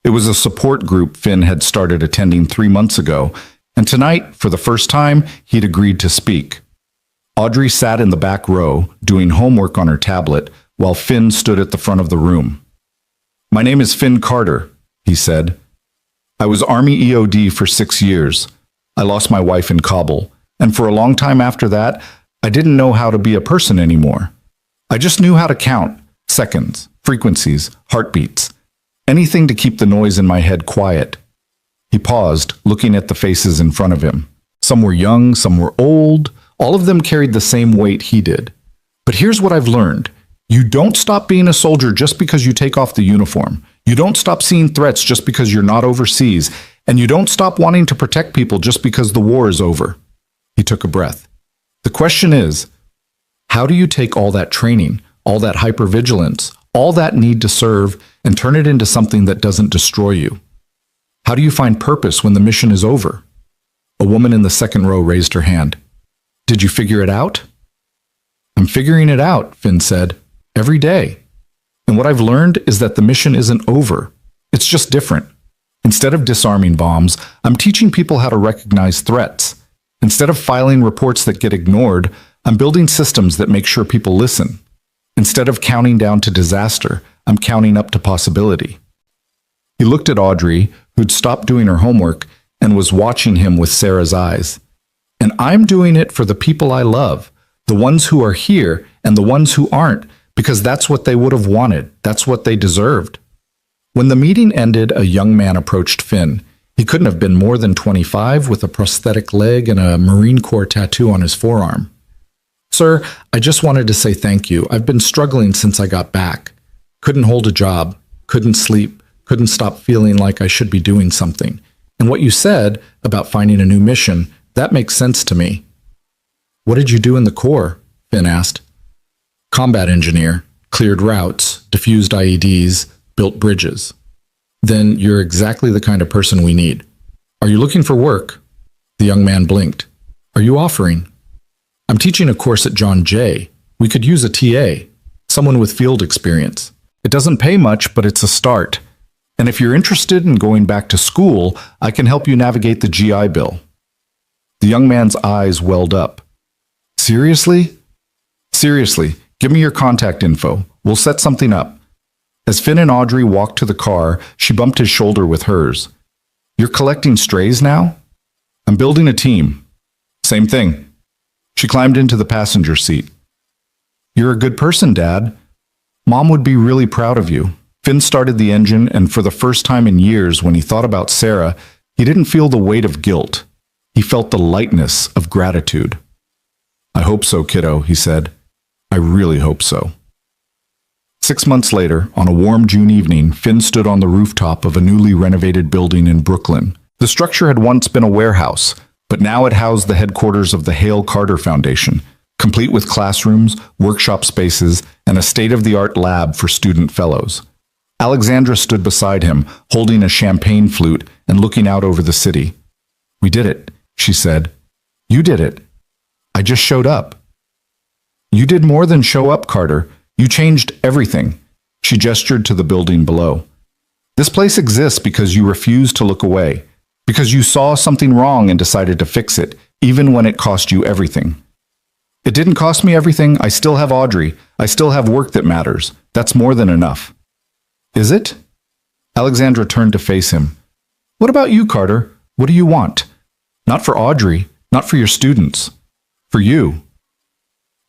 It was a support group Finn had started attending 3 months ago, and tonight, for the first time, he'd agreed to speak. Audrey sat in the back row, doing homework on her tablet, while Finn stood at the front of the room. My name is Finn Carter, he said. I was Army EOD for 6 years. I lost my wife in Kabul, and for a long time after that, I didn't know how to be a person anymore. I just knew how to count seconds, frequencies, heartbeats, anything to keep the noise in my head quiet. He paused, looking at the faces in front of him. Some were young, some were old. All of them carried the same weight he did. But here's what I've learned. You don't stop being a soldier just because you take off the uniform. You don't stop seeing threats just because you're not overseas. And you don't stop wanting to protect people just because the war is over. He took a breath. The question is, how do you take all that training, all that hypervigilance, all that need to serve, and turn it into something that doesn't destroy you? How do you find purpose when the mission is over? A woman in the second row raised her hand. Did you figure it out? I'm figuring it out, Finn said, every day. And what I've learned is that the mission isn't over. It's just different. Instead of disarming bombs, I'm teaching people how to recognize threats. Instead of filing reports that get ignored, I'm building systems that make sure people listen. Instead of counting down to disaster, I'm counting up to possibility. He looked at Audrey, who'd stopped doing her homework, and was watching him with Sarah's eyes. And I'm doing it for the people I love, the ones who are here and the ones who aren't, because that's what they would have wanted. That's what they deserved. When the meeting ended, a young man approached Finn. He couldn't have been more than 25, with a prosthetic leg and a Marine Corps tattoo on his forearm. Sir, I just wanted to say thank you. I've been struggling since I got back. Couldn't hold a job, couldn't sleep, couldn't stop feeling like I should be doing something. And what you said about finding a new mission, that makes sense to me. What did you do in the Corps? Finn asked. Combat engineer, cleared routes, diffused IEDs, built bridges. Then you're exactly the kind of person we need. Are you looking for work? The young man blinked. Are you offering? I'm teaching a course at John Jay. We could use a TA, someone with field experience. It doesn't pay much, but it's a start. And if you're interested in going back to school, I can help you navigate the GI Bill. The young man's eyes welled up. Seriously? Seriously, give me your contact info. We'll set something up. As Finn and Audrey walked to the car, she bumped his shoulder with hers. You're collecting strays now? I'm building a team. Same thing. She climbed into the passenger seat. You're a good person, Dad. Mom would be really proud of you. Finn started the engine, and for the first time in years, when he thought about Sarah, he didn't feel the weight of guilt. He felt the lightness of gratitude. I hope so, kiddo, he said. I really hope so. 6 months later, on a warm June evening, Finn stood on the rooftop of a newly renovated building in Brooklyn. The structure had once been a warehouse, but now it housed the headquarters of the Hale Carter Foundation, complete with classrooms, workshop spaces, and a state-of-the-art lab for student fellows. Alexandra stood beside him, holding a champagne flute and looking out over the city. We did it, she said. You did it. I just showed up. You did more than show up, Carter. You changed everything. She gestured to the building below. This place exists because you refused to look away, because you saw something wrong and decided to fix it, even when it cost you everything. It didn't cost me everything. I still have Audrey. I still have work that matters. That's more than enough. Is it? Alexandra turned to face him. What about you, Carter? What do you want? Not for Audrey, not for your students. For you.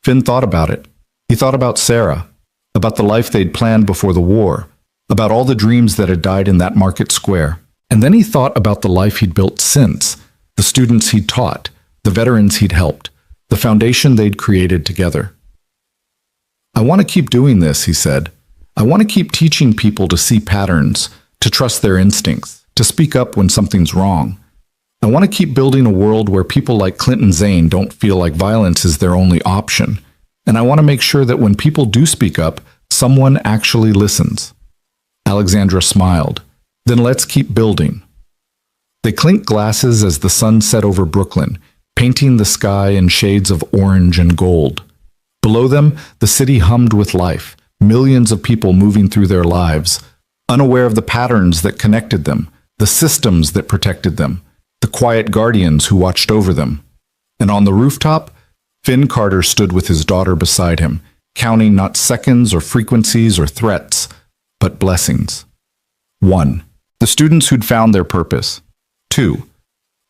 Finn thought about it. He thought about Sarah, about the life they'd planned before the war, about all the dreams that had died in that market square. And then he thought about the life he'd built since, the students he'd taught, the veterans he'd helped, the foundation they'd created together. I want to keep doing this, he said. I want to keep teaching people to see patterns, to trust their instincts, to speak up when something's wrong. I want to keep building a world where people like Clinton Zane don't feel like violence is their only option. And I want to make sure that when people do speak up, someone actually listens. Alexandra smiled. Then let's keep building. They clinked glasses as the sun set over Brooklyn, painting the sky in shades of orange and gold. Below them, the city hummed with life, millions of people moving through their lives, unaware of the patterns that connected them, the systems that protected them, the quiet guardians who watched over them. And on the rooftop, Finn Carter stood with his daughter beside him, counting not seconds or frequencies or threats, but blessings. 1. The students who'd found their purpose. 2.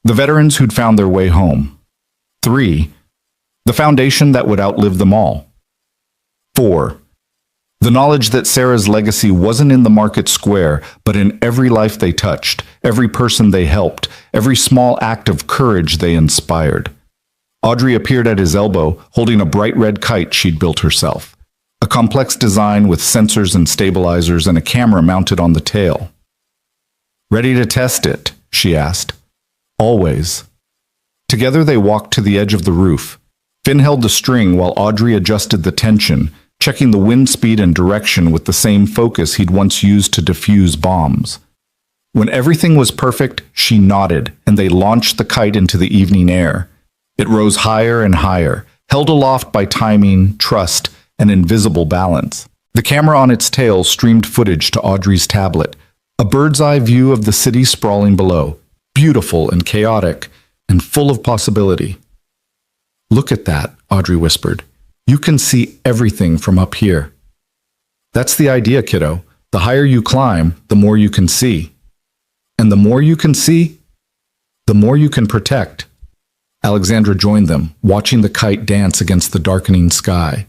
The veterans who'd found their way home. 3. The foundation that would outlive them all. 4. The knowledge that Sarah's legacy wasn't in the market square, but in every life they touched, every person they helped, every small act of courage they inspired. Audrey appeared at his elbow, holding a bright red kite she'd built herself, a complex design with sensors and stabilizers and a camera mounted on the tail. Ready to test it? She asked. Always. Together they walked to the edge of the roof. Finn held the string while Audrey adjusted the tension, checking the wind speed and direction with the same focus he'd once used to defuse bombs. When everything was perfect, she nodded, and they launched the kite into the evening air. It rose higher and higher, held aloft by timing, trust, and invisible balance. The camera on its tail streamed footage to Audrey's tablet, a bird's-eye view of the city sprawling below, beautiful and chaotic, and full of possibility. Look at that, Audrey whispered. You can see everything from up here. That's the idea, kiddo. The higher you climb, the more you can see. And the more you can see, the more you can protect. Alexandra joined them, watching the kite dance against the darkening sky.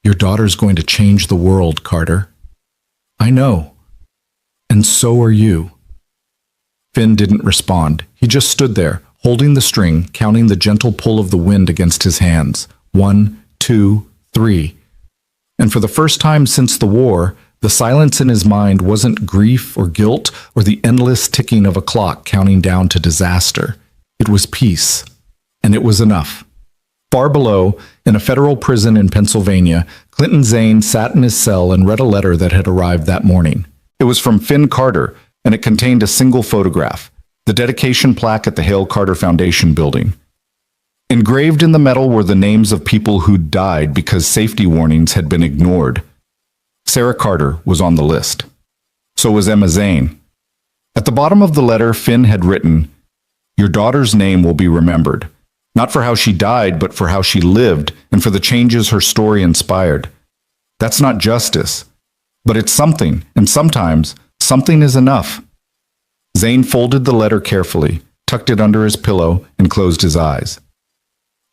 Your daughter's going to change the world, Carter. I know. And so are you. Finn didn't respond. He just stood there, holding the string, counting the gentle pull of the wind against his hands. 1, 2, 3. And for the first time since the war, the silence in his mind wasn't grief or guilt or the endless ticking of a clock counting down to disaster. It was peace. And it was enough. Far below, in a federal prison in Pennsylvania, Clinton Zane sat in his cell and read a letter that had arrived that morning. It was from Finn Carter, and it contained a single photograph, the dedication plaque at the Hale Carter Foundation building. Engraved in the metal were the names of people who'd died because safety warnings had been ignored. Sarah Carter was on the list. So was Emma Zane. At the bottom of the letter, Finn had written, "Your daughter's name will be remembered, not for how she died, but for how she lived and for the changes her story inspired. That's not justice, but it's something, and sometimes something is enough." Zane folded the letter carefully, tucked it under his pillow, and closed his eyes.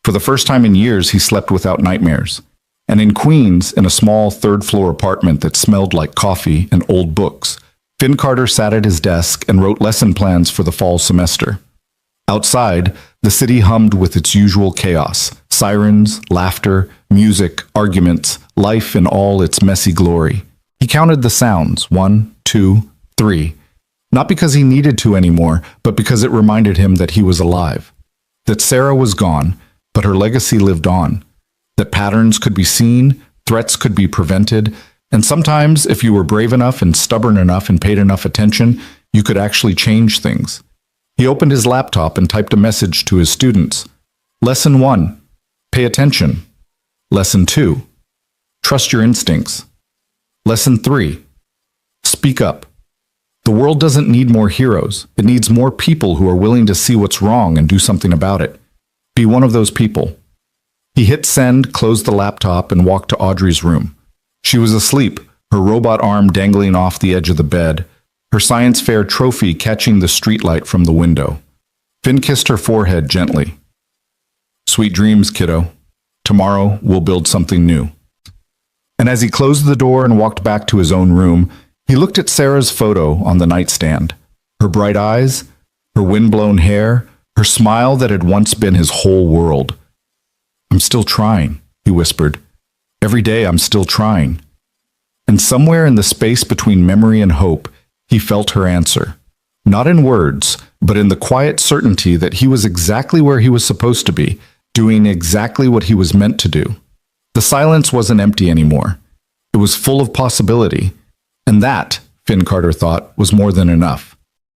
For the first time in years, he slept without nightmares. And in Queens, in a small third-floor apartment that smelled like coffee and old books, Finn Carter sat at his desk and wrote lesson plans for the fall semester. Outside, the city hummed with its usual chaos: sirens, laughter, music, arguments, life in all its messy glory. He counted the sounds, 1, 2, 3, not because he needed to anymore, but because it reminded him that he was alive, that Sarah was gone, but her legacy lived on, that patterns could be seen, threats could be prevented, and sometimes, if you were brave enough and stubborn enough and paid enough attention, you could actually change things. He opened his laptop and typed a message to his students. Lesson 1, pay attention. Lesson 2, trust your instincts. Lesson 3, speak up. The world doesn't need more heroes. It needs more people who are willing to see what's wrong and do something about it. Be one of those people. He hit send, closed the laptop, and walked to Audrey's room. She was asleep, her robot arm dangling off the edge of the bed, her science fair trophy catching the streetlight from the window. Finn kissed her forehead gently. "Sweet dreams, kiddo. Tomorrow we'll build something new." And as he closed the door and walked back to his own room, he looked at Sarah's photo on the nightstand. Her bright eyes, her wind-blown hair, her smile that had once been his whole world. "I'm still trying," he whispered. "Every day I'm still trying." And somewhere in the space between memory and hope, he felt her answer. Not in words, but in the quiet certainty that he was exactly where he was supposed to be, doing exactly what he was meant to do. The silence wasn't empty anymore. It was full of possibility. And that, Finn Carter thought, was more than enough.